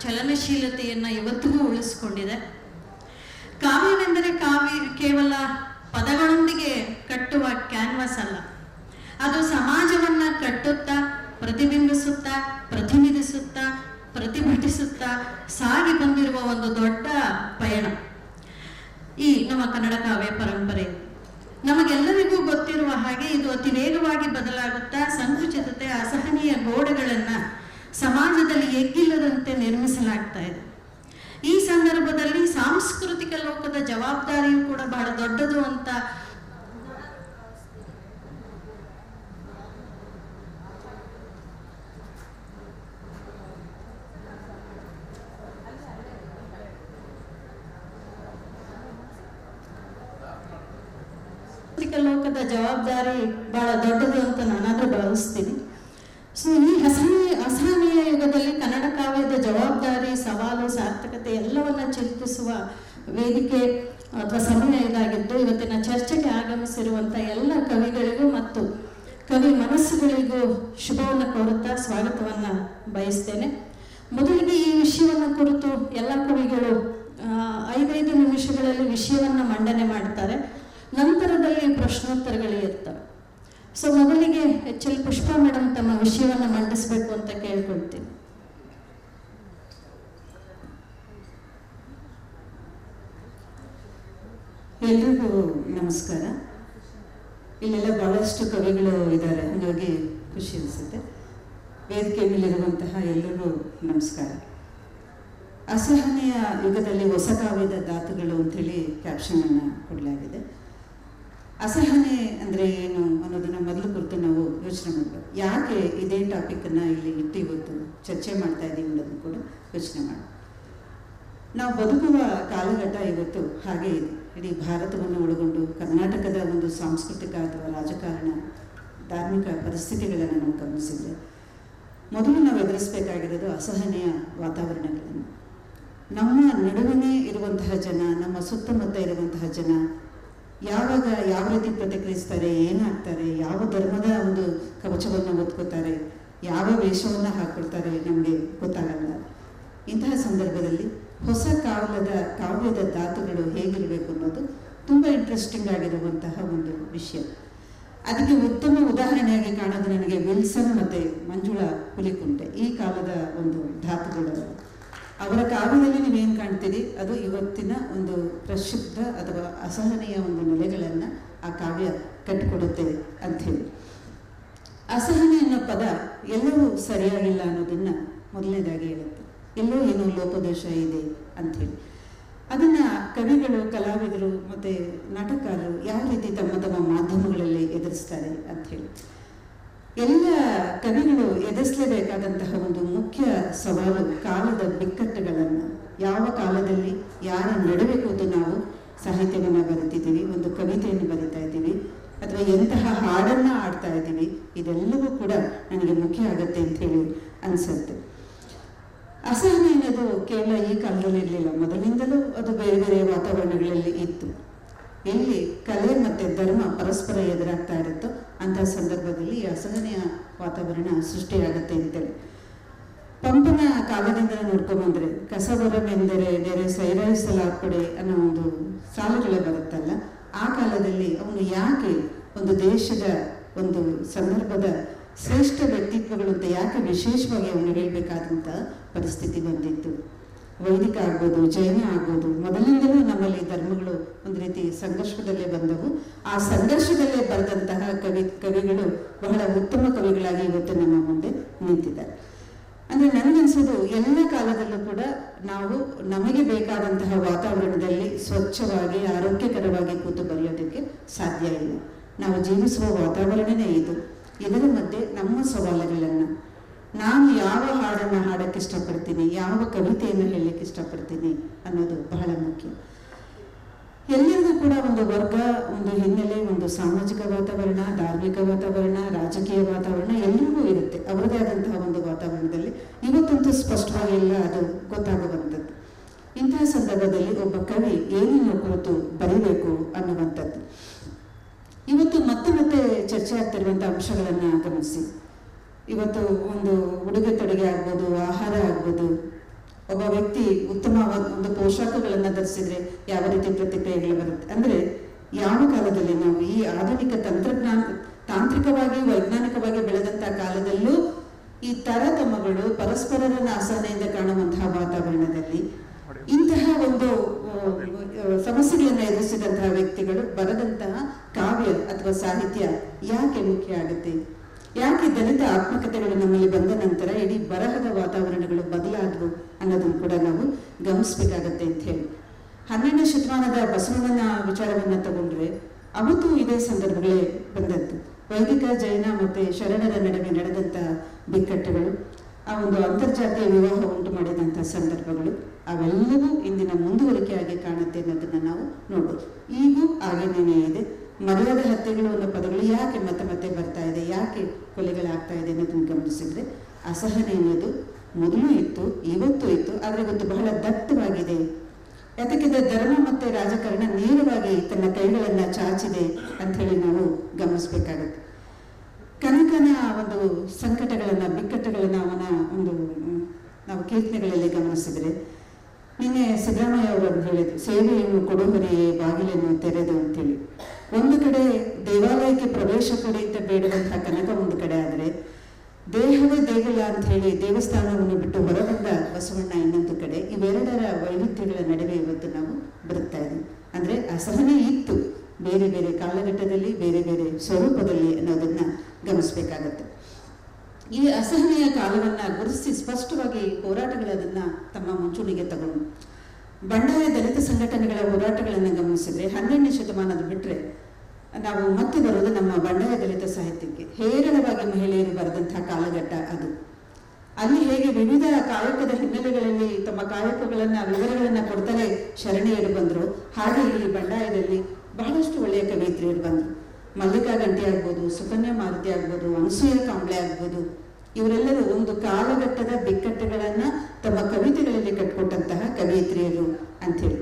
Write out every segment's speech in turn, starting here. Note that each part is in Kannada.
ಚಲನಶೀಲತೆಯನ್ನು ಇವತ್ತಿಗೂ ಉಳಿಸ್ಕೊಂಡಿದೆ. ಕಾವ್ಯವೆಂದರೆ ಕಾವ್ಯ ಕೇವಲ ಪದಗಳೊಂದಿಗೆ ಕಟ್ಟುವ ಕ್ಯಾನ್ವಾಸ್ ಅಲ್ಲ, ಅದು ಸಮಾಜವನ್ನು ಕಟ್ಟುತ್ತಾ, ಪ್ರತಿಬಿಂಬಿಸುತ್ತಾ, ಪ್ರತಿನಿಧಿಸುತ್ತಾ, ಪ್ರತಿಭಟಿಸುತ್ತಾ ಸಾಗಿ ಬಂದಿರುವ ಒಂದು ದೊಡ್ಡ ಪಯಣ ಈ ನಮ್ಮ ಕನ್ನಡ ಕಾವ್ಯ ಪರಂಪರೆ. ನಮಗೆಲ್ಲರಿಗೂ ಗೊತ್ತಿರುವ ಹಾಗೆ ಇದು ಅತಿ ವೇಗವಾಗಿ ಬದಲಾಗುತ್ತಾ ಸಂಕುಚಿತತೆ, ಅಸಹನೀಯ ಗೋಡೆಗಳನ್ನು ಸಮಾಜದಲ್ಲಿ ಎಗ್ಗಿಲ್ಲದಂತೆ ನಿರ್ಮಿಸಲಾಗ್ತಾ ಇದೆ. ಈ ಸಂದರ್ಭದಲ್ಲಿ ಸಾಂಸ್ಕೃತಿಕ ಲೋಕದ ಜವಾಬ್ದಾರಿಯೂ ಕೂಡ ಬಹಳ ದೊಡ್ಡದು ಅಂತ ಲೋಕದ ಜವಾಬ್ದಾರಿ ಬಹಳ ದೊಡ್ಡದು ಅಂತ ನಾನಾದ್ರೂ ಭಾವಿಸ್ತೀನಿ. ಸೊ ಈ ಅಸಹನೀಯ ಯುಗದಲ್ಲಿ ಕನ್ನಡ ಕಾವ್ಯದ ಜವಾಬ್ದಾರಿ, ಸವಾಲು, ಸಾರ್ಥಕತೆ ಎಲ್ಲವನ್ನ ಚಿಂತಿಸುವ ವೇದಿಕೆ ಅಥವಾ ಸಮಯ ಇದಾಗಿದ್ದು, ಇವತ್ತಿನ ಚರ್ಚೆಗೆ ಆಗಮಿಸಿರುವಂಥ ಎಲ್ಲ ಕವಿಗಳಿಗೂ ಮತ್ತು ಕವಿ ಮನಸ್ಸುಗಳಿಗೂ ಶುಭವನ್ನು ಕೋರುತ್ತಾ ಸ್ವಾಗತವನ್ನು ಬಯಸ್ತೇನೆ. ಮೊದಲಿಗೆ ಈ ವಿಷಯವನ್ನು ಕುರಿತು ಎಲ್ಲ ಕವಿಗಳು 5 ನಿಮಿಷಗಳಲ್ಲಿ ವಿಷಯವನ್ನು ಮಂಡನೆ ಮಾಡ್ತಾರೆ. ನಂತರದಲ್ಲಿ ಪ್ರಶ್ನೋತ್ತರಗಳು ಇರ್ತವೆ. ಸೊ ಮೊದಲಿಗೆ HL ಪುಷ್ಪಾ ಮೇಡಮ್ ತಮ್ಮ ವಿಷಯವನ್ನು ಮಂಡಿಸಬೇಕು ಅಂತ ಕೇಳ್ಕೊಳ್ತೀನಿ. ಎಲ್ರಿಗೂ ನಮಸ್ಕಾರ. ಇಲ್ಲೆಲ್ಲ ಬಹಳಷ್ಟು ಕವಿಗಳು ಇದ್ದಾರೆ, ಹಾಗಾಗಿ ಖುಷಿ ಅನಿಸುತ್ತೆ. ವೇದಿಕೆ ಮೇಲಿರುವಂತಹ ಎಲ್ಲರಿಗೂ ನಮಸ್ಕಾರ. ಅಸಹನೆಯ ಯುಗದಲ್ಲಿ ಹೊಸ ಕಾವ್ಯದ ದಾತುಗಳು ಅಂಥೇಳಿ ಕ್ಯಾಪ್ಷನನ್ನು ಕೊಡಲಾಗಿದೆ. ಅಸಹನೆ ಅಂದರೆ ಏನು ಅನ್ನೋದನ್ನು ಮೊದಲು ಕುರಿತು ನಾವು ಯೋಚನೆ ಮಾಡಬೇಕು. ಯಾಕೆ ಇದೇ ಟಾಪಿಕನ್ನು ಇಲ್ಲಿ ಇಟ್ಟು ಇವತ್ತು ಚರ್ಚೆ ಮಾಡ್ತಾ ಇದ್ದೀವಿ ಅನ್ನೋದನ್ನು ಕೂಡ ಯೋಚನೆ ಮಾಡಿ. ನಾವು ಬದುಕುವ ಕಾಲಘಟ್ಟ ಇವತ್ತು ಹಾಗೆ ಇದೆ. ಇಡೀ ಭಾರತವನ್ನು ಒಳಗೊಂಡು ಕರ್ನಾಟಕದ ಒಂದು ಸಾಂಸ್ಕೃತಿಕ ಅಥವಾ ರಾಜಕಾರಣ, ಧಾರ್ಮಿಕ ಪರಿಸ್ಥಿತಿಗಳನ್ನು ನಾವು ಗಮನಿಸಿದರೆ ಮೊದಲು ನಾವು ಎದುರಿಸಬೇಕಾಗಿರೋದು ಅಸಹನೆಯ ವಾತಾವರಣಗಳನ್ನು. ನಮ್ಮ ನಡುವನೇ ಇರುವಂತಹ ಜನ, ನಮ್ಮ ಸುತ್ತಮುತ್ತ ಇರುವಂತಹ ಜನ ಯಾವಾಗ ಯಾವ ರೀತಿ ಪ್ರತಿಕ್ರಿಯಿಸ್ತಾರೆ, ಏನಾಗ್ತಾರೆ, ಯಾವ ಧರ್ಮದ ಒಂದು ಕವಚವನ್ನು ಹೊತ್ಕೋತಾರೆ, ಯಾವ ವೇಷವನ್ನು ಹಾಕ್ಕೊಳ್ತಾರೆ ನಮಗೆ ಗೊತ್ತಾಗಲ್ಲ. ಇಂತಹ ಸಂದರ್ಭದಲ್ಲಿ ಹೊಸ ಕಾವ್ಯದ ದಾತುಗಳು ಹೇಗಿರಬೇಕು ಅನ್ನೋದು ತುಂಬ ಇಂಟ್ರೆಸ್ಟಿಂಗ್ ಆಗಿರುವಂತಹ ಒಂದು ವಿಷಯ. ಅದಕ್ಕೆ ಉತ್ತಮ ಉದಾಹರಣೆಯಾಗಿ ಕಾಣೋದು ನನಗೆ ವಿಲ್ಸನ್ ಮತ್ತು ಮಂಜುಳಾ ಹುಲಿಕುಂಟೆ, ಈ ಕಾಲದ ಒಂದು ಧಾತುಗಳು. ಅವರ ಕಾವ್ಯದಲ್ಲಿ ನೀವೇನು ಕಾಣ್ತೀರಿ ಅದು ಇವತ್ತಿನ ಒಂದು ಪ್ರಕ್ಷುಬ್ಧ ಅಥವಾ ಅಸಹನೆಯ ಒಂದು ನೆಲೆಗಳನ್ನು ಆ ಕಾವ್ಯ ಕಟ್ಟಿಕೊಡುತ್ತೆ ಅಂಥೇಳಿ. ಅಸಹನೆ ಅನ್ನೋ ಪದ ಎಲ್ಲವೂ ಸರಿಯಾಗಿಲ್ಲ ಅನ್ನೋದನ್ನು ಮೊದಲನೇದಾಗಿ ಹೇಳುತ್ತೆ. ಎಲ್ಲೋ ಏನೋ ಲೋಪದೋಷ ಇದೆ ಅಂಥೇಳಿ. ಅದನ್ನು ಕವಿಗಳು, ಕಲಾವಿದರು ಮತ್ತು ನಾಟಕಕಾರರು ಯಾವ ರೀತಿ ತಮ್ಮ ತಮ್ಮ ಮಾಧ್ಯಮಗಳಲ್ಲಿ ಎದುರಿಸ್ತಾರೆ ಅಂಥೇಳಿ. ಎಲ್ಲ ಕವಿಗಳು ಎದುರಿಸಲೇಬೇಕಾದಂತಹ ಒಂದು ಮುಖ್ಯ ಸವಾಲು ಕಾಲದ ಬಿಕ್ಕಟ್ಟುಗಳನ್ನು, ಯಾವ ಕಾಲದಲ್ಲಿ ಯಾರ ನಡುವೆ ಕೂತು ನಾವು ಸಾಹಿತ್ಯವನ್ನು ಬರೀತಿದ್ದೀವಿ, ಒಂದು ಕವಿತೆಯನ್ನು ಬರಿತಾ ಇದ್ದೀವಿ ಅಥವಾ ಎಂತಹ ಹಾಡನ್ನು ಆಡ್ತಾ ಇದ್ದೀವಿ, ಇದೆಲ್ಲವೂ ಕೂಡ ನನಗೆ ಮುಖ್ಯ ಆಗುತ್ತೆ ಅಂಥೇಳಿ ಅನಿಸುತ್ತೆ. ಅಸಹನೆ ಅನ್ನೋದು ಕೇವಲ ಈ ಕಾಲದಲ್ಲಿ ಇರಲಿಲ್ಲ, ಮೊದಲಿನಿಂದಲೂ ಅದು ಬೇರೆ ಬೇರೆ ವಾತಾವರಣಗಳಲ್ಲಿ ಇತ್ತು. ಎಲ್ಲಿ ಕಲೆ ಮತ್ತು ಧರ್ಮ ಪರಸ್ಪರ ಎದುರಾಗ್ತಾ ಇರುತ್ತೋ ಅಂತಹ ಸಂದರ್ಭದಲ್ಲಿ ಈ ಅಸಹನೆಯ ವಾತಾವರಣ ಸೃಷ್ಟಿಯಾಗತ್ತೆ ಅಂತೇಳಿ. ಪಂಪನ ಕಾಲದಿಂದ ನೋಡ್ಕೊಂಬಂದ್ರೆ ಕಸವರಮೆಂದರೆ ನೆರೆ ಸೈರಾಯಿಸಲಾಗ್ಕೊಡೆ ಅನ್ನೋ ಒಂದು ಸಾಲುಗಳು ಬರುತ್ತಲ್ಲ, ಆ ಕಾಲದಲ್ಲಿ ಅವನು ಯಾಕೆ ಒಂದು ದೇಶದ ಒಂದು ಸಂದರ್ಭದ ಶ್ರೇಷ್ಠ ವ್ಯಕ್ತಿತ್ವಗಳು ಅಂತ ಯಾಕೆ ವಿಶೇಷವಾಗಿ ಅವನು ಹೇಳಬೇಕಾದಂಥ ಪರಿಸ್ಥಿತಿ ಬಂದಿತ್ತು. ವೈದಿಕ ಆಗ್ಬೋದು, ಜೈನ ಆಗ್ಬೋದು, ಮೊದಲಿಂದಲೂ ನಮ್ಮಲ್ಲಿ ಧರ್ಮಗಳು ಒಂದು ರೀತಿ ಸಂಘರ್ಷದಲ್ಲೇ ಬಂದವು. ಆ ಸಂಘರ್ಷದಲ್ಲೇ ಬರೆದಂತಹ ಕವಿಗಳು ಬಹಳ ಉತ್ತಮ ಕವಿಗಳಾಗಿ ಇವತ್ತು ನಮ್ಮ ಮುಂದೆ ನಿಂತಿದ್ದಾರೆ. ಅಂದರೆ ನನಗನ್ಸೋದು ಎಲ್ಲ ಕಾಲದಲ್ಲೂ ಕೂಡ ನಾವು ನಮಗೆ ಬೇಕಾದಂತಹ ವಾತಾವರಣದಲ್ಲಿ ಸ್ವಚ್ಛವಾಗಿ ಆರೋಗ್ಯಕರವಾಗಿ ಕೂತು ಬರೆಯೋದಕ್ಕೆ ಸಾಧ್ಯ ಇಲ್ಲ. ನಾವು ಜೀವಿಸುವ ವಾತಾವರಣನೇ ಇದು. ಇದರ ಮಧ್ಯೆ ನಮ್ಮ ಸವಾಲುಗಳನ್ನು, ನಾನು ಯಾವ ಹಾಡನ್ನು ಹಾಡೋಕ್ಕೆ ಇಷ್ಟಪಡ್ತೀನಿ, ಯಾವ ಕವಿತೆಯನ್ನು ಹೇಳಲಿಕ್ಕೆ ಇಷ್ಟಪಡ್ತೀನಿ ಅನ್ನೋದು ಬಹಳ ಮುಖ್ಯ. ಎಲ್ಲರಿಗೂ ಕೂಡ ಒಂದು ವರ್ಗ, ಒಂದು ಹಿನ್ನೆಲೆ, ಒಂದು ಸಾಮಾಜಿಕ ವಾತಾವರಣ, ಧಾರ್ಮಿಕ ವಾತಾವರಣ, ರಾಜಕೀಯ ವಾತಾವರಣ ಎಲ್ಲರಿಗೂ ಇರುತ್ತೆ. ಅವರದೇ ಆದಂತಹ ಒಂದು ವಾತಾವರಣದಲ್ಲಿ ಇವತ್ತಂತೂ ಸ್ಪಷ್ಟವಾಗಿ ಎಲ್ಲ ಅದು ಗೊತ್ತಾಗುವಂಥದ್ದು. ಇಂತಹ ಸಂದರ್ಭದಲ್ಲಿ ಒಬ್ಬ ಕವಿ ಏನನ್ನು ಕುರಿತು ಬರೀಬೇಕು ಅನ್ನುವಂಥದ್ದು ಇವತ್ತು ಮತ್ತೆ ಮತ್ತೆ ಚರ್ಚೆ ಆಗ್ತಿರುವಂಥ ಅಂಶಗಳನ್ನು ಗಮನಿಸಿ. ಇವತ್ತು ಒಂದು ಉಡುಗೆ ತೊಡುಗೆ ಆಗ್ಬೋದು, ಆಹಾರ ಆಗ್ಬೋದು, ಒಬ್ಬ ವ್ಯಕ್ತಿ ಉತ್ತಮವಾದ ಒಂದು ಪೋಷಾಕಗಳನ್ನು ಧರಿಸಿದ್ರೆ ಯಾವ ರೀತಿ ಪ್ರತಿಕ್ರಿಯೆಗಳು ಬರುತ್ತೆ. ಅಂದರೆ ಯಾವ ಕಾಲದಲ್ಲಿ ನಾವು ಈ ಆಧುನಿಕ ತಾಂತ್ರಿಕವಾಗಿ ವೈಜ್ಞಾನಿಕವಾಗಿ ಬೆಳೆದಂತಹ ಕಾಲದಲ್ಲೂ ಈ ತರತಮಗಳು ಪರಸ್ಪರರನ್ನ ಅಸಹನೆಯಿಂದ ಕಾಣುವಂತಹ ವಾತಾವರಣದಲ್ಲಿ ಇಂತಹ ಒಂದು ಸಮಸ್ಯೆಗಳನ್ನು ಎದುರಿಸಿದಂತಹ ವ್ಯಕ್ತಿಗಳು ಬರೆದಂತಹ ಕಾವ್ಯ ಅಥವಾ ಸಾಹಿತ್ಯ ಯಾಕೆ ಮುಖ್ಯ ಆಗುತ್ತೆ? ಯಾಕೆ ದಲಿತ ಆತ್ಮಕಥೆಗಳು ನಮ್ಮಲ್ಲಿ ಬಂದ ನಂತರ ಇಡೀ ಬರಹದ ವಾತಾವರಣಗಳು ಬದಲಾದವು ಅನ್ನೋದನ್ನು ಕೂಡ ನಾವು ಗಮನಿಸಬೇಕಾಗತ್ತೆ ಅಂತ ಹೇಳಿ. 12ನೇ ಶತಮಾನದ ಬಸವಣ್ಣನ ವಿಚಾರವನ್ನು ತಗೊಂಡ್ರೆ ಅವತ್ತು ಇದೇ ಸಂದರ್ಭಗಳೇ ಬಂದದ್ದು. ವೈದಿಕ ಜೈನ ಮತ್ತು ಶರಣರ ನಡುವೆ ನಡೆದಂಥ ಬಿಕ್ಕಟ್ಟುಗಳು, ಆ ಒಂದು ಅಂತರ್ಜಾತೀಯ ವಿವಾಹ ಉಂಟು ಮಾಡಿದಂಥ ಸಂದರ್ಭಗಳು ಅವೆಲ್ಲವೂ ಇಂದಿನ ಮುಂದುವರಿಕೆಯಾಗಿ ಕಾಣುತ್ತೆ ಅನ್ನೋದನ್ನು ನಾವು ನೋಡ್ಬೋದು. ಈಗೂ ಹಾಗೇನೇ ಇದೆ. ಮರ್ಯಾದೆ ಹತ್ಯೆಗಳು ಅನ್ನೋ ಪದಗಳು ಯಾಕೆ ಮತ್ತೆ ಮತ್ತೆ ಬರ್ತಾ ಇದೆ, ಯಾಕೆ ಕೊಲೆಗಳಾಗ್ತಾ ಇದೆ ಅನ್ನೋದನ್ನು ಗಮನಿಸಿದ್ರೆ ಅಸಹನೆ ಅನ್ನೋದು ಮೊದಲು ಇತ್ತು, ಇವತ್ತು ಇತ್ತು, ಆದರೆ ಇವತ್ತು ಬಹಳ ದಟ್ಟವಾಗಿದೆ. ಯಾತಕ್ಕಿಂತ ಧರ್ಮ ಮತ್ತು ರಾಜಕಾರಣ ನೇರವಾಗಿ ತನ್ನ ಕೈಗಳನ್ನು ಚಾಚಿದೆ ಅಂಥೇಳಿ ನಾವು ಗಮನಿಸಬೇಕಾಗುತ್ತೆ. ಕನಕನ ಒಂದು ಸಂಕಟಗಳನ್ನು ಬಿಕ್ಕಟ್ಟುಗಳನ್ನು ಅವನ ಒಂದು ನಾವು ಕೀರ್ತನೆಗಳಲ್ಲಿ ಗಮನಿಸಿದರೆ, ನಿನ್ನೆ ಸಿದ್ದರಾಮಯ್ಯ ಅವರು ಹೇಳಿದ್ರು, ಸೇವೆಯನ್ನು ಕೊಡುವರೆಯೇ ಬಾಗಿಲನ್ನು ತೆರೆದು ಅಂತೇಳಿ. ಒಂದು ಕಡೆ ದೇವಾಲಯಕ್ಕೆ ಪ್ರವೇಶ ಕೊಡಿ ಅಂತ ಬೇಡುವಂತಹ ಕನಕ ಒಂದು ಕಡೆ ಆದರೆ, ದೇಹವೇ ದೇಗುಲ ಅಂತ ಹೇಳಿ ದೇವಸ್ಥಾನವನ್ನು ಬಿಟ್ಟು ಹೊರಬಂದ ಬಸವಣ್ಣ ಇನ್ನೊಂದು ಕಡೆ. ಇವೆರಡರ ವೈವಿಧ್ಯಗಳ ನಡುವೆ ಇವತ್ತು ನಾವು ಬರುತ್ತಾ ಇದ್ದೀವಿ. ಅಂದರೆ ಅಸಹನೆ ಇತ್ತು, ಬೇರೆ ಬೇರೆ ಕಾಲಘಟ್ಟದಲ್ಲಿ ಬೇರೆ ಬೇರೆ ಸ್ವರೂಪದಲ್ಲಿ ಅನ್ನೋದನ್ನ ಗಮನಿಸಬೇಕಾಗತ್ತೆ. ಈ ಅಸಹನೆಯ ಕಾಲವನ್ನು ಗುರುತಿಸಿ ಸ್ಪಷ್ಟವಾಗಿ ಹೋರಾಟಗಳದನ್ನ ತಮ್ಮ ಮುಂಚೂಣಿಗೆ ತಗೊಂಡು ಬಂಡಾಯ ದಲಿತ ಸಂಘಟನೆಗಳ ಹೋರಾಟಗಳನ್ನು ಗಮನಿಸಿದ್ರೆ 12ನೇ ಶತಮಾನದ ಬಿಟ್ಟರೆ ನಾವು ಮತ್ತೆ ಬರೋದು ನಮ್ಮ ಬಂಡಾಯ ದಲಿತ ಸಾಹಿತ್ಯಕ್ಕೆ. ಹೇರಳವಾಗಿ ಮಹಿಳೆಯರು ಬರೆದಂತಹ ಕಾಲಘಟ್ಟ ಅದು. ಅಲ್ಲಿ ಹೇಗೆ ವಿವಿಧ ಕಾಯಕದ ಹಿನ್ನೆಲೆಗಳಲ್ಲಿ ತಮ್ಮ ಕಾಯಕಗಳನ್ನ ವಿವರಗಳನ್ನು ಕೊಡ್ತಾರೆ ಶರಣೆಯರು ಬಂದರು, ಹಾಗೆ ಇಲ್ಲಿ ಬಂಡಾಯದಲ್ಲಿ ಬಹಳಷ್ಟು ಒಳ್ಳೆಯ ಕವಿಯತ್ರಿಯರು ಬಂದರು. ಮಲ್ಲಿಕಾ ಗಂಟಿ ಆಗ್ಬೋದು, ಸುಕನ್ಯಾ ಮಾರುತಿ ಆಗ್ಬೋದು, ಅನಸೂಯ ಕಾಂಬ್ಳೆ ಆಗ್ಬೋದು, ಇವರೆಲ್ಲರೂ ಒಂದು ಕಾಲಘಟ್ಟದ ಬಿಕ್ಕಟ್ಟುಗಳನ್ನು ತಮ್ಮ ಕವಿತೆಗಳಲ್ಲಿ ಕಟ್ಕೊಟ್ಟಂತಹ ಕವಿಯತ್ರಿಯರು ಅಂಥೇಳಿ.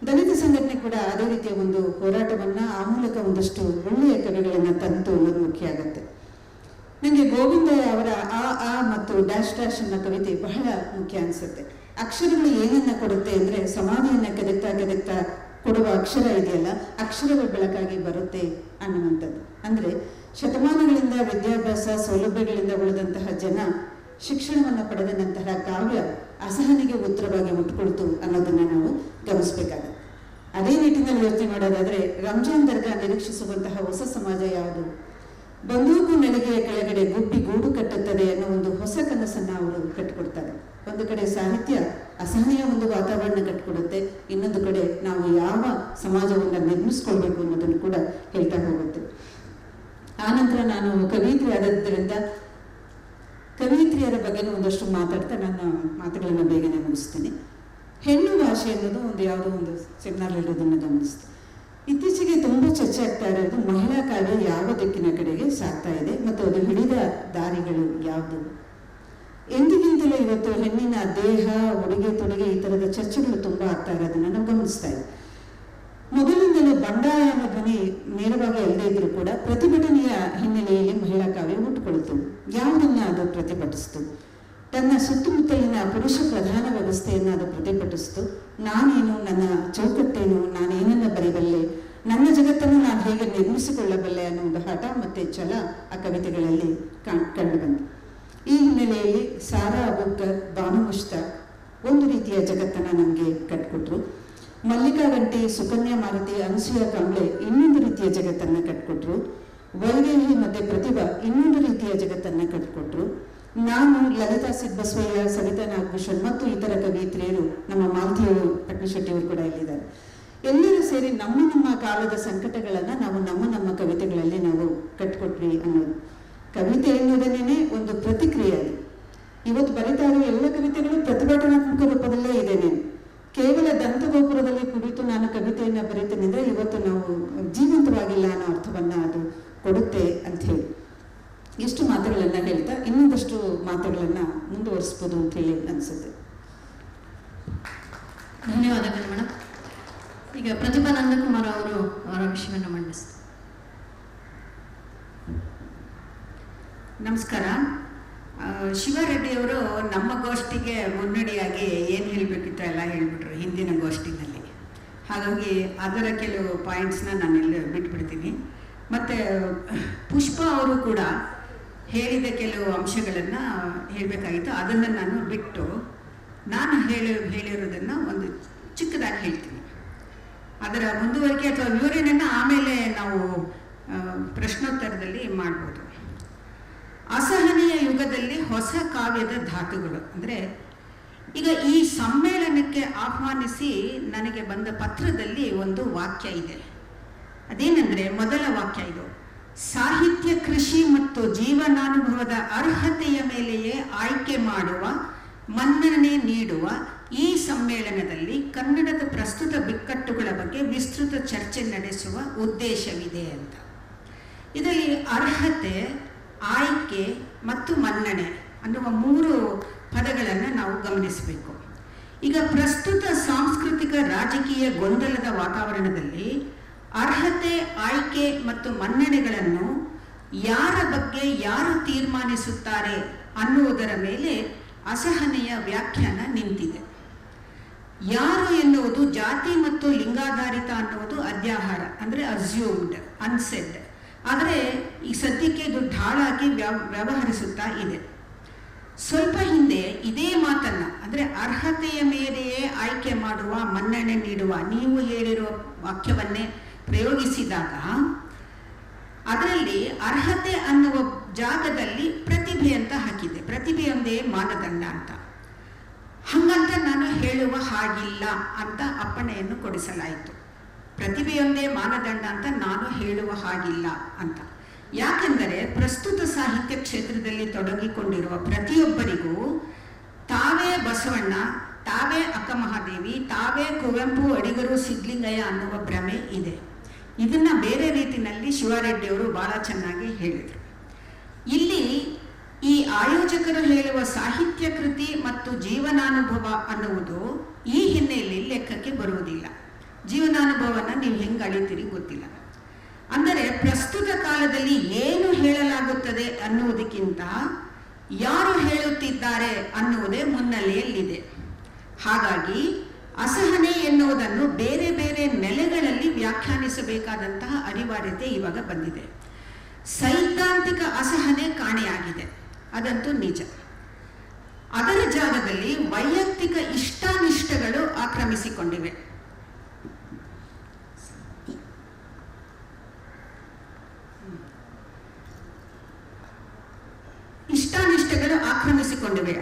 ದಲಿತ ಸಂಘಟನೆ ಕೂಡ ಅದೇ ರೀತಿಯ ಒಂದು ಹೋರಾಟವನ್ನ ಆ ಮೂಲಕ ಒಂದಷ್ಟು ಒಳ್ಳೆಯ ಕವಿಗಳನ್ನು ತಂತು ಅನ್ನೋದು ಮುಖ್ಯ ಆಗುತ್ತೆ. ನನಗೆ ಗೋವಿಂದ ಅವರ ಆ ಮತ್ತು ಡ್ಯಾಶ್ ಡ್ಯಾಶ್ ಅನ್ನೋ ಕವಿತೆ ಬಹಳ ಮುಖ್ಯ ಅನಿಸುತ್ತೆ. ಅಕ್ಷರಗಳು ಏನನ್ನ ಕೊಡುತ್ತೆ ಅಂದರೆ, ಸಮಾಧಿಯನ್ನ ಕೆದಕ್ತಾ ಕೊಡುವ ಅಕ್ಷರ ಇದೆಯಲ್ಲ, ಅಕ್ಷರಗಳು ಬೆಳಕಾಗಿ ಬರುತ್ತೆ ಅನ್ನುವಂಥದ್ದು. ಅಂದರೆ ಶತಮಾನಗಳಿಂದ ವಿದ್ಯಾಭ್ಯಾಸ ಸೌಲಭ್ಯಗಳಿಂದ ಉಳಿದಂತಹ ಜನ ಶಿಕ್ಷಣವನ್ನು ಪಡೆದ ನಂತರ ಕಾವ್ಯ ಅಸಹನೆಗೆ ಉತ್ತರವಾಗಿ ಮುಟ್ಕೊಳ್ತು ಅನ್ನೋದನ್ನು ನಾವು ಗಮನಿಸಬೇಕಾಗುತ್ತೆ. ಅದೇ ನಿಟ್ಟಿನಲ್ಲಿ ಯೋಚನೆ ಮಾಡೋದಾದರೆ, ರಂಜಾನ್ ದರ್ಗಾ ನಿರೀಕ್ಷಿಸುವಂತಹ ಹೊಸ ಸಮಾಜ ಯಾವುದು? ಬಂದೂಕು ನಡಿಗೆಯ ಕೆಳಗಡೆ ಗುಬ್ಬಿ ಗೂಡು ಕಟ್ಟುತ್ತದೆ ಅನ್ನೋ ಒಂದು ಹೊಸ ಕನಸನ್ನು ಅವರು ಕಟ್ಟಿಕೊಡ್ತಾರೆ. ಒಂದು ಕಡೆ ಸಾಹಿತ್ಯ ಅಸಹನೆಯ ಒಂದು ವಾತಾವರಣ ಕಟ್ಟಿಕೊಡುತ್ತೆ, ಇನ್ನೊಂದು ಕಡೆ ನಾವು ಯಾವ ಸಮಾಜವನ್ನು ನಿರ್ಮಿಸ್ಕೊಳ್ಬೇಕು ಅನ್ನೋದನ್ನು ಕೂಡ ಹೇಳ್ತಾ ಹೋಗುತ್ತೆ. ಆನಂತರ ನಾನು ಕವಿಯತ್ರಿ ಆದದ್ದರಿಂದ ಕವಿಯತ್ರಿಯರ ಬಗ್ಗೆ ಒಂದಷ್ಟು ಮಾತಾಡ್ತಾ ನನ್ನ ಮಾತುಗಳನ್ನು ಬೇಗನೆ ಮುಗಿಸ್ತೀನಿ. ಹೆಣ್ಣು ಭಾಷೆ ಅನ್ನೋದು ಒಂದು ಯಾವುದೋ ಒಂದು ಸೆಮಿನಾರ್ ಇರೋದನ್ನು ಗಮನಿಸ್ತೀನಿ. ಇತ್ತೀಚೆಗೆ ತುಂಬ ಚರ್ಚೆ ಆಗ್ತಾ ಇರೋದು ಮಹಿಳಾ ಕಾವ್ಯ ಯಾವ ದಿಕ್ಕಿನ ಕಡೆಗೆ ಸಾಗ್ತಾ ಇದೆ ಮತ್ತು ಅದು ಹಿಡಿದ ದಾರಿಗಳು ಯಾವುದು. ಎಂದಿಗಿಂತಲೂ ಇವತ್ತು ಹೆಣ್ಣಿನ ದೇಹ, ಉಡುಗೆ ತೊಡುಗೆ ಈ ಥರದ ಚರ್ಚೆಗಳು ತುಂಬ ಆಗ್ತಾ ಇರೋದನ್ನು ನಾವು ಗಮನಿಸ್ತಾ ಇದ್ದೀವಿ. ಮೊದಲಿಂದಲೂ ಬಂಡಾಯ ಅನ್ನೋ ಧ್ವನಿ ನೇರವಾಗಿ ಅಲ್ಲದೇ ಇದ್ರೂ ಕೂಡ ಪ್ರತಿಭಟನೆಯ ಹಿನ್ನೆಲೆಯಲ್ಲಿ ಮಹಿಳಾ ಕಾವ್ಯ ಹುಟ್ಟುಕೊಳ್ತು. ಯಾವುದನ್ನ ಅದು ಪ್ರತಿಭಟಿಸ್ತು? ತನ್ನ ಸುತ್ತಮುತ್ತಲಿನ ಪುರುಷ ಪ್ರಧಾನ ವ್ಯವಸ್ಥೆಯನ್ನು ಅದು ಪ್ರತಿಭಟಿಸ್ತು. ನಾನೇನು, ನನ್ನ ಚೌಕಟ್ಟೇನು, ನಾನೇನನ್ನ ಬರೀಬಲ್ಲೆ, ನನ್ನ ಜಗತ್ತನ್ನು ನಾನು ಹೇಗೆ ನಿರ್ಮಿಸಿಕೊಳ್ಳಬಲ್ಲೆ ಅನ್ನೋ ಒಂದು ಹಠ ಮತ್ತು ಛಲ ಆ ಕವಿತೆಗಳಲ್ಲಿ ಕಂಡು ಬಂತು. ಈ ಹಿನ್ನೆಲೆಯಲ್ಲಿ ಸಾರಾ ಅಬೂಬಕರ್, ಬಾನು ಮುಷ್ತಾಕ್ ಒಂದು ರೀತಿಯ ಜಗತ್ತನ್ನು ನಮಗೆ ಕಟ್ಕೊಟ್ರು. ಮಲ್ಲಿಕಾ ಗಂಟಿ, ಸುಕನ್ಯಾ ಮಾರುತಿ, ಅನಸೂಯ ಕಾಂಬ್ಳೆ ಇನ್ನೊಂದು ರೀತಿಯ ಜಗತ್ತನ್ನು ಕಟ್ಕೊಟ್ರು. ವೈದೇಹಿ ಮತ್ತು ಪ್ರತಿಭಾ ಇನ್ನೊಂದು ರೀತಿಯ ಜಗತ್ತನ್ನು ಕಟ್ಕೊಟ್ರು. ನಾನು, ಲಲಿತಾ ಸಿದ್ಬಸವಯ್ಯ, ಸವಿತಾ ನಾಗಭೂಷಣ್ ಮತ್ತು ಇತರ ಕವಿಯತ್ರಿಯರು, ನಮ್ಮ ಮಾಲತಿಯವರು, ಪಟ್ನಶೆಟ್ಟಿಯವರು ಕೂಡ ಇಲ್ಲಿದ್ದಾರೆ. ಎಲ್ಲರೂ ಸೇರಿ ನಮ್ಮ ಕಾಲದ ಸಂಕಟಗಳನ್ನು ನಾವು ನಮ್ಮ ಕವಿತೆಗಳಲ್ಲಿ ನಾವು ಕಟ್ಕೊಟ್ವಿ ಅನ್ನೋದು. ಕವಿತೆ ಎನ್ನುವುದನ್ನೇ ಒಂದು ಪ್ರತಿಕ್ರಿಯೆ ಅದು. ಇವತ್ತು ಬರಿತಾ ಇರೋ ಎಲ್ಲ ಕವಿತೆಗಳು ಪ್ರತಿಭಟನಾತ್ಮಕ ರೂಪದಲ್ಲೇ ಇದೇನೆ. ಕೇವಲ ದಂತಗೋಪುರದಲ್ಲಿ ಕುಳಿತು ನಾನು ಕವಿತೆಯನ್ನು ಬರೀತೇನೆ ಅಂದರೆ ಇವತ್ತು ನಾವು ಜೀವಂತವಾಗಿಲ್ಲ ಅನ್ನೋ ಅರ್ಥವನ್ನು ಅದು ಕೊಡುತ್ತೆ ಅಂಥೇಳಿ ಎಷ್ಟು ಮಾತುಗಳನ್ನು ಹೇಳ್ತಾ ಇನ್ನೊಂದಷ್ಟು ಮಾತುಗಳನ್ನು ಮುಂದುವರಿಸ್ಬೋದು ಅಂತೇಳಿ ಅನಿಸುತ್ತೆ. ಧನ್ಯವಾದಗಳು ಮೇಡಮ್. ಈಗ ಪ್ರತಿಭಾ ನಂದಕುಮಾರ್ ಅವರು ಅವರ ವಿಷಯವನ್ನು ಮಂಡಿಸ್ತಾರೆ. ನಮಸ್ಕಾರ. ಶಿವರೆಡ್ಡಿಯವರು ನಮ್ಮ ಗೋಷ್ಠಿಗೆ ಮುನ್ನಡೆಯಾಗಿ ಏನು ಹೇಳಬೇಕಿತ್ತು ಎಲ್ಲ ಹೇಳಿಬಿಟ್ರು ಹಿಂದಿನ ಗೋಷ್ಠಿನಲ್ಲಿ. ಹಾಗಾಗಿ ಅದರ ಕೆಲವು ಪಾಯಿಂಟ್ಸ್ನ ನಾನೆಲ್ಲ ಬಿಟ್ಬಿಡ್ತೀನಿ. ಮತ್ತು ಪುಷ್ಪ ಅವರು ಕೂಡ ಹೇಳಿದ ಕೆಲವು ಅಂಶಗಳನ್ನು ಹೇಳಬೇಕಾಗಿತ್ತು. ಅದನ್ನು ನಾನು ಬಿಟ್ಟು ನಾನು ಹೇಳಿರೋದನ್ನು ಒಂದು ಚಿಕ್ಕದಾಗಿ ಹೇಳ್ತೀನಿ. ಅದರ ಮುಂದುವರಿಕೆ ಅಥವಾ ವಿವರಣೆಯನ್ನು ಆಮೇಲೆ ನಾವು ಪ್ರಶ್ನೋತ್ತರದಲ್ಲಿ ಮಾಡ್ಬೋದು. ಅಸಹನೆಯ ಯುಗದಲ್ಲಿ ಹೊಸ ಕಾವ್ಯದ ಧಾತುಗಳು ಅಂದರೆ, ಈಗ ಈ ಸಮ್ಮೇಳನಕ್ಕೆ ಆಹ್ವಾನಿಸಿ ನನಗೆ ಬಂದ ಪತ್ರದಲ್ಲಿ ಒಂದು ವಾಕ್ಯ ಇದೆ. ಅದೇನೆಂದರೆ, ಮೊದಲ ವಾಕ್ಯ ಇದು: ಸಾಹಿತ್ಯ ಕೃಷಿ ಮತ್ತು ಜೀವನಾನುಭವದ ಅರ್ಹತೆಯ ಮೇಲೆಯೇ ಆಯ್ಕೆ ಮಾಡುವ, ಮನ್ನಣೆ ನೀಡುವ ಈ ಸಮ್ಮೇಳನದಲ್ಲಿ ಕನ್ನಡದ ಪ್ರಸ್ತುತ ಬಿಕ್ಕಟ್ಟುಗಳ ಬಗ್ಗೆ ವಿಸ್ತೃತ ಚರ್ಚೆ ನಡೆಸುವ ಉದ್ದೇಶವಿದೆ ಅಂತ. ಇದರಲ್ಲಿ ಅರ್ಹತೆ, ಆಯ್ಕೆ ಮತ್ತು ಮನ್ನಣೆ ಅನ್ನುವ 3 ಪದಗಳನ್ನು ನಾವು ಗಮನಿಸಬೇಕು. ಈಗ ಪ್ರಸ್ತುತ ಸಾಂಸ್ಕೃತಿಕ ರಾಜಕೀಯ ಗೊಂದಲದ ವಾತಾವರಣದಲ್ಲಿ ಅರ್ಹತೆ, ಆಯ್ಕೆ ಮತ್ತು ಮನ್ನಣೆಗಳನ್ನು ಯಾರ ಬಗ್ಗೆ ಯಾರು ತೀರ್ಮಾನಿಸುತ್ತಾರೆ ಅನ್ನುವುದರ ಮೇಲೆ ಅಸಹನೆಯ ವ್ಯಾಖ್ಯಾನ ನಿಂತಿದೆ. ಯಾರು ಎನ್ನುವುದು ಜಾತಿ ಮತ್ತು ಲಿಂಗಾಧಾರಿತ ಅನ್ನುವುದು ಅಧ್ಯಾಹಾರ, ಅಂದರೆ ಅಸ್ಯೂಮ್ಡ್, ಅನ್ಸೆಡ್. ಆದರೆ ಈ ಸದ್ಯಕ್ಕೆ ಇದು ಢಾಳಾಗಿ ವ್ಯವಹರಿಸುತ್ತಾ ಇದೆ. ಸ್ವಲ್ಪ ಹಿಂದೆ ಇದೇ ಮಾತನ್ನು, ಅಂದರೆ ಅರ್ಹತೆಯ ಮೇಲೆಯೇ ಆಯ್ಕೆ ಮಾಡುವ, ಮನ್ನಣೆ ನೀಡುವ, ನೀವು ಹೇಳಿರುವ ವಾಕ್ಯವನ್ನೇ ಪ್ರಯೋಗಿಸಿದಾಗ ಅದರಲ್ಲಿ ಅರ್ಹತೆ ಅನ್ನುವ ಜಾಗದಲ್ಲಿ ಪ್ರತಿಭೆ ಅಂತ ಹಾಕಿದೆ. ಪ್ರತಿಭೆಯೊಂದೇ ಮಾನದಂಡ ಅಂತ. ಹಾಗಂತ ನಾನು ಹೇಳುವ ಹಾಗಿಲ್ಲ ಅಂತ ಅಪ್ಪಣೆಯನ್ನು ಕೊಡಿಸಲಾಯಿತು. ಪ್ರತಿಭೆಯೊಂದೇ ಮಾನದಂಡ ಅಂತ ನಾನು ಹೇಳುವ ಹಾಗಿಲ್ಲ ಅಂತ. ಯಾಕೆಂದರೆ ಪ್ರಸ್ತುತ ಸಾಹಿತ್ಯ ಕ್ಷೇತ್ರದಲ್ಲಿ ತೊಡಗಿಕೊಂಡಿರುವ ಪ್ರತಿಯೊಬ್ಬರಿಗೂ ತಾವೇ ಬಸವಣ್ಣ, ತಾವೇ ಅಕ್ಕಮಹಾದೇವಿ, ತಾವೇ ಕುವೆಂಪು, ಅಡಿಗರು, ಸಿದ್ಧಲಿಂಗಯ್ಯ ಅನ್ನುವ ಭ್ರಮೆ ಇದೆ. ಇದನ್ನ ಬೇರೆ ರೀತಿಯಲ್ಲಿ ಶಿವಾರೆಡ್ಡಿಯವರು ಬಹಳ ಚೆನ್ನಾಗಿ ಹೇಳಿದರು. ಇಲ್ಲಿ ಈ ಆಯೋಜಕರು ಹೇಳುವ ಸಾಹಿತ್ಯ ಕೃತಿ ಮತ್ತು ಜೀವನಾನುಭವ ಅನ್ನುವುದು ಈ ಹಿನ್ನೆಲೆಯಲ್ಲಿ ಲೆಕ್ಕಕ್ಕೆ ಬರುವುದಿಲ್ಲ. ಜೀವನಾನುಭವನ ನೀವು ಹೆಂಗೆ ಅಳಿತೀರಿ ಗೊತ್ತಿಲ್ಲ. ಅಂದರೆ ಪ್ರಸ್ತುತ ಕಾಲದಲ್ಲಿ ಏನು ಹೇಳಲಾಗುತ್ತದೆ ಅನ್ನುವುದಕ್ಕಿಂತ ಯಾರು ಹೇಳುತ್ತಿದ್ದಾರೆ ಅನ್ನುವುದೇ ಮುನ್ನೆಲೆಯಲ್ಲಿದೆ. ಹಾಗಾಗಿ ಅಸಹನೆ ಎನ್ನುವುದನ್ನು ಬೇರೆ ಬೇರೆ ನೆಲೆಗಳಲ್ಲಿ ವ್ಯಾಖ್ಯಾನಿಸಬೇಕಾದಂತಹ ಅನಿವಾರ್ಯತೆ ಇವಾಗ ಬಂದಿದೆ. ಸೈದ್ಧಾಂತಿಕ ಅಸಹನೆ ಕಾಣೆಯಾಗಿದೆ, ಅದಂತೂ ನಿಜ. ಅದರ ಜಾಗದಲ್ಲಿ ವೈಯಕ್ತಿಕ ಇಷ್ಟಾನಿಷ್ಟಗಳು ಆಕ್ರಮಿಸಿಕೊಂಡಿವೆ.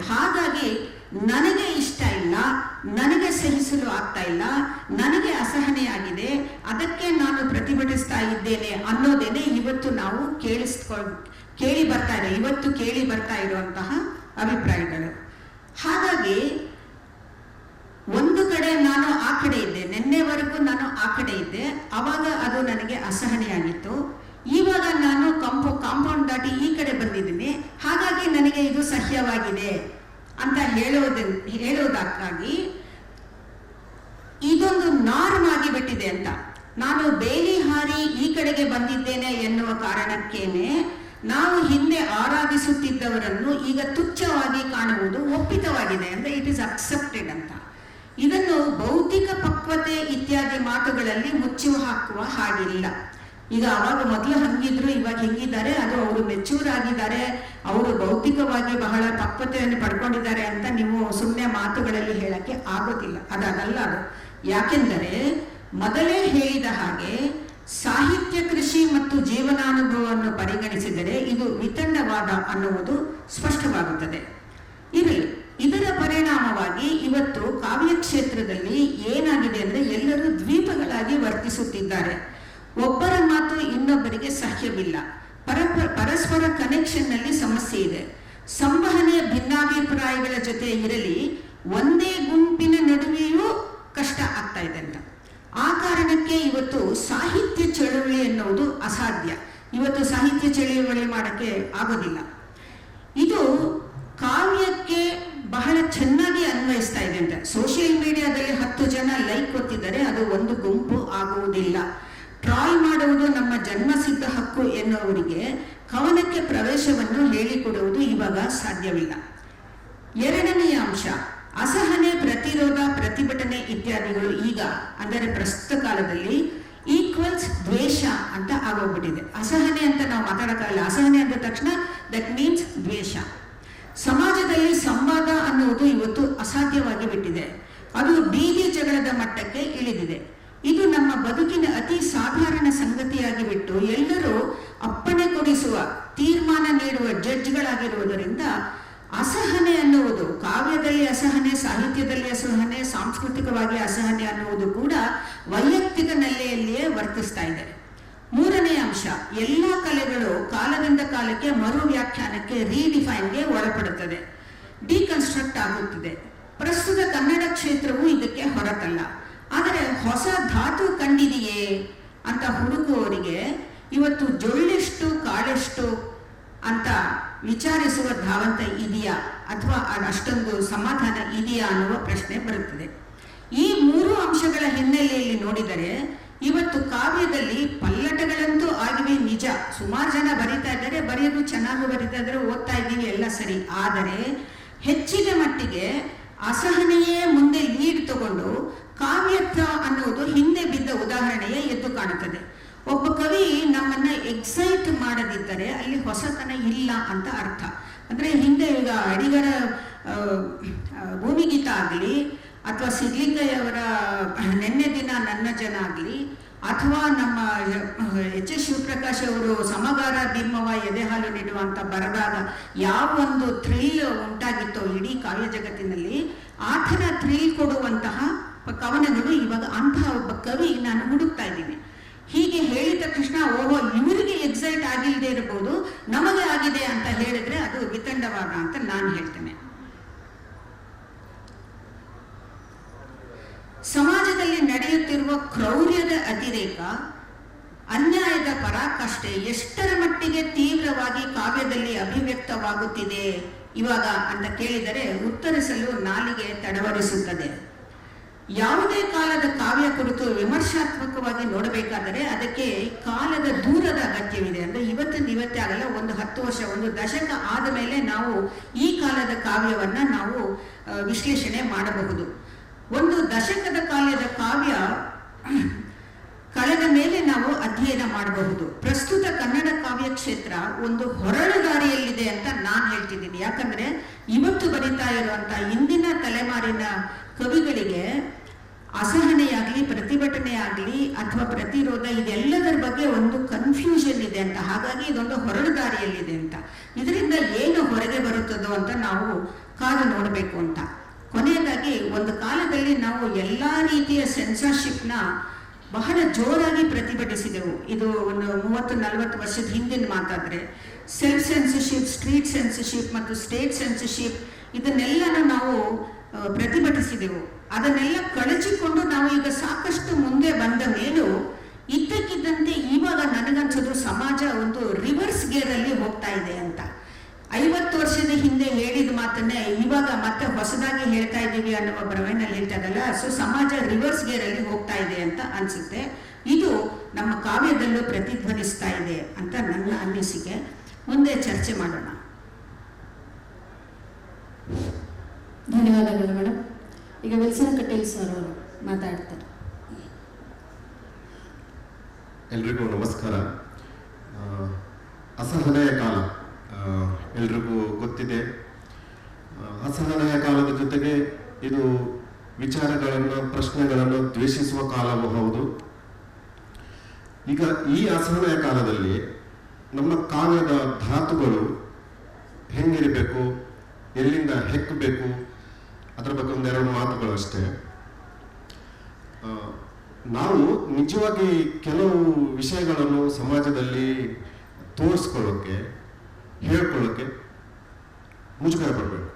ಹಾಗಾಗಿ ನನಗೆ ಇಷ್ಟ ಇಲ್ಲ, ನನಗೆ ಸಹಿಸಲು ಆಗ್ತಾ ಇಲ್ಲ, ನನಗೆ ಅಸಹನೆಯಾಗಿದೆ, ಅದಕ್ಕೆ ನಾನು ಪ್ರತಿಭಟಿಸ್ತಾ ಇದ್ದೇನೆ ಅನ್ನೋದೇನೆ ಇವತ್ತು ನಾವು ಕೇಳಿ ಬರ್ತಾ ಇರುವಂತಹ ಅಭಿಪ್ರಾಯಗಳು. ಹಾಗಾಗಿ ಒಂದು ಕಡೆ ನಾನು ಆ ಕಡೆ ಇದ್ದೆ, ನಿನ್ನೆವರೆಗೂ ನಾನು ಆ ಕಡೆ ಇದ್ದೆ, ಅವಾಗ ಅದು ನನಗೆ ಅಸಹನೆಯಾಗಿತ್ತು. ಇವಾಗ ನಾನು ಕಾಂಪೌಂಡ್ ದಾಟಿ ಈ ಕಡೆ ಬಂದಿದ್ದೀನಿ, ಹಾಗಾಗಿ ನನಗೆ ಇದು ಸಹ್ಯವಾಗಿದೆ ಅಂತ ಹೇಳೋದಕ್ಕಾಗಿ ಇದೊಂದು ನಾರ್ಮ್ ಆಗಿಬಿಟ್ಟಿದೆ ಅಂತ. ನಾನು ಬೇಲಿ ಹಾರಿ ಈ ಕಡೆಗೆ ಬಂದಿದ್ದೇನೆ ಎನ್ನುವ ಕಾರಣಕ್ಕೇನೆ ನಾವು ಹಿಂದೆ ಆರಾಧಿಸುತ್ತಿದ್ದವರನ್ನು ಈಗ ತುಚ್ಛವಾಗಿ ಕಾಣುವುದು ಒಪ್ಪಿತವಾಗಿದೆ, ಅಂದ್ರೆ ಇಟ್ ಇಸ್ ಅಕ್ಸೆಪ್ಟೆಡ್ ಅಂತ. ಇದನ್ನು ಬೌದ್ಧಿಕ ಪಕ್ವತೆ ಇತ್ಯಾದಿ ಮಾತುಗಳಲ್ಲಿ ಮುಚ್ಚಿ ಹಾಕುವ ಹಾಗಿಲ್ಲ. ಈಗ ಅವಾಗ ಮೊದಲು ಹಂಗಿದ್ರು, ಇವಾಗ ಹಿಂಗಿದ್ದಾರೆ, ಅದು ಅವರು ಮೆಚೂರ್ ಆಗಿದ್ದಾರೆ, ಅವರು ಬೌದ್ಧಿಕವಾಗಿ ಬಹಳ ಪಕ್ವತೆಯನ್ನು ಪಡ್ಕೊಂಡಿದ್ದಾರೆ ಅಂತ ನೀವು ಸುಮ್ಮನೆ ಮಾತುಗಳಲ್ಲಿ ಹೇಳಕ್ಕೆ ಆಗೋದಿಲ್ಲ. ಅದಲ್ಲ ಅದು. ಯಾಕೆಂದರೆ ಮೊದಲೇ ಹೇಳಿದ ಹಾಗೆ ಸಾಹಿತ್ಯ ಕೃಷಿ ಮತ್ತು ಜೀವನಾನುಭವವನ್ನು ಪರಿಗಣಿಸಿದರೆ ಇದು ವಿತಂಡವಾದ ಅನ್ನುವುದು ಸ್ಪಷ್ಟವಾಗುತ್ತದೆ. ಇದರ ಪರಿಣಾಮವಾಗಿ ಇವತ್ತು ಕಾವ್ಯ ಕ್ಷೇತ್ರದಲ್ಲಿ ಏನಾಗಿದೆ ಅಂದರೆ ಎಲ್ಲರೂ ದ್ವೀಪಗಳಾಗಿ ವರ್ತಿಸುತ್ತಿದ್ದಾರೆ. ಒಬ್ಬರ ಮಾತು ಇನ್ನೊಬ್ಬರಿಗೆ ಸಹ್ಯವಿಲ್ಲ. ಪರಸ್ಪರ ಕನೆಕ್ಷನ್ನಲ್ಲಿ ಸಮಸ್ಯೆ ಇದೆ. ಸಂವಹನೆಯ ಭಿನ್ನಾಭಿಪ್ರಾಯಗಳ ಜೊತೆ ಇರಲಿ, ಒಂದೇ ಗುಂಪಿನ ನಡುವೆಯೂ ಕಷ್ಟ ಆಗ್ತಾ ಇದೆ ಅಂತ. ಆ ಕಾರಣಕ್ಕೆ ಇವತ್ತು ಸಾಹಿತ್ಯ ಚಳುವಳಿ ಎನ್ನುವುದು ಅಸಾಧ್ಯ. ಇವತ್ತು ಸಾಹಿತ್ಯ ಚಳುವಳಿ ಮಾಡೋಕ್ಕೆ ಆಗೋದಿಲ್ಲ. ಇದು ಕಾವ್ಯಕ್ಕೆ ಬಹಳ ಚೆನ್ನಾಗಿ ಅನ್ವಯಿಸ್ತಾ ಇದೆ ಅಂತ. ಸೋಷಿಯಲ್ ಮೀಡಿಯಾದಲ್ಲಿ 10 ಜನ ಲೈಕ್ ಕೊಟ್ಟಿದ್ದಾರೆ, ಅದು ಒಂದು ಗುಂಪು ಆಗುವುದಿಲ್ಲ. ಟ್ರಾಲ್ ಮಾಡುವುದು ನಮ್ಮ ಜನ್ಮಸಿದ್ಧ ಹಕ್ಕು ಎನ್ನುವರಿಗೆ ಕವನಕ್ಕೆ ಪ್ರವೇಶವನ್ನು ಹೇಳಿಕೊಡುವುದು ಇವಾಗ ಸಾಧ್ಯವಿಲ್ಲ. ಎರಡನೆಯ ಅಂಶ, ಅಸಹನೆ, ಪ್ರತಿರೋಧ, ಪ್ರತಿಭಟನೆ ಇತ್ಯಾದಿಗಳು ಈಗ ಅಂದರೆ ಪ್ರಸ್ತುತ ಕಾಲದಲ್ಲಿ ಈಕ್ವಲ್ಸ್ ದ್ವೇಷ ಅಂತ ಆಗೋಗ್ಬಿಟ್ಟಿದೆ. ಅಸಹನೆ ಅಂತ ನಾವು ಮಾತಾಡೋಕ್ಕಾಗಲ್ಲ. ಅಸಹನೆ ಅಂದ ತಕ್ಷಣ ದಟ್ ಮೀನ್ಸ್ ದ್ವೇಷ. ಸಮಾಜದಲ್ಲಿ ಸಂವಾದ ಅನ್ನುವುದು ಇವತ್ತು ಅಸಾಧ್ಯವಾಗಿ ಬಿಟ್ಟಿದೆ. ಅದು ಬೀದಿ ಜಗಳದ ಮಟ್ಟಕ್ಕೆ ಇಳಿದಿದೆ. ಇದು ನಮ್ಮ ಬದುಕಿನ ಅತಿ ಸಾಧಾರಣ ಸಂಗತಿಯಾಗಿ ಬಿಟ್ಟು ಎಲ್ಲರೂ ಅಪ್ಪಣೆ ಕೊಡಿಸುವ, ತೀರ್ಮಾನ ನೀಡುವ ಜಡ್ಜ್ಗಳಾಗಿರುವುದರಿಂದ ಅಸಹನೆ ಅನ್ನುವುದು, ಕಾವ್ಯದಲ್ಲಿ ಅಸಹನೆ, ಸಾಹಿತ್ಯದಲ್ಲಿ ಅಸಹನೆ, ಸಾಂಸ್ಕೃತಿಕವಾಗಿ ಅಸಹನೆ ಅನ್ನುವುದು ಕೂಡ ವೈಯಕ್ತಿಕ ನೆಲೆಯಲ್ಲಿಯೇ ವರ್ತಿಸ್ತಾ ಇದೆ. ಮೂರನೇ ಅಂಶ, ಎಲ್ಲ ಕಲೆಗಳು ಕಾಲದಿಂದ ಕಾಲಕ್ಕೆ ಮರು ವ್ಯಾಖ್ಯಾನಕ್ಕೆ, ರೀಡಿಫೈನ್ಗೆ ಒಳಪಡುತ್ತದೆ, ಡಿಕನ್ಸ್ಟ್ರಕ್ಟ್ ಆಗುತ್ತಿದೆ. ಪ್ರಸ್ತುತ ಕನ್ನಡ ಕ್ಷೇತ್ರವು ಇದಕ್ಕೆ ಹೊರತಲ್ಲ. ಆದರೆ ಹೊಸ ಧಾತು ಕಂಡಿದೆಯೇ ಅಂತ ಹುಡುಕುವವರಿಗೆ ಇವತ್ತು ಜೊಳ್ಳೆಷ್ಟು ಕಾಳೆಷ್ಟು ಅಂತ ವಿಚಾರಿಸುವ ಧಾವಂತ ಇದೆಯಾ ಅಥವಾ ಅಷ್ಟೊಂದು ಸಮಾಧಾನ ಇದೆಯಾ ಅನ್ನುವ ಪ್ರಶ್ನೆ ಬರುತ್ತದೆ. ಈ ಮೂರು ಅಂಶಗಳ ಹಿನ್ನೆಲೆಯಲ್ಲಿ ನೋಡಿದರೆ ಇವತ್ತು ಕಾವ್ಯದಲ್ಲಿ ಪಲ್ಲಟಗಳಂತೂ ಆಗಿವೆ ನಿಜ. ಸುಮಾರು ಜನ ಬರೀತಾ ಇದ್ದಾರೆ, ಬರೆಯೋದು ಚೆನ್ನಾಗಿ ಬರೀತಾ ಇದ್ದಾರೆ, ಓದ್ತಾ ಇದ್ದೀವಿ, ಎಲ್ಲ ಸರಿ. ಆದರೆ ಹೆಚ್ಚಿನ ಮಟ್ಟಿಗೆ ಅಸಹನೆಯೇ ಮುಂದೆ ಲೀಡ್ ತಗೊಂಡು ಕಾವ್ಯತ್ವ ಅನ್ನುವುದು ಹಿಂದೆ ಬಿದ್ದ ಉದಾಹರಣೆಯೇ ಎದ್ದು ಕಾಣುತ್ತದೆ. ಒಬ್ಬ ಕವಿ ನಮ್ಮನ್ನ ಎಕ್ಸೈಟ್ ಮಾಡದಿದ್ದರೆ ಅಲ್ಲಿ ಹೊಸತನ ಇಲ್ಲ ಅಂತ ಅರ್ಥ. ಅಂದ್ರೆ ಹಿಂದೆ ಈಗ ಅಡಿಗರ ಭೂಮಿಗೀತ ಆಗಲಿ, ಅಥವಾ ಸಿದ್ಲಿಂಗಯ್ಯವರ ನೆನ್ನೆ ದಿನ ನನ್ನ ಜನ ಆಗಲಿ, ಅಥವಾ ನಮ್ಮ ಎಚ್ ಎಸ್ ಶಿವಪ್ರಕಾಶ್ ಅವರು ಸಮಗಾರ ಬಿಮ್ಮವ ಎದೆಹಾಲು ನೀಡುವಂತ ಬರೆದಾಗ ಯಾವ ಒಂದು ಥ್ರಿಲ್ ಉಂಟಾಗಿತ್ತೋ ಇಡೀ ಕಾವ್ಯ ಜಗತ್ತಿನಲ್ಲಿ, ಆ ಥರ ಥ್ರಿಲ್ ಕೊಡುವಂತಹ ಕವನಗಳು ಇವಾಗ ಅಂತಹ ಒಬ್ಬ ಕವಿ ನಾನು ಹುಡುಕ್ತಾ ಇದ್ದೀನಿ. ಹೀಗೆ ಹೇಳಿದ ತಕ್ಷಣ ಓಹೋ ಇವರಿಗೆ ಎಕ್ಸೈಟ್ ಆಗಿಲ್ಲದೆ ಇರಬಹುದು, ನಮಗೆ ಆಗಿದೆ ಅಂತ ಹೇಳಿದ್ರೆ ಅದು ವಿತಂಡವಾದ ಅಂತ ನಾನು ಹೇಳ್ತೇನೆ. ಸಮಾಜದಲ್ಲಿ ನಡೆಯುತ್ತಿರುವ ಕ್ರೌರ್ಯದ ಅತಿರೇಕ, ಅನ್ಯಾಯದ ಪರಾಕಾಷ್ಠೆ ಎಷ್ಟರ ಮಟ್ಟಿಗೆ ತೀವ್ರವಾಗಿ ಕಾವ್ಯದಲ್ಲಿ ಅಭಿವ್ಯಕ್ತವಾಗುತ್ತಿದೆ ಇವಾಗ ಅಂತ ಕೇಳಿದರೆ ಉತ್ತರಿಸಲು ನಾಲಿಗೆ ತಡವರಿಸುತ್ತದೆ. ಯಾವುದೇ ಕಾಲದ ಕಾವ್ಯ ಕುರಿತು ವಿಮರ್ಶಾತ್ಮಕವಾಗಿ ನೋಡಬೇಕಾದರೆ ಅದಕ್ಕೆ ಕಾಲದ ದೂರದ ಅಗತ್ಯವಿದೆ. ಅಂದ್ರೆ ಇವತ್ತೇ ಆಗಲ್ಲ, ಒಂದು 10 ವರ್ಷ, ಒಂದು ದಶಕ ಆದ ಮೇಲೆ ನಾವು ಈ ಕಾಲದ ಕಾವ್ಯವನ್ನ ನಾವು ವಿಶ್ಲೇಷಣೆ ಮಾಡಬಹುದು. ಒಂದು ದಶಕದ ಕಾಲದ ಕಾವ್ಯ ಕಳೆದ ಮೇಲೆ ನಾವು ಅಧ್ಯಯನ ಮಾಡಬಹುದು. ಪ್ರಸ್ತುತ ಕನ್ನಡ ಕಾವ್ಯ ಕ್ಷೇತ್ರ ಒಂದು ಹೊರಳು ದಾರಿಯಲ್ಲಿದೆ ಅಂತ ನಾನು ಹೇಳ್ತಿದ್ದೀನಿ. ಯಾಕಂದ್ರೆ ಇವತ್ತು ಬರಿತಾ ಇರುವಂತ ಇಂದಿನ ತಲೆಮಾರಿನ ಕವಿಗಳಿಗೆ ಅಸಹನೆಯಾಗಲಿ, ಪ್ರತಿಭಟನೆ ಆಗಲಿ ಅಥವಾ ಪ್ರತಿರೋಧ, ಇದೆಲ್ಲದರ ಬಗ್ಗೆ ಒಂದು ಕನ್ಫ್ಯೂಷನ್ ಇದೆ ಅಂತ. ಹಾಗಾಗಿ ಇದೊಂದು ಹೊರಳು ದಾರಿಯಲ್ಲಿದೆ ಅಂತ. ಇದರಿಂದ ಏನು ಹೊರಗೆ ಬರುತ್ತದೋ ಅಂತ ನಾವು ಕಾದು ನೋಡಬೇಕು ಅಂತ. ಕೊನೆಯದಾಗಿ, ಒಂದು ಕಾಲದಲ್ಲಿ ನಾವು ಎಲ್ಲ ರೀತಿಯ ಸೆನ್ಸಾರ್ಶಿಪ್ನ ಬಹಳ ಜೋರಾಗಿ ಪ್ರತಿಭಟಿಸಿದೆವು. ಇದು ಒಂದು 30-40 ವರ್ಷದ ಹಿಂದಿನ ಮಾತಾದ್ರೆ ಸೆಲ್ಫ್ ಸೆನ್ಸರ್ಶಿಪ್, ಸ್ಟ್ರೀಟ್ ಸೆನ್ಸರ್ಶಿಪ್ ಮತ್ತು ಸ್ಟೇಟ್ ಸೆನ್ಸರ್ಶಿಪ್ ಇದನ್ನೆಲ್ಲನೂ ನಾವು ಪ್ರತಿಭಟಿಸಿದೆವು. ಅದನ್ನೆಲ್ಲ ಕಳಚಿಕೊಂಡು ನಾವು ಈಗ ಸಾಕಷ್ಟು ಮುಂದೆ ಬಂದ ಮೇಲೂ ಇದ್ದಕ್ಕಿದ್ದಂತೆ ಇವಾಗ ನನಗನ್ಸೋದು ಸಮಾಜ ಒಂದು ರಿವರ್ಸ್ ಗೇರ್ ಅಲ್ಲಿ ಹೋಗ್ತಾ ಇದೆ ಅಂತ. 50 ವರ್ಷದ ಹಿಂದೆ ಹೇಳಿದ ಮಾತನ್ನೇ ಇವಾಗ ಮತ್ತೆ ಹೊಸದಾಗಿ ಹೇಳ್ತಾ ಇದ್ದೀವಿ ಅನ್ನುವ ಭ್ರಮೆನಲ್ಲಿ ಹೇಳ್ತಾ ಇದ್ದಲ್ಲ. ಸೊ ಸಮಾಜ ರಿವರ್ಸ್ ಗೇರ್ ಅಲ್ಲಿ ಹೋಗ್ತಾ ಇದೆ ಅಂತ ಅನ್ಸುತ್ತೆ. ಇದು ನಮ್ಮ ಕಾವ್ಯದಲ್ಲೂ ಪ್ರತಿಧ್ವನಿಸ್ತಾ ಇದೆ ಅಂತ ನನ್ನ ಅನಿಸಿಕೆ. ಮುಂದೆ ಚರ್ಚೆ ಮಾಡೋಣ. ಧನ್ಯವಾದಗಳು ಮೇಡಮ್. ಈಗ ವಿಲ್ಸನ್ ಕಟೀಲ್ ಸರ್ ಅವರು ಮಾತಾಡ್ತಾರೆ. ಎಲ್ರಿಗೂ ನಮಸ್ಕಾರ. ಅಸಹನೆಯ ಕಾಲ ಎಲ್ರಿಗೂ ಗೊತ್ತಿದೆ. ಅಸಹನೆಯ ಕಾಲದ ಜೊತೆಗೆ ಇದು ವಿಚಾರಗಳನ್ನು, ಪ್ರಶ್ನೆಗಳನ್ನು ದ್ವೇಷಿಸುವ ಕಾಲವೂ ಹೌದು. ಈಗ ಈ ಅಸಹನೆಯ ಕಾಲದಲ್ಲಿ ನಮ್ಮ ಕಾವ್ಯದ ಧಾತುಗಳು ಹೆಂಗಿರಬೇಕು, ಎಲ್ಲಿಂದ ಹೆಕ್ಕಬೇಕು, ಅದರ ಬಗ್ಗೆ ಒಂದೆರಡು ಮಾತುಗಳು ಅಷ್ಟೇ. ನಾವು ನಿಜವಾಗಿ ಕೆಲವು ವಿಷಯಗಳನ್ನು ಸಮಾಜದಲ್ಲಿ ತೋರಿಸ್ಕೊಳ್ಳೋಕ್ಕೆ, ಹೇಳ್ಕೊಳ್ಳೋಕ್ಕೆ ಮುಜುಗರ ಪಡಬೇಕು.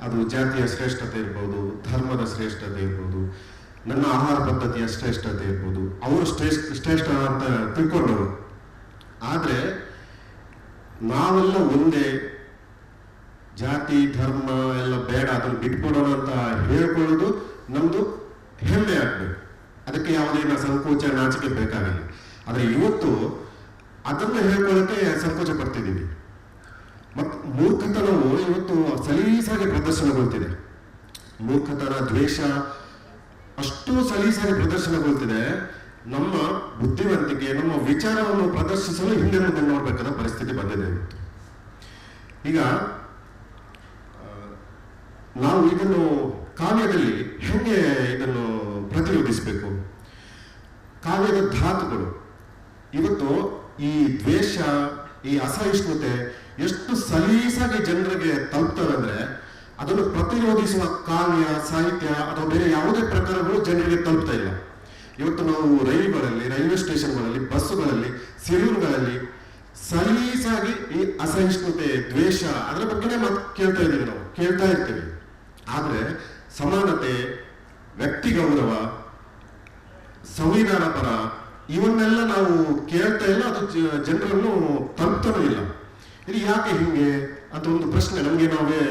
ಅದು ಜಾತಿಯ ಶ್ರೇಷ್ಠತೆ ಇರ್ಬೋದು, ಧರ್ಮದ ಶ್ರೇಷ್ಠತೆ ಇರ್ಬೋದು, ನನ್ನ ಆಹಾರ ಪದ್ಧತಿಯ ಶ್ರೇಷ್ಠತೆ ಇರ್ಬೋದು, ಅವರು ಶ್ರೇಷ್ಠ ಅಂತ ತಿಳ್ಕೊಂಡವರು. ಆದರೆ ನಾವೆಲ್ಲ ಒಂದೇ, ಜಾತಿ ಧರ್ಮ ಎಲ್ಲ ಬೇಡ, ಅದನ್ನು ಬಿಟ್ಕೊಡೋಣ ಅಂತ ಹೇಳ್ಕೊಳ್ಳೋದು ನಮ್ದು ಹೆಮ್ಮೆ ಆಗ್ಬೇಕು. ಅದಕ್ಕೆ ಯಾವುದೇನ ಸಂಕೋಚ, ನಾಚಿಕೆ ಬೇಕಾಗಿಲ್ಲ. ಆದರೆ ಇವತ್ತು ಅದನ್ನು ಹೇಳ್ಕೊಳ್ಳೋಕೆ ಸಂಕೋಚ ಪಡ್ತಿದ್ದೀವಿ. ಮತ್ತು ಮೂರ್ಖತನವು ಇವತ್ತು ಸಲೀಸಾಗಿ ಪ್ರದರ್ಶನಗೊಳ್ತಿದೆ. ಮೂರ್ಖತನ, ದ್ವೇಷ ಅಷ್ಟು ಸಲೀಸಾಗಿ ಪ್ರದರ್ಶನಗೊಳ್ತಿದೆ. ನಮ್ಮ ಬುದ್ಧಿವಂತಿಕೆ, ನಮ್ಮ ವಿಚಾರವನ್ನು ಪ್ರದರ್ಶಿಸಲು ಹಿಂದೆ ಮುಂದೆ ನೋಡಬೇಕಾದ ಪರಿಸ್ಥಿತಿ ಬಂದಿದೆ. ಈಗ ನಾವು ಇದನ್ನು ಕಾವ್ಯದಲ್ಲಿ ಹೇಗೆ ಇದನ್ನು ಪ್ರತಿರೋಧಿಸಬೇಕು? ಕಾವ್ಯದ ಧಾತುಗಳು ಇವತ್ತು ಈ ದ್ವೇಷ, ಈ ಅಸಹಿಷ್ಣುತೆ ಎಷ್ಟು ಸಲೀಸಾಗಿ ಜನರಿಗೆ ತಲುಪ್ತವೆ ಅಂದ್ರೆ ಅದನ್ನು ಪ್ರತಿರೋಧಿಸುವ ಕಾವ್ಯ, ಸಾಹಿತ್ಯ ಅಥವಾ ಬೇರೆ ಯಾವುದೇ ಪ್ರಕಾರಗಳು ಜನರಿಗೆ ತಲುಪ್ತಾ ಇಲ್ಲ. ಇವತ್ತು ನಾವು ರೈಲುಗಳಲ್ಲಿ, ರೈಲ್ವೆ ಸ್ಟೇಷನ್ಗಳಲ್ಲಿ, ಬಸ್ಸುಗಳಲ್ಲಿ, ಸೆಲೂನ್ಗಳಲ್ಲಿ ಸಲೀಸಾಗಿ ಈ ಅಸಹಿಷ್ಣುತೆ, ದ್ವೇಷ ಅದರ ಬಗ್ಗೆನೇ ಮಾತು ಕೇಳ್ತಾ ಇದ್ದೀವಿ, ನಾವು ಕೇಳ್ತಾ ಇರ್ತೀವಿ. ಆದರೆ ಸಮಾನತೆ, ವ್ಯಕ್ತಿ ಗೌರವ, ಸಂವಿಧಾನ ಪರ ಇವನ್ನೆಲ್ಲ ನಾವು ಕೇಳ್ತಾ ಇಲ್ಲ, ಅದು ಜನರನ್ನು ತಲುಪ್ತಾನೂ ಇಲ್ಲ. ಇದು ಯಾಕೆ ಹಿಂಗೆ ಅಂತ ಒಂದು ಪ್ರಶ್ನೆ ನಮಗೆ ನಾವೇ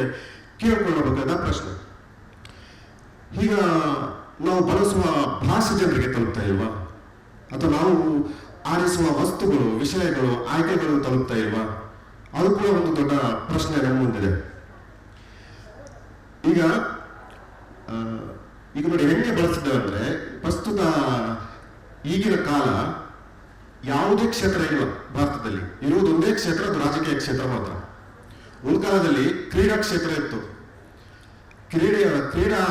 ಕೇಳ್ಕೊಳ್ಳಬೇಕಾದ ಪ್ರಶ್ನೆ. ಈಗ ನಾವು ಬಳಸುವ ಭಾಷೆ ಜನರಿಗೆ ತಲುಪ್ತಾ ಇಲ್ವಾ? ಅಥವಾ ನಾವು ಆರಿಸುವ ವಸ್ತುಗಳು, ವಿಷಯಗಳು, ಆಯ್ಕೆಗಳು ತಲುಪ್ತಾ ಇಲ್ವಾ? ಅದು ಕೂಡ ಒಂದು ದೊಡ್ಡ ಪ್ರಶ್ನೆ ನಮ್ಮ ಮುಂದಿದೆ. ಈಗ ನೋಡಿ ಹೆಂಗೆ ಬಳಸಿದ್ದೇವೆ ಅಂದ್ರೆ, ಪ್ರಸ್ತುತ ಈಗಿನ ಕಾಲ ಯಾವುದೇ ಕ್ಷೇತ್ರ ಇಲ್ಲ ಭಾರತದಲ್ಲಿ, ಇರುವುದೊಂದೇ ಕ್ಷೇತ್ರ, ಅದು ರಾಜಕೀಯ ಕ್ಷೇತ್ರ ಮಾತ್ರ. ಒಂದು ಕಾಲದಲ್ಲಿ ಕ್ರೀಡಾ ಕ್ಷೇತ್ರ ಇತ್ತು. ಕ್ರೀಡಾ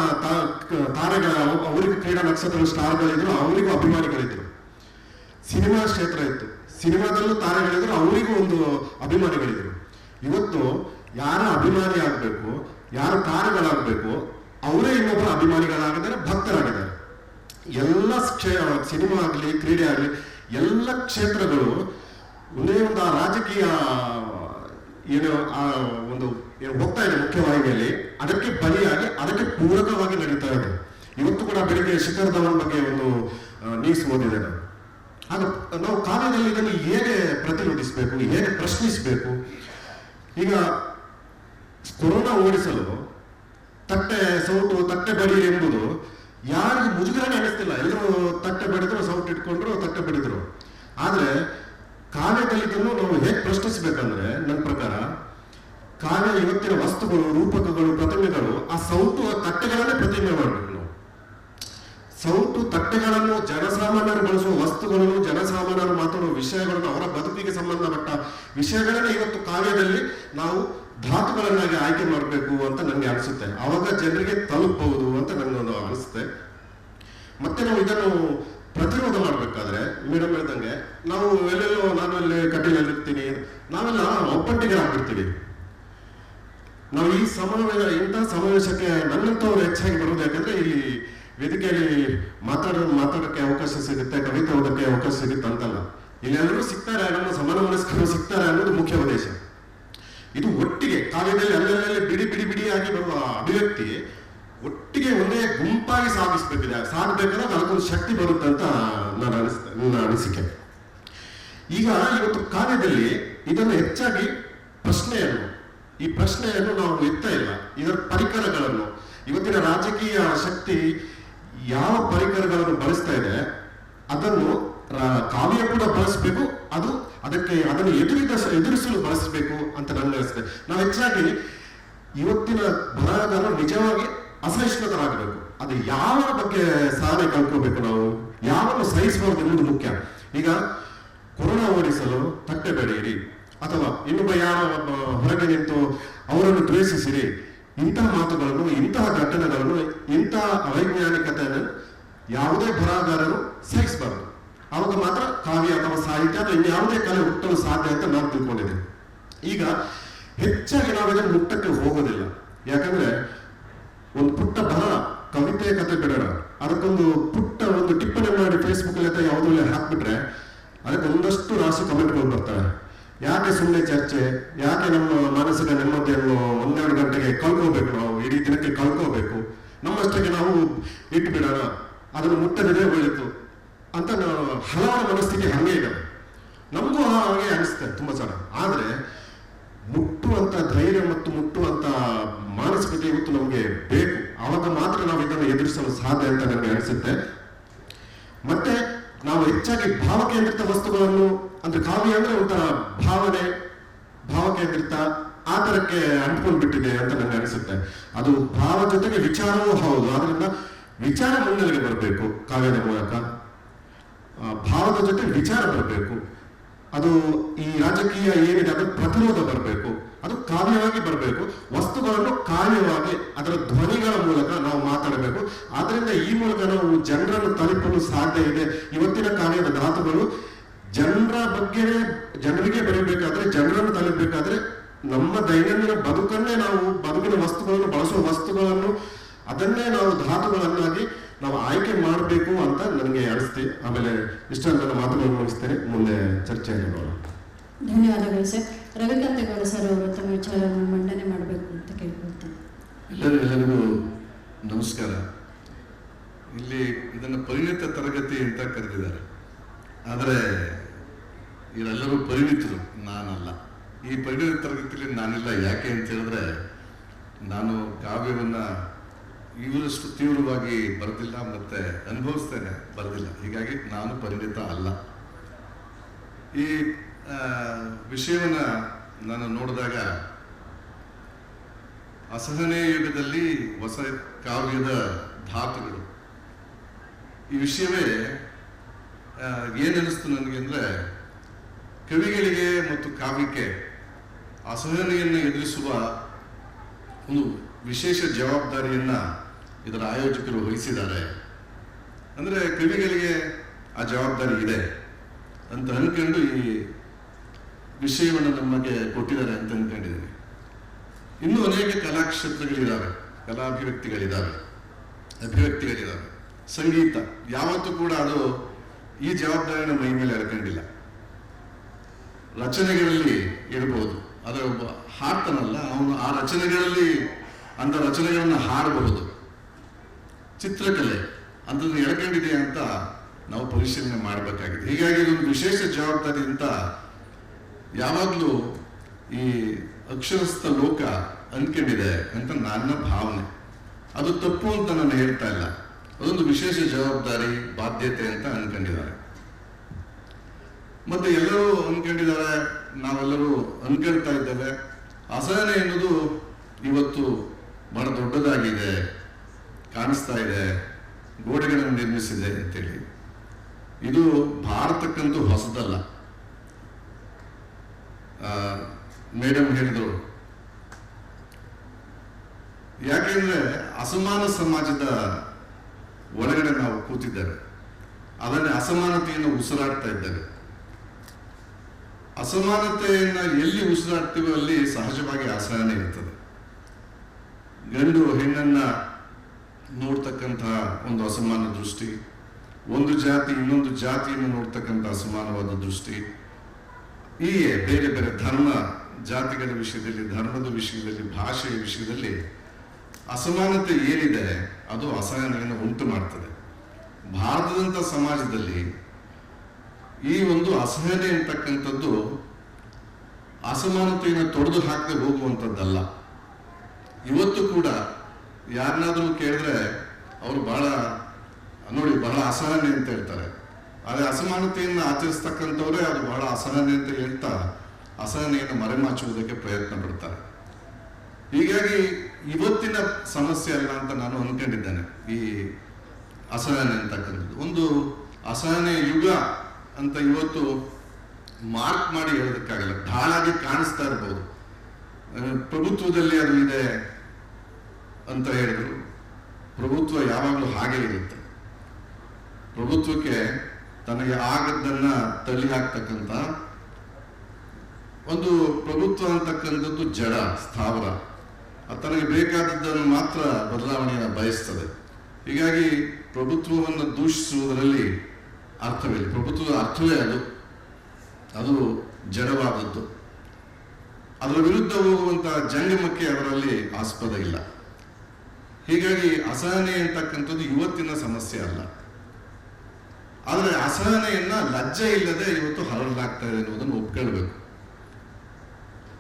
ತಾರೆಗಳ, ಅವರಿಗೂ ಕ್ರೀಡಾ ನಕ್ಷತ್ರ ಸ್ಟಾರ್ಗಳಿದ್ರು, ಅವರಿಗೂ ಅಭಿಮಾನಿಗಳಿದ್ರು. ಸಿನಿಮಾ ಕ್ಷೇತ್ರ ಇತ್ತು, ಸಿನಿಮಾದಲ್ಲೂ ತಾರೆಗಳಿದ್ರು, ಅವರಿಗೂ ಒಂದು ಅಭಿಮಾನಿಗಳಿದ್ರು. ಇವತ್ತು ಯಾರ ಅಭಿಮಾನಿ ಆಗಬೇಕು, ಯಾರು ತಾರೆಗಳಾಗಬೇಕು, ಅವರೇ ಇನ್ನೊಬ್ಬರ ಅಭಿಮಾನಿಗಳಾಗಿದ್ದಾರೆ, ಭಕ್ತರಾಗಿದ್ದಾರೆ. ಎಲ್ಲ ಸಿನಿಮಾ ಆಗಲಿ, ಕ್ರೀಡೆ ಆಗಲಿ, ಎಲ್ಲ ಕ್ಷೇತ್ರಗಳು ಒಂದೇ ಒಂದು ಆ ರಾಜಕೀಯ ಏನು ಹೋಗ್ತಾ ಇದೆ ಮುಖ್ಯವಾಹಿನಿಯಲ್ಲಿ, ಅದಕ್ಕೆ ಬಲಿಯಾಗಿ ಅದಕ್ಕೆ ಪೂರಕವಾಗಿ ನಡೀತಾ ಇದೆ. ಇವತ್ತು ಕೂಡ ಬೆಳಿಗ್ಗೆ ಶಿಖರ್ ಧವನ್ ಬಗ್ಗೆ ಒಂದು ನ್ಯೂಸ್ ಓದಿದೆ ನಾನು. ಆಗ ನಾವು ಕಾಲದಲ್ಲಿ ಇದನ್ನು ಹೇಗೆ ಪ್ರತಿರೋಧಿಸಬೇಕು, ಹೇಗೆ ಪ್ರಶ್ನಿಸಬೇಕು? ಈಗ ಕೊರೋನಾ ಓಡಿಸಲು ತಟ್ಟೆ ಸೌಟು, ತಟ್ಟೆ ಬಡಿ ಎಂಬುದು ಯಾರಿಗೂ ಮುಜುಗರನೇ ಅನಿಸ್ತಿಲ್ಲ. ಎಲ್ಲರೂ ತಟ್ಟೆ ಬಡಿದ್ರು, ಸೌಟು ಇಟ್ಕೊಂಡ್ರು, ತಟ್ಟೆ ಬಡಿದ್ರು. ಆದ್ರೆ ಕಾವ್ಯದಲ್ಲಿ ಇದನ್ನು ನಾವು ಹೇಗೆ ಪ್ರಶ್ನಿಸಬೇಕಂದ್ರೆ, ನನ್ನ ಪ್ರಕಾರ ಕಾವ್ಯ ಇವತ್ತಿನ ವಸ್ತುಗಳು, ರೂಪಕಗಳು, ಪ್ರತಿಮೆಗಳು ಆ ಸೌಟು, ಆ ತಟ್ಟೆಗಳನ್ನೇ ಪ್ರತಿಮೆ ಮಾಡಬೇಕು ನಾವು. ಸೌಟು, ತಟ್ಟೆಗಳನ್ನು, ಜನಸಾಮಾನ್ಯರು ಬಳಸುವ ವಸ್ತುಗಳನ್ನು, ಜನಸಾಮಾನ್ಯರು ಮಾತಾಡುವ ವಿಷಯಗಳನ್ನು, ಅವರ ಬದುಕಿಗೆ ಸಂಬಂಧಪಟ್ಟ ವಿಷಯಗಳನ್ನೇ ಇವತ್ತು ಕಾವ್ಯದಲ್ಲಿ ನಾವು ಧಾತುಗಳನ್ನಾಗಿ ಆಯ್ಕೆ ಮಾಡಬೇಕು ಅಂತ ನನಗೆ ಅನಿಸುತ್ತೆ. ಆವಾಗ ಜನರಿಗೆ ತಲುಪಬಹುದು ಅಂತ ನನಗೊಂದು ಅನಿಸುತ್ತೆ. ಮತ್ತೆ ನಾವು ಇದನ್ನು ಪ್ರತಿರೋಧ ಮಾಡಬೇಕಾದ್ರೆ ಮೇಡಮ್ ಹೇಳ್ದಂಗೆ, ನಾವು ಎಲ್ಲೆಲ್ಲೋ, ನಾನು ಅಲ್ಲಿ ಕಟೀಲಲ್ಲಿ ಇರ್ತೀನಿ, ನಾವೆಲ್ಲ ಒಬ್ಬಂಟಿಗೆ ಆಗ್ಬಿಡ್ತೀವಿ. ನಾವು ಈ ಇಂಥ ಸಮಾವೇಶಕ್ಕೆ ನನ್ನಂತವ್ರು ಹೆಚ್ಚಾಗಿ ಬರೋದು ಯಾಕಂದ್ರೆ ಇಲ್ಲಿ ವೇದಿಕೆಯಲ್ಲಿ ಮಾತಾಡೋಕ್ಕೆ ಅವಕಾಶ ಸಿಗುತ್ತೆ, ಕವಿತೆ ಓದಕ್ಕೆ ಅವಕಾಶ ಸಿಗುತ್ತೆ ಅಂತಲ್ಲ. ಇಲ್ಲಿ ಎಲ್ಲರೂ ಸಿಗ್ತಾರೆ, ನಮ್ಮ ಸಮಾನ ಮನಸ್ಕರು ಸಿಗ್ತಾರೆ ಅನ್ನೋದು ಮುಖ್ಯ ಉದ್ದೇಶ. ಇದು ಒಟ್ಟಿಗೆ ಕಾವ್ಯದಲ್ಲಿ ಅಲ್ಲೆಲ್ಲೇ ಬಿಡಿಯಾಗಿ ಬರುವ ಅಭಿವ್ಯಕ್ತಿ ಒಟ್ಟಿಗೆ ಒಂದೇ ಗುಂಪಾಗಿ ಸಾಗಬೇಕಾದ್ರೆ ಅದಕ್ಕೊಂದು ಶಕ್ತಿ ಬರುತ್ತೆ ಅಂತ ನನ್ನ ಅನಿಸಿಕೆ. ಈಗ ಇವತ್ತು ಕಾವ್ಯದಲ್ಲಿ ಇದನ್ನು ಹೆಚ್ಚಾಗಿ ಈ ಪ್ರಶ್ನೆಯನ್ನು ನಾವು ಎತ್ತಾ ಇಲ್ಲ. ಇದರ ಪರಿಕರಗಳನ್ನು, ಇವತ್ತಿನ ರಾಜಕೀಯ ಶಕ್ತಿ ಯಾವ ಪರಿಕರಗಳನ್ನು ಬಳಸ್ತಾ ಇದೆ ಅದನ್ನು ಕಾವ್ಯ ಕೂಡ ಬಳಸಬೇಕು, ಅದನ್ನು ಎದುರಿಸಲು ಬಳಸಬೇಕು ಅಂತ ನನಗೆ ಅನಿಸುತ್ತೆ. ನಾವು ಹೆಚ್ಚಾಗಿ ಇವತ್ತಿನ ಬರಹಗಾರರು ನಿಜವಾಗಿ ಅಸಹಿಷ್ಣುತರಾಗಬೇಕು. ಅದು ಯಾವ ಬಗ್ಗೆ ಸಾಧನೆ ಕಲ್ಕೋಬೇಕು, ನಾವು ಯಾವನ್ನು ಸಹಿಸಬಾರದು ಎನ್ನುವುದು ಮುಖ್ಯ. ಈಗ ಕೊರೋನಾ ಓಡಿಸಲು ತಟ್ಟೆ ಬೆಳೆಯಿರಿ, ಅಥವಾ ಇನ್ನೊಬ್ಬ ಯಾರ ಹೊರಗೆ ನಿಂತು ಅವರನ್ನು ದ್ವೇಷಿಸಿರಿ, ಇಂತಹ ಮಾತುಗಳನ್ನು, ಇಂತಹ ಘಟನೆಗಳನ್ನು, ಇಂತಹ ಅವೈಜ್ಞಾನಿಕತೆಯನ್ನು ಯಾವುದೇ ಬರಹಗಾರರು ಸಹಿಸಬಾರದು. ಆವಾಗ ಮಾತ್ರ ಕಾವ್ಯ ಅಥವಾ ಸಾಹಿತ್ಯ ಅಥವಾ ಇನ್ಯಾವುದೇ ಕಲೆ ಹುಟ್ಟಲು ಸಾಧ್ಯ ಅಂತ ನಾನು ತಿಳ್ಕೊಂಡಿದ್ದೇನೆ. ಈಗ ಹೆಚ್ಚಾಗಿ ನಾವಿದನ್ನು ಮುಟ್ಟಕ್ಕೆ ಹೋಗೋದಿಲ್ಲ. ಯಾಕಂದ್ರೆ ಒಂದು ಪುಟ್ಟ ಬರಹ, ಕವಿತೆ, ಕತೆ ಬಿಡೋಣ, ಅದಕ್ಕೊಂದು ಪುಟ್ಟ ಒಂದು ಟಿಪ್ಪಣಿ ಮಾಡಿ ಫೇಸ್ಬುಕ್ ಅಲ್ಲಿ ಅಥವಾ ಯಾವುದ್ರಲ್ಲಿ ಹಾಕ್ಬಿಟ್ರೆ ಅದಕ್ಕೆ ಒಂದಷ್ಟು ರಾಶಿ ಕಮೆಂಟ್ಗಳು ಬರ್ತವೆ. ಯಾಕೆ ಸುಮ್ಮನೆ ಚರ್ಚೆ, ಯಾಕೆ ನಮ್ಮ ಮಾನಸಿಕ ನೆಮ್ಮದಿಯನ್ನು 12 ಗಂಟೆಗೆ ಕಳ್ಕೋಬೇಕು, ನಾವು ಇಡೀ ದಿನಕ್ಕೆ ಕಳ್ಕೋಬೇಕು, ನಮ್ಮಷ್ಟಕ್ಕೆ ನಾವು ಇಟ್ಟು ಬಿಡೋಣ, ಅದನ್ನು ಮುಟ್ಟದಿದೆ ಒಳ್ಳಿತು ಅಂತ ಹಲವಾರು ಮನಸ್ಥಿತಿ ಹಂಗೆ ಇದೆ. ನಮಗೂ ಹಾಗೆ ಅನಿಸುತ್ತೆ ತುಂಬಾ ಸಲ. ಆದ್ರೆ ಮುಟ್ಟುವಂತ ಧೈರ್ಯ ಮತ್ತು ಮುಟ್ಟುವಂತ ಮಾನಸಿಕತೆ ಇವತ್ತು ನಮಗೆ ಬೇಕು. ಆವಾಗ ಮಾತ್ರ ನಾವು ಇದನ್ನು ಎದುರಿಸಲು ಸಾಧ್ಯ ಅಂತ ನನಗೆ ಅನಿಸುತ್ತೆ. ಮತ್ತೆ ನಾವು ಹೆಚ್ಚಾಗಿ ಭಾವಕೇಂದ್ರಿತ ವಸ್ತುಗಳನ್ನು ಅಂದ್ರೆ ಕಾವ್ಯ ಅಂದ್ರೆ ಒಂಥರ ಭಾವನೆ, ಭಾವಕೇಂದ್ರಿತ ಆ ಥರಕ್ಕೆ ಅಂಟ್ಕೊಂಡು ಬಿಟ್ಟಿದೆ ಅಂತ ನನಗೆ ಅನಿಸುತ್ತೆ. ಅದು ಭಾವ ಜೊತೆಗೆ ವಿಚಾರವೂ ಹೌದು. ಆದ್ರಿಂದ ವಿಚಾರ ಮುನ್ನೆಲೆಗೆ ಬರಬೇಕು ಕಾವ್ಯದ ಮೂಲಕ, ಭಾವದ ಜೊತೆ ವಿಚಾರ ಬರಬೇಕು. ಅದು ಈ ರಾಜಕೀಯ ಏನಿದೆ ಅದರ ಪ್ರತಿರೋಧ ಬರಬೇಕು, ಅದು ಕಾವ್ಯವಾಗಿ ಬರಬೇಕು. ವಸ್ತುಗಳನ್ನು ಕಾವ್ಯವಾಗಿ ಅದರ ಧ್ವನಿಗಳ ಮೂಲಕ ನಾವು ಮಾತಾಡಬೇಕು. ಆದ್ರಿಂದ ಈ ಮೂಲಕ ನಾವು ಜನರನ್ನು ತಲುಪಲು ಸಾಧ್ಯ ಇದೆ. ಇವತ್ತಿನ ಕಾವ್ಯದ ಧಾತುಗಳು ಜನರಿಗೆ ಬರೀಬೇಕಾದ್ರೆ, ಜನರನ್ನು ತಲುಪಬೇಕಾದ್ರೆ ನಮ್ಮ ದೈನಂದಿನ ಬದುಕನ್ನೇ ನಾವು, ಬದುಕಿನ ವಸ್ತುಗಳನ್ನು, ಬಳಸುವ ವಸ್ತುಗಳನ್ನು, ಅದನ್ನೇ ನಾವು ಧಾತುಗಳನ್ನಾಗಿ ನಾವು ಆಯ್ಕೆ ಮಾಡಬೇಕು ಅಂತ ನನಗೆ ಅನಿಸ್ತಿ. ಆಮೇಲೆ ಇಷ್ಟೊಂದು ನನ್ನ ಮಾತುಗಳನ್ನು ಮುಗಿಸ್ತೇನೆ. ಮುಂದೆ ಚರ್ಚೆಯನ್ನು ನೋಡೋಣ. ಧನ್ಯವಾದಗಳು ಸರ್. ರವಿಕಾಂತೇಗೌಡ ಸರ್ ಅವರು ತಮ್ಮ ವಿಚಾರವನ್ನು ಮಂಡನೆ ಮಾಡಬೇಕು ಅಂತ ಕೇಳ್ಕೊಳ್ತೀನಿ. ಎಲ್ಲರಿಗೂ ನಮಸ್ಕಾರ. ಇಲ್ಲಿ ಇದನ್ನು ಪರಿಣಿತ ತರಗತಿ ಅಂತ ಕರೆದಿದ್ದಾರೆ. ಆದರೆ ಇವರೆಲ್ಲರೂ ಪರಿಣಿತರು, ನಾನಲ್ಲ. ಈ ಪರಿಣಿತ ತರಗತಿಯಲ್ಲಿ ನಾನಿಲ್ಲ. ಯಾಕೆ ಅಂತ ಹೇಳಿದ್ರೆ, ನಾನು ಕಾವ್ಯವನ್ನು ಇವರಷ್ಟು ತೀವ್ರವಾಗಿ ಬರೆದಿಲ್ಲ, ಮತ್ತೆ ಅನುಭವಿಸ್ತೇನೆ ಬರೆದಿಲ್ಲ. ಹೀಗಾಗಿ ನಾನು ಪರಿಣಿತ ಅಲ್ಲ. ಈ ವಿಷಯವನ್ನು ನಾನು ನೋಡಿದಾಗ ಅಸಹನೆ ಯುಗದಲ್ಲಿ ಹೊಸ ಕಾವ್ಯದ ಧಾತುಗಳು, ಈ ವಿಷಯವೇ ಏನನ್ನಿಸ್ತು ನನಗೆ ಅಂದರೆ, ಕವಿಗಳಿಗೆ ಮತ್ತು ಕಾವ್ಯಕ್ಕೆ ಅಸಹನೆಯನ್ನು ಎದುರಿಸುವ ಒಂದು ವಿಶೇಷ ಜವಾಬ್ದಾರಿಯನ್ನು ಇದರ ಆಯೋಜಕರು ವಹಿಸಿದ್ದಾರೆ. ಅಂದರೆ ಕವಿಗಳಿಗೆ ಆ ಜವಾಬ್ದಾರಿ ಇದೆ ಅಂತ ಅನ್ಕೊಂಡು ಈ ವಿಷಯವನ್ನು ನಮಗೆ ಕೊಟ್ಟಿದ್ದಾರೆ ಅಂತ ಅನ್ಕೊಂಡಿದ್ದೀನಿ. ಇನ್ನೂ ಅನೇಕ ಕಲಾಕ್ಷೇತ್ರಗಳಿದ್ದಾವೆ, ಅಭಿವ್ಯಕ್ತಿಗಳಿದ್ದಾವೆ. ಸಂಗೀತ ಯಾವತ್ತೂ ಕೂಡ ಅದು ಈ ಜವಾಬ್ದಾರಿನ ಮೈ ಮೇಲೆ ಎಳ್ಕೊಂಡಿಲ್ಲ. ರಚನೆಗಳಲ್ಲಿ ಇರಬಹುದು, ಅದರ ಒಬ್ಬ ಹಾಡ್ತಾನಲ್ಲ ಅವನು ಆ ರಚನೆಗಳಲ್ಲಿ ಅಂಥ ರಚನೆಗಳನ್ನು ಹಾಡಬಹುದು. ಚಿತ್ರಕಲೆ ಅಂಥದ್ದು ಎಳ್ಕೊಂಡಿದೆ ಅಂತ ನಾವು ಪರಿಶೀಲನೆ ಮಾಡಬೇಕಾಗಿದೆ. ಹೀಗಾಗಿ ಇದೊಂದು ವಿಶೇಷ ಜವಾಬ್ದಾರಿ ಅಂತ ಯಾವಾಗಲೂ ಈ ಅಕ್ಷರಸ್ಥ ಲೋಕ ಅಂದ್ಕೊಂಡಿದೆ ಅಂತ ನನ್ನ ಭಾವನೆ. ಅದು ತಪ್ಪು ಅಂತ ನಾನು ಹೇಳ್ತಾ ಇಲ್ಲ. ಅದೊಂದು ವಿಶೇಷ ಜವಾಬ್ದಾರಿ, ಬಾಧ್ಯತೆ ಅಂತ ಅನ್ಕೊಂಡಿದ್ದಾರೆ. ಮತ್ತೆ ಎಲ್ಲರೂ ಅನ್ಕೊಂಡಿದ್ದಾರೆ, ನಾವೆಲ್ಲರೂ ಅನ್ಕೊಳ್ತಾ ಇದ್ದೇವೆ. ಅಸಹನೆ ಎನ್ನುವುದು ಇವತ್ತು ಬಹಳ ದೊಡ್ಡದಾಗಿದೆ, ಕಾಣಿಸ್ತಾ ಇದೆ, ಗೋಡೆಗಳನ್ನು ನಿರ್ಮಿಸಿದೆ ಅಂತೇಳಿ. ಇದು ಭಾರತಕ್ಕಂತೂ ಹೊಸದಲ್ಲ. ಮೇಡಮ್ ಹೇಳಿದರು, ಯಾಕೆಂದ್ರೆ ಅಸಮಾನ ಸಮಾಜದ ಒಳಗಡೆ ನಾವು ಕೂತಿದ್ದೇವೆ. ಅದನ್ನೇ ಅಸಮಾನತೆಯನ್ನು ಉಸಿರಾಡ್ತಾ ಇದ್ದೇವೆ. ಅಸಮಾನತೆಯನ್ನ ಎಲ್ಲಿ ಉಸಿರಾಡ್ತೀವೋ ಅಲ್ಲಿ ಸಹಜವಾಗಿ ಅಸಹನೆ ಇರ್ತದೆ. ಗಂಡು ಹೆಣ್ಣನ್ನ ನೋಡ್ತಕ್ಕಂತಹ ಒಂದು ಅಸಮಾನ ದೃಷ್ಟಿ, ಒಂದು ಜಾತಿ ಇನ್ನೊಂದು ಜಾತಿಯನ್ನು ನೋಡ್ತಕ್ಕಂಥ ಅಸಮಾನವಾದ ದೃಷ್ಟಿ, ಹೀಗೆ ಬೇರೆ ಬೇರೆ ಧರ್ಮ ಜಾತಿಗಳ ವಿಷಯದಲ್ಲಿ, ಧರ್ಮದ ವಿಷಯದಲ್ಲಿ, ಭಾಷೆಯ ವಿಷಯದಲ್ಲಿ ಅಸಮಾನತೆ ಏನಿದೆ ಅದು ಅಸಹನೆಯನ್ನು ಉಂಟು ಮಾಡ್ತದೆ. ಭಾರತದಂಥ ಸಮಾಜದಲ್ಲಿ ಈ ಒಂದು ಅಸಹನೆ ಅಂತಕ್ಕಂಥದ್ದು ಅಸಮಾನತೆಯನ್ನು ತೊಡೆದು ಹಾಕದೆ ಹೋಗುವಂಥದ್ದಲ್ಲ. ಇವತ್ತು ಕೂಡ ಯಾರನ್ನಾದ್ರೂ ಕೇಳಿದ್ರೆ ಅವರು ಬಹಳ ಅಸಹನೆ ಅಂತ ಹೇಳ್ತಾರೆ. ಆದರೆ ಅಸಮಾನತೆಯನ್ನು ಆಚರಿಸ್ತಕ್ಕಂಥವ್ರೆ ಅದು ಬಹಳ ಅಸಹನೆ ಅಂತ ಹೇಳ್ತಾ ಅಸಹನೆಯನ್ನು ಮರೆಮಾಚುವುದಕ್ಕೆ ಪ್ರಯತ್ನ ಪಡ್ತಾರೆ. ಹೀಗಾಗಿ ಇವತ್ತಿನ ಸಮಸ್ಯೆ ಅಲ್ಲ ಅಂತ ನಾನು ಅನ್ಕೊಂಡಿದ್ದೇನೆ. ಈ ಅಸಹನೆ ಅಂತಕ್ಕಂಥದ್ದು ಒಂದು ಅಸಹನೆ ಯುಗ ಅಂತ ಇವತ್ತು ಮಾರ್ಕ್ ಮಾಡಿ ಹೇಳೋದಕ್ಕಾಗಲ್ಲ. ಢಾಳಾಗಿ ಕಾಣಿಸ್ತಾ ಇರ್ಬೋದು. ಪ್ರಭುತ್ವದಲ್ಲಿ ಅದು ಇದೆ ಅಂತ ಹೇಳಿದ್ರು. ಪ್ರಭುತ್ವ ಯಾವಾಗಲೂ ಹಾಗೆ ಇರುತ್ತೆ. ಪ್ರಭುತ್ವಕ್ಕೆ ತನಗೆ ಆಗದ್ದನ್ನ ತಳ್ಳಿ ಹಾಕ್ತಕ್ಕಂಥ ಒಂದು ಪ್ರಭುತ್ವ ಅಂತಕ್ಕಂಥದ್ದು ಜಡ, ಸ್ಥಾವರ. ತನಗೆ ಬೇಕಾದದ್ದನ್ನು ಮಾತ್ರ ಬದಲಾವಣೆಯನ್ನು ಬಯಸ್ತದೆ. ಹೀಗಾಗಿ ಪ್ರಭುತ್ವವನ್ನು ದೂಷಿಸುವುದರಲ್ಲಿ ಅರ್ಥವಿಲ್ಲ. ಪ್ರಭುತ್ವದ ಅರ್ಥವೇ ಅದು ಜಡವಾದದ್ದು. ಅದರ ವಿರುದ್ಧ ಹೋಗುವಂತಹ ಜಂಗಮಕ್ಕೆ ಅವರಲ್ಲಿ ಆಸ್ಪದ ಇಲ್ಲ. ಹೀಗಾಗಿ ಅಸಹನೆ ಅಂತಕ್ಕಂಥದ್ದು ಇವತ್ತಿನ ಸಮಸ್ಯೆ ಅಲ್ಲ. ಆದರೆ ಅಸಹನೆಯನ್ನ ಲಜ್ಜೆ ಇಲ್ಲದೆ ಇವತ್ತು ಹರಡಲಾಗ್ತಾ ಇದೆ ಅನ್ನೋದನ್ನು ಒಪ್ಕೊಳ್ಬೇಕು.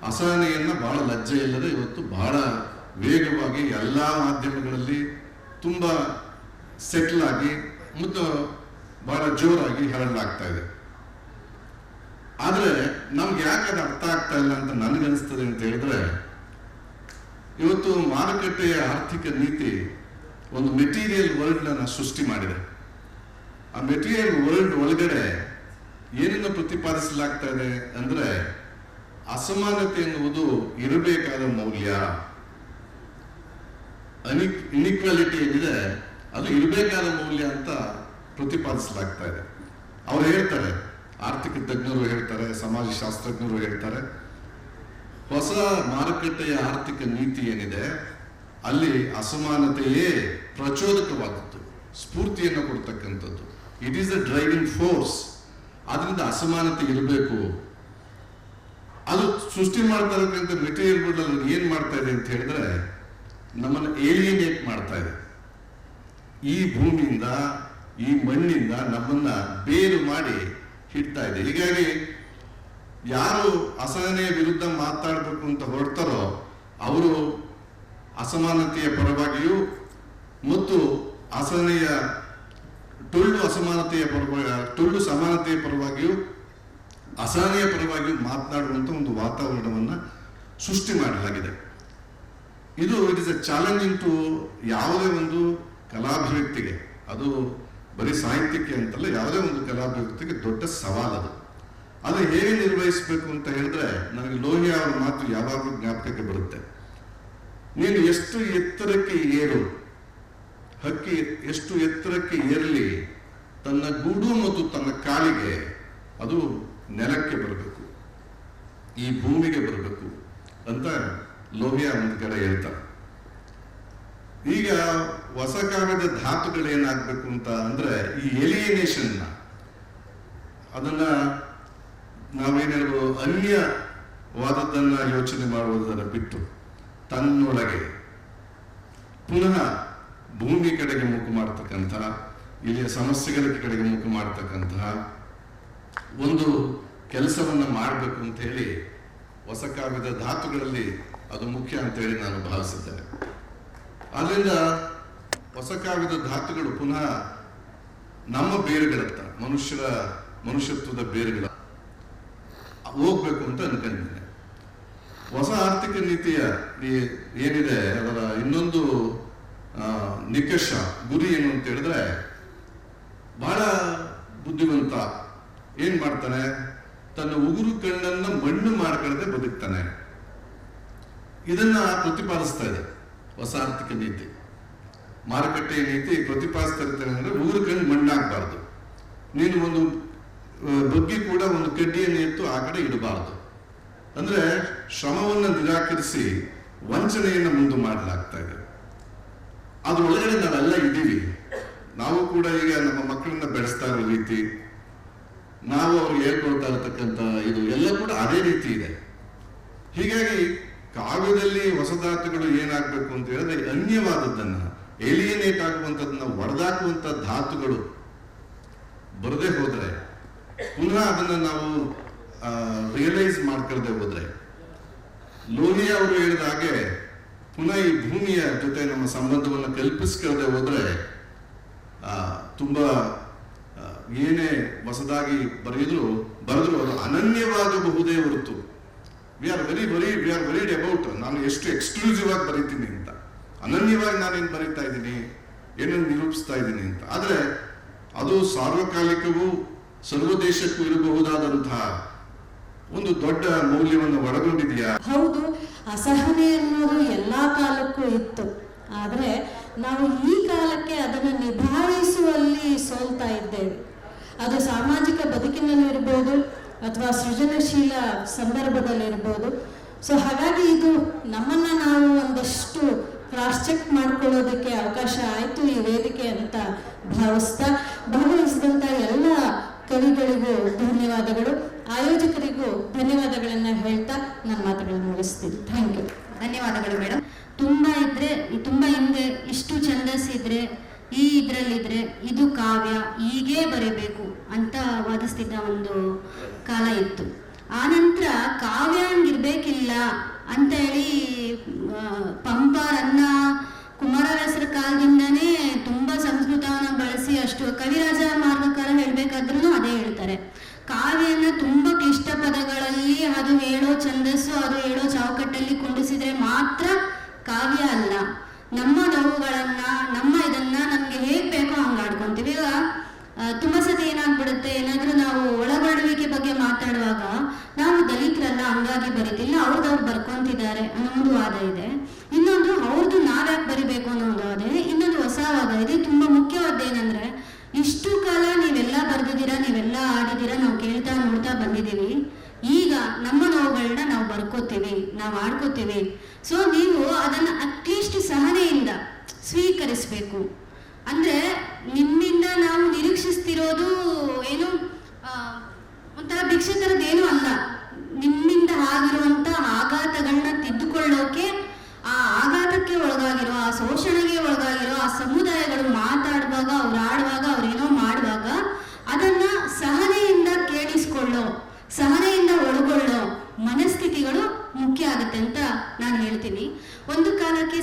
ಅಸಹನೆಯನ್ನ ಬಹಳ ಲಜ್ಜೆ ಇಲ್ಲದೆ ಇವತ್ತು ಬಹಳ ವೇಗವಾಗಿ ಎಲ್ಲ ಮಾಧ್ಯಮಗಳಲ್ಲಿ ತುಂಬಾ ಸೆಟ್ಲ್ ಆಗಿ ಮತ್ತು ಬಹಳ ಜೋರಾಗಿ ಹರಡಲಾಗ್ತಾ ಇದೆ. ಆದರೆ ನಮ್ಗೆ ಯಾಕೆ ಅದು ಅರ್ಥ ಆಗ್ತಾ ಇಲ್ಲ ಅಂತ ನನಗನ್ನಿಸ್ತದೆ ಅಂತ ಹೇಳಿದ್ರೆ, ಇವತ್ತು ಮಾರುಕಟ್ಟೆಯ ಆರ್ಥಿಕ ನೀತಿ ಒಂದು ಮೆಟೀರಿಯಲ್ ವರ್ಲ್ಡ್ ಅನ್ನ ಸೃಷ್ಟಿ ಮಾಡಿದೆ. ಆ ಮೆಟೀರಿಯಲ್ ವರ್ಲ್ಡ್ ಒಳಗಡೆ ಏನನ್ನು ಪ್ರತಿಪಾದಿಸಲಾಗ್ತಾ ಇದೆ ಅಂದ್ರೆ, ಅಸಮಾನತೆ ಎನ್ನುವುದು ಇರಬೇಕಾದ ಮೌಲ್ಯ, ಇನ್ಇಕ್ವಾಲಿಟಿ ಏನಿದೆ ಅದು ಇರಬೇಕಾದ ಮೌಲ್ಯ ಅಂತ ಪ್ರತಿಪಾದಿಸಲಾಗ್ತಾ ಇದೆ. ಅವ್ರು ಹೇಳ್ತಾರೆ, ಆರ್ಥಿಕ ತಜ್ಞರು ಹೇಳ್ತಾರೆ, ಸಮಾಜಶಾಸ್ತ್ರಜ್ಞರು ಹೇಳ್ತಾರೆ, ಹೊಸ ಮಾರುಕಟ್ಟೆಯ ಆರ್ಥಿಕ ನೀತಿ ಏನಿದೆ ಅಲ್ಲಿ ಅಸಮಾನತೆಯೇ ಪ್ರಚೋದಕವಾದದ್ದು, ಸ್ಫೂರ್ತಿಯನ್ನು ಕೊಡ್ತಕ್ಕಂಥದ್ದು. It is the driving force. ಆದ್ರಿಂದ ಅಸಮಾನತೆ ಇರಬೇಕು. ಅದು ಸೃಷ್ಟಿ ಮಾಡ್ತಾ ಇರತಕ್ಕಂಥ ಮೆಟೀರಿಯಲ್ಗಳು ಏನ್ ಮಾಡ್ತಾ ಇದೆ ಅಂತ ಹೇಳಿದ್ರೆ, ನಮ್ಮನ್ನು ಏಲಿಯನೇಟ್ ಮಾಡ್ತಾ ಇದೆ. ಈ ಭೂಮಿಯಿಂದ, ಈ ಮಣ್ಣಿಂದ ನಮ್ಮನ್ನ ಬೇರು ಮಾಡಿ ಹಿಡ್ತಾ ಇದೆ. ಹೀಗಾಗಿ ಯಾರು ಅಸಹನೆಯ ವಿರುದ್ಧ ಮಾತಾಡಬೇಕು ಅಂತ ಹೊರಡ್ತಾರೋ ಅವರು ಅಸಮಾನತೆಯ ಪರವಾಗಿಯೂ ಮತ್ತು ಅಸಹನೆಯ ಟೊಳ್ಳು ಸಮಾನತೆಯ ಪರವಾಗಿಯೂ ಅಸಹನೆಯ ಪರವಾಗಿಯೂ ಮಾತನಾಡುವಂತ ಒಂದು ವಾತಾವರಣವನ್ನ ಸೃಷ್ಟಿ ಮಾಡಲಾಗಿದೆ. It is a challenging to ಯಾವುದೇ ಒಂದು ಕಲಾಭಿವ್ಯಕ್ತಿಗೆ, ಅದು ಬರೀ ಸಾಹಿತ್ಯಕ್ಕೆ ಅಂತಲ್ಲ, ಯಾವುದೇ ಒಂದು ಕಲಾಭಿವ್ಯಕ್ತಿಗೆ ದೊಡ್ಡ ಸವಾಲದು. ಅದು ಹೇಗೆ ನಿರ್ವಹಿಸಬೇಕು ಅಂತ ಹೇಳಿದ್ರೆ, ನನಗೆ ಲೋಹಿಯಾ ಅವರ ಮಾತು ಯಾವಾಗಲೂ ಜ್ಞಾಪಕಕ್ಕೆ ಬರುತ್ತೆ. ನೀನು ಎಷ್ಟು ಎತ್ತರಕ್ಕೆ ಏರು, ಹಕ್ಕಿ ಎಷ್ಟು ಎತ್ತರಕ್ಕೆ ಏರಲಿ, ತನ್ನ ಗೂಡು ಮತ್ತು ತನ್ನ ಕಾಲಿಗೆ ಅದು ನೆಲಕ್ಕೆ ಬರಬೇಕು, ಈ ಭೂಮಿಗೆ ಬರಬೇಕು ಅಂತ ಲೋಹಿಯಾ ಒಂದು ಕಡೆ ಹೇಳ್ತಾರೆ. ಈಗ ಹೊಸ ಕಾಲದ ಧಾತುಗಳು ಏನಾಗಬೇಕು ಅಂತ ಅಂದ್ರೆ, ಈ ಎಲಿಯನೇಷನ್ ಅದನ್ನ ನಾವೇನ್ ಹೇಳ್ಬೋದು, ಅನ್ಯವಾದದ್ದನ್ನ ಯೋಚನೆ ಮಾಡುವುದನ್ನ ಬಿಟ್ಟು ತನ್ನೊಳಗೆ ಪುನಃ ಭೂಮಿ ಕಡೆಗೆ ಮುಖ ಮಾಡತಕ್ಕಂತಹ, ಇಲ್ಲಿಯ ಸಮಸ್ಯೆಗಳ ಕಡೆಗೆ ಮುಖ ಮಾಡತಕ್ಕಂತಹ ಒಂದು ಕೆಲಸವನ್ನ ಮಾಡಬೇಕು ಅಂತ ಹೇಳಿ ಹೊಸ ಕಾವ್ಯದ ಧಾತುಗಳಲ್ಲಿ ಅದು ಮುಖ್ಯ ಅಂತ ಹೇಳಿ ನಾನು ಭಾವಿಸಿದ್ದೇನೆ. ಆದ್ರಿಂದ ಹೊಸ ಕಾವ್ಯದ ಧಾತುಗಳು ಪುನಃ ನಮ್ಮ ಬೇರುಗಳತ್ತ, ಮನುಷ್ಯತ್ವದ ಬೇರುಗಳ ಹೋಗ್ಬೇಕು ಅಂತ ಅನ್ಕೊಂಡಿದ್ದೇನೆ. ಹೊಸ ಆರ್ಥಿಕ ನೀತಿಯ ಏನಿದೆ ಅದರ ಇನ್ನೊಂದು ನಿಕಷ ಗುರಿ ಏನು ಅಂತ ಹೇಳಿದ್ರೆ, ಬಹಳ ಬುದ್ಧಿವಂತ ಏನ್ ಮಾಡ್ತಾನೆ, ತನ್ನ ಉಗುರು ಕಣ್ಣನ್ನ ಮಣ್ಣು ಮಾಡ್ಕೊಳ್ಳದೆ ಬದುಕ್ತಾನೆ. ಇದನ್ನ ಪ್ರತಿಪಾದಿಸ್ತಾ ಇದೆ ಹೊಸ ಆರ್ಥಿಕ ನೀತಿ. ಮಾರುಕಟ್ಟೆಯ ನೀತಿ ಪ್ರತಿಪಾದಿಸ್ತಾ ಇರ್ತಾನೆ ಅಂದ್ರೆ, ಉಗುರು ಕಣ್ಣು ಮಣ್ಣಾಗಬಾರ್ದು, ನೀನು ಒಂದು ಬಗ್ಗೆ ಕೂಡ ಒಂದು ಕಡ್ಡಿಯನ್ನು ಎತ್ತು ಆ ಕಡೆ ಇಡಬಾರದು. ಅಂದ್ರೆ ಶ್ರಮವನ್ನು ನಿರಾಕರಿಸಿ ವಂಚನೆಯನ್ನು ಮುಂದೆ ಮಾಡಲಾಗ್ತಾ ಇದೆ. ಅದ್ರೊಳಗಡೆ ನಾವೆಲ್ಲ ಇದ್ದೀವಿ. ನಾವು ಕೂಡ ಈಗ ನಮ್ಮ ಮಕ್ಕಳನ್ನ ಬೆಳೆಸ್ತಾ ಇರೋ ರೀತಿ, ನಾವು ಅವ್ರಿಗೆ ಹೇಳ್ಕೊಳ್ತಾ ಇರತಕ್ಕಂಥ ಇದು ಎಲ್ಲ ಕೂಡ ಅದೇ ರೀತಿ ಇದೆ. ಹೀಗಾಗಿ ಕಾವ್ಯದಲ್ಲಿ ಹೊಸ ಧಾತುಗಳು ಏನಾಗಬೇಕು ಅಂತ ಹೇಳಿದ್ರೆ, ಅನ್ಯವಾದದ್ದನ್ನ, ಏಲಿಯನೇಟ್ ಆಗುವಂಥದ್ದನ್ನ ಒಡೆದಾಕುವಂತ ಧಾತುಗಳು ಬರದೇ ಹೋದ್ರೆ, ಪುನಃ ಅದನ್ನ ನಾವು ರಿಯಲೈಸ್ ಮಾಡ್ಕೊಳ್ಳದೆ ಹೋದ್ರೆ, ಲೋಹಿಯಾ ಅವರು ಹೇಳಿದ ಹಾಗೆ ಪುನಃ ಈ ಭೂಮಿಯ ಜೊತೆ ನಮ್ಮ ಸಂಬಂಧವನ್ನು ಕಲ್ಪಿಸ್ಕೊಳ್ಳದೆ ಹೋದ್ರೆ ತುಂಬಾ ಏನೇ ಹೊಸದಾಗಿ ಬರೆದ್ರು ಅದು ಅನನ್ಯವಾಗಬಹುದೇ ಹೊರತು, ವಿ ಆರ್ ವೆರಿಡ್ ಅಬೌಟ್ ನಾನು ಎಷ್ಟು ಎಕ್ಸ್ಕ್ಲೂಸಿವ್ ಆಗಿ ಬರೀತೀನಿ ಅಂತ, ಅನನ್ಯವಾಗಿ ನಾನೇನು ಬರೀತಾ ಇದ್ದೀನಿ, ಏನನ್ನು ನಿರೂಪಿಸ್ತಾ ಇದ್ದೀನಿ ಅಂತ. ಆದ್ರೆ ಅದು ಸಾರ್ವಕಾಲಿಕವೂ ಸರ್ವದೇಶಕ್ಕೂ ಇರಬಹುದಾದಂತಹ ಒಂದು ದೊಡ್ಡ ಮೌಲ್ಯವನ್ನು ಒಳಗೊಂಡಿದೆಯಾ? ಹೌದು, ಅಸಹನೆ ಅನ್ನೋದು ಎಲ್ಲಾ ಕಾಲಕ್ಕೂ ಇತ್ತು. ಆದರೆ ನಾವು ಈ ಕಾಲಕ್ಕೆ ಅದನ್ನು ನಿಭಾಯಿಸುವಲ್ಲಿ ಸೋಲ್ತಾ ಇದ್ದೇವೆ. ಅದು ಸಾಮಾಜಿಕ ಬದುಕಿನಲ್ಲಿರ್ಬೋದು ಅಥವಾ ಸೃಜನಶೀಲ ಸಂದರ್ಭದಲ್ಲಿರ್ಬೋದು. ಸೊ ಹಾಗಾಗಿ ಇದು ನಮ್ಮನ್ನ ನಾವು ಒಂದಷ್ಟು ಕ್ರಾಸ್ ಚೆಕ್ ಮಾಡ್ಕೊಳ್ಳೋದಕ್ಕೆ ಅವಕಾಶ ಆಯಿತು ಈ ವೇದಿಕೆ ಅಂತ ಭಾವಿಸ್ತಾ, ಭಾಗವಹಿಸಿದಂಥ ಎಲ್ಲ ಕವಿಗಳಿಗೂ ಧನ್ಯವಾದಗಳು, ಆಯೋಜಕರಿಗೂ ಧನ್ಯವಾದಗಳನ್ನ ಹೇಳ್ತಾ ನನ್ನ ಮಾತುಗಳನ್ನು ಮುಗಿಸ್ತೀನಿ. Thank you. ಧನ್ಯವಾದಗಳು ಮೇಡಮ್. ತುಂಬಾ ಹಿಂದೆ ಇಷ್ಟು ಛಂದಸ್ಸಿದ್ರೆ, ಈ ಇದ್ರಲ್ಲಿದ್ರೆ ಇದು ಕಾವ್ಯ ಹೀಗೇ ಬರೀಬೇಕು ಅಂತ ವಾದಿಸ್ತಿದ್ದ ಒಂದು ಕಾಲ ಇತ್ತು. ಆನಂತರ ಕಾವ್ಯ ಹಂಗಿರ್ಬೇಕಿಲ್ಲ ಅಂತ ಹೇಳಿ ಪಂಪ, ರನ್ನ, ಕುಮಾರವ್ಯಾಸರ ಕಾಲದಿಂದನೇ ತುಂಬಾ ಸಂಸ್ಕೃತವನ್ನ ಬಳಸಿ, ಅಷ್ಟು ಕವಿರಾಜ ಮಾರ್ಗಕಾರ ಹೇಳ್ಬೇಕಾದ್ರೂ ಅದೇ ಹೇಳ್ತಾರೆ, ಕಾವ್ಯನ ತುಂಬಾ ಕ್ಲಿಷ್ಟ ಮಾಡ್ಕೊತೀವಿ. ಈಗ ತುಂಬ ಸತಿ ಏನಾಗ್ಬಿಡುತ್ತೆ, ಏನಾದರೂ ನಾವು ಒಳಗೊಳ್ಳುವಿಕೆ ಬಗ್ಗೆ ಮಾತಾಡುವಾಗ ನಾವು ದಲಿತರಲ್ಲ ಹಂಗಾಗಿ ಬರೀತಿಲ್ಲ, ಅವ್ರದ್ದು ಬರ್ಕೊಂತಿದ್ದಾರೆ ಅನ್ನೋ ಒಂದು ವಾದ ಇದೆ. ಇನ್ನೊಂದು ಅವ್ರದ್ದು ನಾವ್ಯಾಕೆ ಬರಿಬೇಕು ಅನ್ನೋ ಒಂದು ವಾದ ಇದೆ. ಇನ್ನೊಂದು ಹೊಸ ವಾದ ಇದೆ. ತುಂಬ ಮುಖ್ಯವಾದ ಏನಂದ್ರೆ, ಇಷ್ಟು ಕಾಲ ನೀವೆಲ್ಲ ಬರ್ದಿದ್ದೀರಾ, ನೀವೆಲ್ಲ ಆಡಿದ್ದೀರಾ, ನಾವು ಕೇಳ್ತಾ ನೋಡ್ತಾ ಬಂದಿದ್ದೀವಿ. ಈಗ ನಮ್ಮ ನೋವುಗಳನ್ನ ನಾವು ಬರ್ಕೋತೀವಿ, ನಾವು ಆಡ್ಕೋತೀವಿ. ಸೊ ನೀವು ಅದನ್ನು ಅಟ್ಲೀಸ್ಟ್ ಸಹನೆಯಿಂದ ಸ್ವೀಕರಿಸಬೇಕು. ಅಂದರೆ ನಿಮ್ಮಿಂದ ನಾವು ನಿರೀಕ್ಷಿಸ್ತಿರೋದು ಏನು ಒಂಥರ ಭಿಕ್ಷೆ ಥರದ್ದೇನೂ ಅಲ್ಲ. ನಿಮ್ಮಿಂದ ಆಗಿರುವಂಥ ಆಘಾತಗಳನ್ನ ತಿದ್ದುಕೊಳ್ಳೋಕೆ, ಆ ಆಘಾತಕ್ಕೆ ಒಳಗಾಗಿರೋ, ಆ ಶೋಷಣೆಗೆ ಒಳಗಾಗಿರೋ ಆ ಸಮುದಾಯಗಳು ಮಾತಾಡುವಾಗ, ಅವ್ರು ಆಡುವಾಗ, ಅವ್ರೇನೋ ಮಾಡುವಾಗ ಅದನ್ನು ಸಹನೆಯಿಂದ ಕೇಳಿಸ್ಕೊಳ್ಳೋ, ಸಹನೆಯಿಂದ ಒಳಗೊಳ್ಳೋ ಮನಸ್ಥಿತಿಗಳು ಮುಖ್ಯ ಆಗುತ್ತೆ ಅಂತ ನಾನು ಹೇಳ್ತೀನಿ. ಒಂದು ಕಾಲಕ್ಕೆ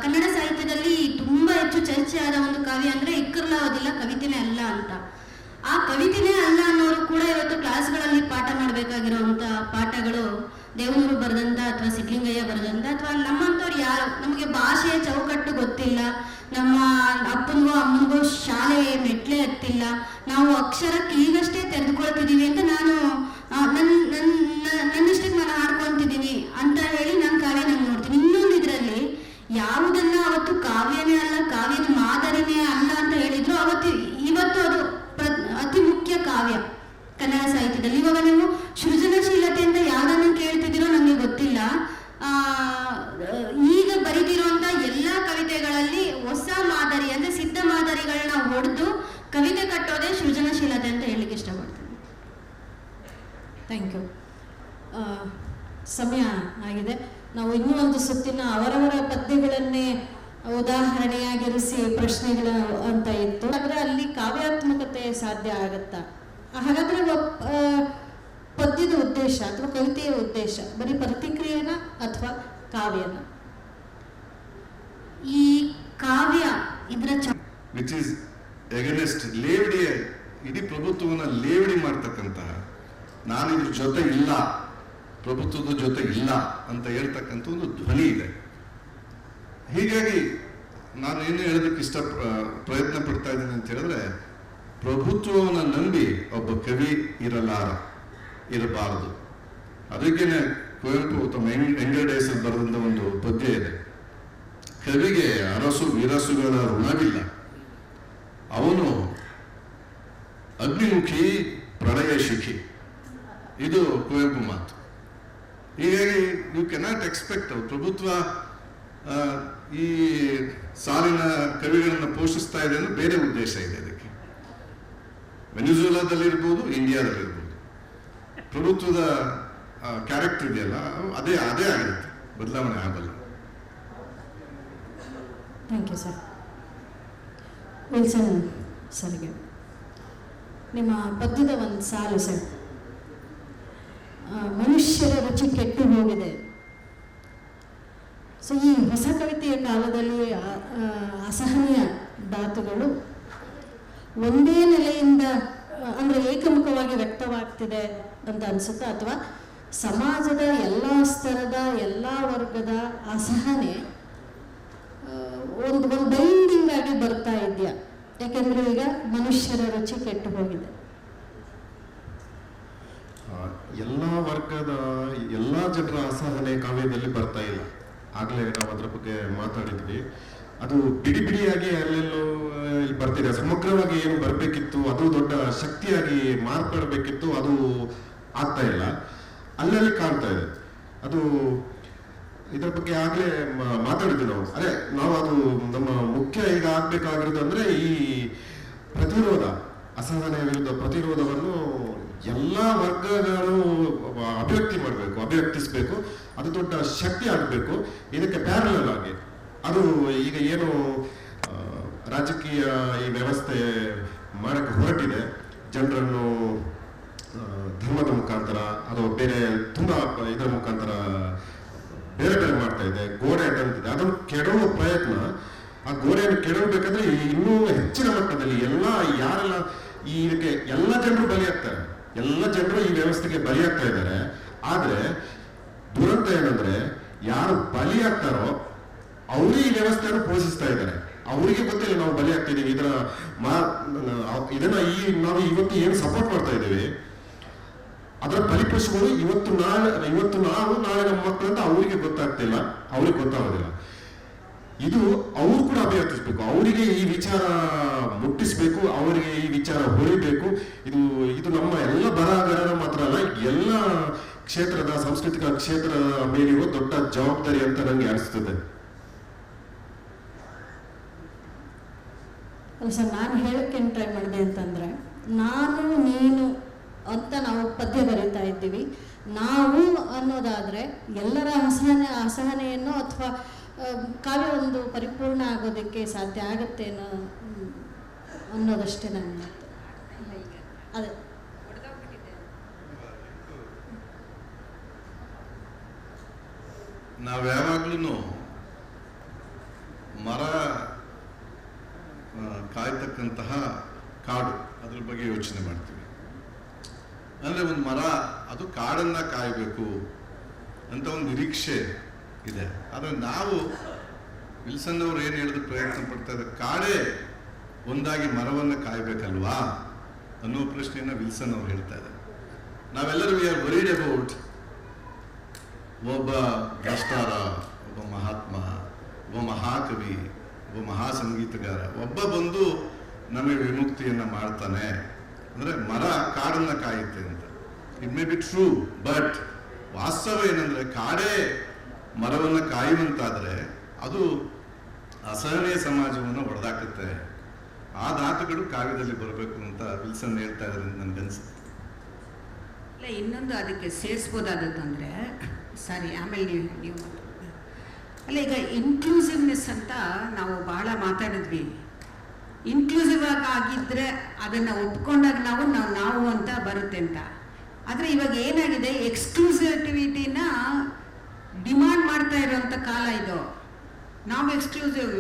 ಕನ್ನಡ ಸಾಹಿತ್ಯದಲ್ಲಿ ತುಂಬ ಹೆಚ್ಚು ಚರ್ಚೆ ಆದ ಒಂದು ಕಾವ್ಯ ಅಂದರೆ ಇಕ್ಕರ್ಲಾವದಿಲ್ಲ ಕವಿತೆನೇ ಅಲ್ಲ ಅಂತ. ಆ ಕವಿತೆನೇ ಅಲ್ಲ ಅನ್ನೋರು ಕೂಡ ಇವತ್ತು ಕ್ಲಾಸ್ಗಳಲ್ಲಿ ಪಾಠ ಮಾಡಬೇಕಾಗಿರೋವಂಥ ಪಾಠಗಳು ದೇವನೂರು ಬರೆದಂಥ ಅಥವಾ ಸಿದ್ಲಿಂಗಯ್ಯ ಬರೆದಂಥ ಅಥವಾ ನಮ್ಮಂಥವ್ರು ಯಾರು, ನಮಗೆ ಭಾಷೆಯ ಚೌಕಟ್ಟು ಗೊತ್ತಿಲ್ಲ, ನಮ್ಮ ಅಪ್ಪನಿಗೋ ಅಮ್ಮನಿಗೋ ಶಾಲೆ ಮೆಟ್ಲೆ ಹತ್ತಿಲ್ಲ, ನಾವು ಅಕ್ಷರಕ್ಕೆ ಈಗಷ್ಟೇ ತೆರೆದುಕೊಳ್ತಿದ್ದೀವಿ ಅಂತ ನಾನು ನನ್ನಷ್ಟಕ್ಕೆ ನಾನು ಆಡ್ಕೊತಿದ್ದೀನಿ ಅಂತ ಹೇಳಿ ನನ್ನ ಕಾವ್ಯ ನಾನು ನೋಡ್ತೀನಿ. ಇನ್ನೊಂದು ಇದರಲ್ಲಿ ಯಾವುದನ್ನ ಅವತ್ತು ಕಾವ್ಯನೇ ಅಲ್ಲ, ಕಾವ್ಯದ ಮಾದರಿನೇ ಅಲ್ಲ ಅಂತ ಹೇಳಿದ್ರು, ಇವತ್ತು ಅದು ಅತಿ ಮುಖ್ಯ ಕಾವ್ಯ ಕನ್ನಡ ಸಾಹಿತ್ಯದಲ್ಲಿ. ಇವಾಗ ನೀವು ಸೃಜನಶೀಲತೆ ಅಂತ ಯಾವುದನ್ನು ಕೇಳ್ತಿದ್ದೀರೋ ನನಗೆ ಗೊತ್ತಿಲ್ಲ. ಈಗ ಬರೀತಿರುವಂಥ ಎಲ್ಲ ಕವಿತೆಗಳಲ್ಲಿ ಹೊಸ ಮಾದರಿ ಅಂದರೆ ಸಿದ್ಧ ಮಾದರಿಗಳನ್ನ ಹೊಡೆದು ಕವಿತೆ ಕಟ್ಟೋದೇ ಸೃಜನಶೀಲತೆ ಅಂತ ಹೇಳಲಿಕ್ಕೆ ಇಷ್ಟಪಡ್ತೀನಿ. Thank you. ಸಮಯ ಆಗಿದೆ. ನಾವು ಇನ್ನೂ ಒಂದು ಸುತ್ತಿನ ಅವರವರ ಪದ್ಯಗಳನ್ನೇ ಉದಾಹರಣೆಯಾಗಿರಿಸಿ ಪ್ರಶ್ನೆಗಳು ಅಂತ ಇತ್ತು. ಆದರೆ ಅಲ್ಲಿ ಕಾವ್ಯಾತ್ಮಕತೆ ಸಾಧ್ಯ ಆಗತ್ತಾ? ಹಾಗಾದರೆ ಪದ್ಯದ ಉದ್ದೇಶ ಅಥವಾ ಕವಿತೆಯ ಉದ್ದೇಶ ಬರೀ ಪ್ರತಿಕ್ರಿಯೆನ ಅಥವಾ ಕಾವ್ಯನ? ಈ ಕಾವ್ಯ ಇದರ ವಿಚ್ ಈಸ್ ಎಗನೆಸ್ಟ್ ಲೇವಡಿ, ಇಡೀ ಪ್ರಭುತ್ವವನ್ನ ಲೇವಡಿ ಮಾಡ್ತಕ್ಕಂತಹ, ನಾನು ಇದ್ರ ಜೊತೆ ಇಲ್ಲ, ಪ್ರಭುತ್ವದ ಜೊತೆ ಇಲ್ಲ ಅಂತ ಹೇಳ್ತಕ್ಕಂಥ ಒಂದು ಧ್ವನಿ ಇದೆ. ಹೀಗಾಗಿ ನಾನು ಏನು ಹೇಳೋದಕ್ಕೆ ಪ್ರಯತ್ನ ಪಡ್ತಾ ಇದ್ದೀನಿ ಅಂತ ಹೇಳಿದ್ರೆ, ಪ್ರಭುತ್ವವನ್ನು ನಂಬಿ ಒಬ್ಬ ಕವಿ ಇರಬಾರದು. ಅದಕ್ಕೇನೆ ಕುವೆಂಪು ತಮ್ಮ ಯಂಗರ್ ಡೇಸ್ ಬರೆದಂಥ ಒಂದು ಪದ್ಯ ಇದೆ, ಕವಿಗೆ ಅರಸು ವಿರಸುಗಳ ಋಣವಿಲ್ಲ, ಅವನು ಅಗ್ನಿಮುಖಿ ಪ್ರಳಯ ಶಿಖಿ. ಇದು ಕುವೆಂಪು ಮಾತು. ಹೀಗಾಗಿ ಯು ಕೆನಾಟ್ ಎಕ್ಸ್ಪೆಕ್ಟ್ ಪ್ರಭುತ್ವ ಈ ಸಾಲಿನ ಕವಿಗಳನ್ನು ಪೋಷಿಸ್ತಾ ಇದೆ ಅಂದ್ರೆ ಬೇರೆ ಉದ್ದೇಶ ಇದೆ ಅದಕ್ಕೆ. ವೆನಿಜುಲಾದಲ್ಲಿರ್ಬೋದು, ಇಂಡಿಯಾದಲ್ಲಿರ್ಬೋದು, ಪ್ರಭುತ್ವದ ಕ್ಯಾರೆಕ್ಟರ್ ಇದೆಯಲ್ಲ ಅದೇ ಆಗಿರುತ್ತೆ, ಬದಲಾವಣೆ ಆಗಲ್ಲ. Thank you sir. ವಿಲ್ಸನ್ ಸರ್ಗೆ ನಿಮ್ಮ ಪದ್ಯದ ಒಂದು ಸಾಲು ಸರ್, ಮನುಷ್ಯರ ರುಚಿ ಕೆಟ್ಟು ಹೋಗಿದೆ. ಸೊ ಈ ಹೊಸ ಕವಿತೆಯ ಕಾಲದಲ್ಲಿ ಅಸಹನೀಯ ಧಾತುಗಳು ಒಂದೇ ನೆಲೆಯಿಂದ ಅಂದರೆ ಏಕಮುಖವಾಗಿ ವ್ಯಕ್ತವಾಗ್ತಿದೆ ಅಂತ ಅನಿಸುತ್ತೆ, ಅಥವಾ ಸಮಾಜದ ಎಲ್ಲ ಸ್ತರದ ಎಲ್ಲ ವರ್ಗದ ಅಸಹನೆ ಒಂದು ಬೈಂಡಿಂಗ್ ಆಗಿ ಬರ್ತಾ ಇದೆಯಾ? ಯಾಕೆಂದ್ರೆ ಈಗ ಮನುಷ್ಯರ ರುಚಿ ಕೆಟ್ಟು ಹೋಗಿದೆ. ಎಲ್ಲ ವರ್ಗದ ಎಲ್ಲ ಜನರ ಅಸಹನೆ ಕಾವ್ಯದಲ್ಲಿ ಬರ್ತಾ ಇಲ್ಲ. ಆಗಲೇ ನಾವು ಅದರ ಬಗ್ಗೆ ಮಾತಾಡಿದ್ವಿ. ಅದು ಬಿಡಿ ಬಿಡಿಯಾಗಿ ಅಲ್ಲೆಲ್ಲೋ ಬರ್ತಿದೆ. ಸಮಗ್ರವಾಗಿ ಏನು ಬರಬೇಕಿತ್ತು, ಅದು ದೊಡ್ಡ ಶಕ್ತಿಯಾಗಿ ಮಾರ್ಪಡಬೇಕಿತ್ತು, ಅದು ಆಗ್ತಾ ಇಲ್ಲ. ಅಲ್ಲಲ್ಲಿ ಕಾಣ್ತಾ ಇದೆ. ಅದು ಇದರ ಬಗ್ಗೆ ಆಗಲೇ ಮಾತಾಡಿದ್ವಿ ನಾವು. ನಾವು ಅದು ನಮ್ಮ ಮುಖ್ಯ ಈಗ ಆಗ್ಬೇಕಾಗಿರೋದು ಅಂದ್ರೆ ಈ ಪ್ರತಿರೋಧ, ಅಸಹನೆ ವಿರುದ್ಧ ಪ್ರತಿರೋಧವನ್ನು ಎಲ್ಲ ವರ್ಗಗಳು ಅಭಿವ್ಯಕ್ತಿಸ್ಬೇಕು. ಅದು ದೊಡ್ಡ ಶಕ್ತಿ ಆಗಬೇಕು. ಇದಕ್ಕೆ ಪ್ಯಾರಲಲ್ ಆಗಿ ಅದು ಈಗ ಏನು ರಾಜಕೀಯ ಈ ವ್ಯವಸ್ಥೆ ಮಾಡಕ್ಕೆ ಹೊರಟಿದೆ, ಜನರನ್ನು ಧರ್ಮದ ಮುಖಾಂತರ ಅಥವಾ ಬೇರೆ ತುಂಬಾ ಇದರ ಮುಖಾಂತರ ಬೇರೆ ಬೇರೆ ಮಾಡ್ತಾ ಇದೆ, ಗೋಡೆ ತಂತಿದೆ, ಅದನ್ನು ಕೆಡವುವ ಪ್ರಯತ್ನ. ಆ ಗೋಡೆಯನ್ನು ಕೆಡವಬೇಕಾದ್ರೆ ಇನ್ನೂ ಹೆಚ್ಚಿನ ಮಟ್ಟದಲ್ಲಿ ಯಾರೆಲ್ಲ ಇದಕ್ಕೆ ಎಲ್ಲ ಜನರು ಬಲಿಯಾಗ್ತಾರೆ, ಎಲ್ಲ ಜನರು ಈ ವ್ಯವಸ್ಥೆಗೆ ಬಲಿಯಾಗ್ತಾ ಇದ್ದಾರೆ. ಆದ್ರೆ ದುರಂತ ಏನಂದ್ರೆ, ಯಾರು ಬಲಿಯಾಗ್ತಾರೋ ಅವರು ಈ ವ್ಯವಸ್ಥೆಯನ್ನು ಪೋಷಿಸ್ತಾ ಇದ್ದಾರೆ. ಅವರಿಗೆ ಗೊತ್ತಿಲ್ಲ ನಾವು ಬಲಿ ಆಗ್ತಿದ್ದೀವಿ. ಇದನ್ನ ನಾವು ಇವತ್ತು ಏನು ಸಪೋರ್ಟ್ ಮಾಡ್ತಾ ಇದ್ದೇವೆ ಅದರ ಫಲಿತಾಂಶಗಳು ಇವತ್ತು ನಾವು ನಾಳೆ ನಮ್ಮ ಮಕ್ಕಳು ಅಂತ ಅವರಿಗೆ ಗೊತ್ತಾಗ್ತಿಲ್ಲ, ಅವ್ರಿಗೆ ಗೊತ್ತಾಗೋದಿಲ್ಲ. ಇದು ಅವರು ಕೂಡ ಅಭಿವರ್ತಿಸ್ಬೇಕು, ಅವರಿಗೆ ಈ ವಿಚಾರ ಮುಟ್ಟಿಸ್ಬೇಕು, ಅವರಿಗೆ ಈ ವಿಚಾರ ಹೊಳಿಬೇಕು. ಇದು ನಮ್ಮ ಎಲ್ಲ ಬರಹಗಾರರ ಮಾತ್ರ ಅಲ್ಲ, ಎಲ್ಲ ಕ್ಷೇತ್ರದ ಸಾಂಸ್ಕೃತಿಕ ಕ್ಷೇತ್ರದ ಮೇಲಿರುವ ದೊಡ್ಡ ಜವಾಬ್ದಾರಿ ಅಂತ ನನಗೆ ಅನಿಸ್ತದೆ. ಸರ್, ನಾನು ಹೇಳೋಕ್ಕೇನು ಟ್ರೈ ಮಾಡಿದೆ ಅಂತಂದರೆ, ನಾನು ನೀನು ಅಂತ ನಾವು ಪದ್ಯ ಬರೀತಾ ಇದ್ದೀವಿ. ನಾವು ಅನ್ನೋದಾದರೆ ಎಲ್ಲರ ಅಸಹನೆಯನ್ನು ಅಥವಾ ಕಾವ್ಯ ಒಂದು ಪರಿಪೂರ್ಣ ಆಗೋದಕ್ಕೆ ಸಾಧ್ಯ ಆಗುತ್ತೆ ಅನ್ನೋದಷ್ಟೇ ನನ್ನ ಮಾತು. ಅದೇ ನಾವ್ಯಾವಾಗ್ಲೂ ಮರ ಕಾಯ್ತಕ್ಕಂತಹ ಕಾಡು ಅದ್ರ ಬಗ್ಗೆ ಯೋಚನೆ ಮಾಡ್ತೀವಿ. ಅಂದರೆ ಒಂದು ಮರ ಅದು ಕಾಡನ್ನ ಕಾಯಬೇಕು ಅಂತ ಒಂದು ನಿರೀಕ್ಷೆ ಇದೆ. ಆದರೆ ನಾವು ವಿಲ್ಸನ್ ಅವರು ಏನು ಹೇಳಿದ್ರು ಪ್ರಯತ್ನ ಪಡ್ತಾ ಇದ್ದಾರೆ, ಕಾಡೇ ಒಂದಾಗಿ ಮರವನ್ನು ಕಾಯಬೇಕಲ್ವಾ ಅನ್ನೋ ಪ್ರಶ್ನೆಯನ್ನು ವಿಲ್ಸನ್ ಅವರು ಹೇಳ್ತಾ ಇದ್ದಾರೆ. ನಾವೆಲ್ಲರೂ ವಿ ಆರ್ ವರಿಡ್ ಅಬೌಟ್ ಒಬ್ಬ ಭ್ರಷ್ಟಾರ, ಒಬ್ಬ ಮಹಾತ್ಮ, ಒಬ್ಬ ಮಹಾಕವಿ, ಒಬ್ಬ ಮಹಾ ಸಂಗೀತಗಾರ ಒಬ್ಬ ಬಂದು ನಮಗೆ ವಿಮುಕ್ತಿಯನ್ನು ಮಾಡ್ತಾನೆ ಅಂದರೆ ಮರ ಕಾಡನ್ನು ಕಾಯುತ್ತೆ ಅಂತ. It may be true, but ವಾಸ್ತವ ಏನಂದರೆ ಕಾಡೇ ಮರವನ್ನು ಕಾಯುವಂತಾದರೆ ಅದು ಅಸಹನೀಯ ಸಮಾಜವನ್ನು ಹೊಡೆದಾಕುತ್ತೆ. ಆ ಧಾತುಗಳು ಕಾವ್ಯದಲ್ಲಿ ಬರಬೇಕು ಅಂತ ವಿಲ್ಸನ್ ಹೇಳ್ತಾ ಇದ್ದಾರೆ ಅಂತ ನನಗನ್ಸುತ್ತೆ. ಇಲ್ಲ, ಇನ್ನೊಂದು ಅದಕ್ಕೆ ಸೇರಿಸ್ಬೋದಾದದ್ದು ಅಂದರೆ, ಸಾರಿ ಆಮೇಲೆ ನೀವು ಅಲ್ಲ, ಈಗ ಇನ್ಕ್ಲೂಸಿವ್ನೆಸ್ ಅಂತ ನಾವು ಬಹಳ ಮಾತಾಡಿದ್ವಿ. ಇನ್ಕ್ಲೂಸಿವ್ ಆಗಿದ್ದರೆ ಅದನ್ನು ಒಪ್ಕೊಂಡಾಗ ನಾವು ಅಂತ ಬರುತ್ತೆ ಅಂತ. ಆದರೆ ಇವಾಗ ಏನಾಗಿದೆ, ಎಕ್ಸ್ಕ್ಲೂಸಿವಿಟಿನ ಡಿಮಾಂಡ್ ಮಾಡ್ತಾ ಇರೋಂಥ ಕಾಲ ಇದು. ನಾವು ಎಕ್ಸ್ಕ್ಲೂಸಿವ್,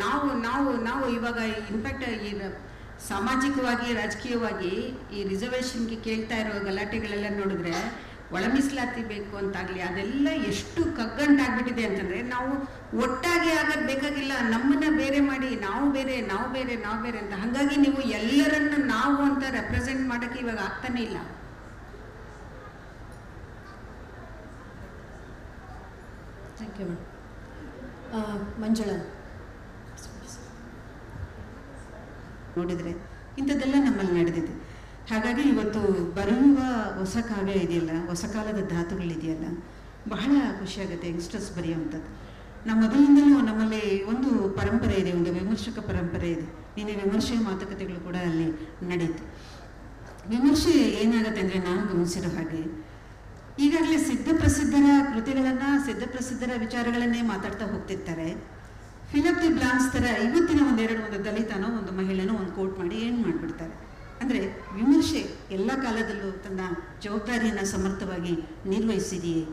ನಾವು ಇವಾಗ ಇನ್ಫ್ಯಾಕ್ಟ್ ಈ ಸಾಮಾಜಿಕವಾಗಿ ರಾಜಕೀಯವಾಗಿ ಈ ರಿಸರ್ವೇಷನ್ಗೆ ಕೇಳ್ತಾ ಇರೋ ಗಲಾಟೆಗಳೆಲ್ಲ ನೋಡಿದ್ರೆ, ಒಳ ಮೀಸಲಾತಿ ಬೇಕು ಅಂತಾಗಲಿ ಅದೆಲ್ಲ ಎಷ್ಟು ಕಗ್ಗಂಟಾಗ್ಬಿಟ್ಟಿದೆ ಅಂತಂದರೆ, ನಾವು ಒಟ್ಟಾಗಿ ಆಗೋದು ಬೇಕಾಗಿಲ್ಲ, ನಮ್ಮನ್ನು ಬೇರೆ ಮಾಡಿ ನಾವು ಬೇರೆ ಅಂತ. ಹಾಗಾಗಿ ನೀವು ಎಲ್ಲರನ್ನು ನಾವು ಅಂತ ರೆಪ್ರೆಸೆಂಟ್ ಮಾಡೋಕ್ಕೆ ಇವಾಗ ಆಗ್ತಾನೆ ಇಲ್ಲ. Thank you madam. ಮಂಜುಳಾ, ನೋಡಿದರೆ ಇಂಥದ್ದೆಲ್ಲ ನಮ್ಮಲ್ಲಿ ನಡೆದಿದೆ. ಹಾಗಾಗಿ ಇವತ್ತು ಬರೆಯುವ ಹೊಸ ಕಾವ್ಯ ಇದೆಯಲ್ಲ, ಹೊಸ ಕಾಲದ ಧಾತುಗಳಿದೆಯಲ್ಲ, ಬಹಳ ಖುಷಿಯಾಗುತ್ತೆ ಯಂಗ್ಸ್ಟರ್ಸ್ ಬರೆಯುವಂಥದ್ದು. ಮೊದಲಿಂದಲೂ ನಮ್ಮಲ್ಲಿ ಒಂದು ಪರಂಪರೆ ಇದೆ, ಒಂದು ವಿಮರ್ಶಕ ಪರಂಪರೆ ಇದೆ. ನಿನ್ನೆ ವಿಮರ್ಶೆಯ ಮಾತುಕತೆಗಳು ಕೂಡ ಅಲ್ಲಿ ನಡೆಯುತ್ತೆ. ವಿಮರ್ಶೆ ಏನಾಗುತ್ತೆ ಅಂದರೆ, ನಾನು ಗಮನಿಸಿರೋ ಹಾಗೆ ಈಗಾಗಲೇ ಸಿದ್ಧಪ್ರಸಿದ್ಧರ ಕೃತಿಗಳನ್ನು, ಸಿದ್ಧಪ್ರಸಿದ್ಧರ ವಿಚಾರಗಳನ್ನೇ ಮಾತಾಡ್ತಾ ಹೋಗ್ತಿರ್ತಾರೆ. ಫಿಲಪ್ ದಿ ಬ್ಲಾಂಕ್ಸ್ ಥರ ಇವತ್ತಿನ ಒಂದು ದಲಿತನೋ ಒಂದು ಮಹಿಳೆನೋ ಒಂದು ಕೋಟ್ ಮಾಡಿ ಏನು ಮಾಡಿಬಿಡ್ತಾರೆ. ಅಂದರೆ ವಿಮರ್ಶೆ ಎಲ್ಲ ಕಾಲದಲ್ಲೂ ತನ್ನ ಜವಾಬ್ದಾರಿಯನ್ನು ಸಮರ್ಥವಾಗಿ ನಿರ್ವಹಿಸಿದೆಯೇ?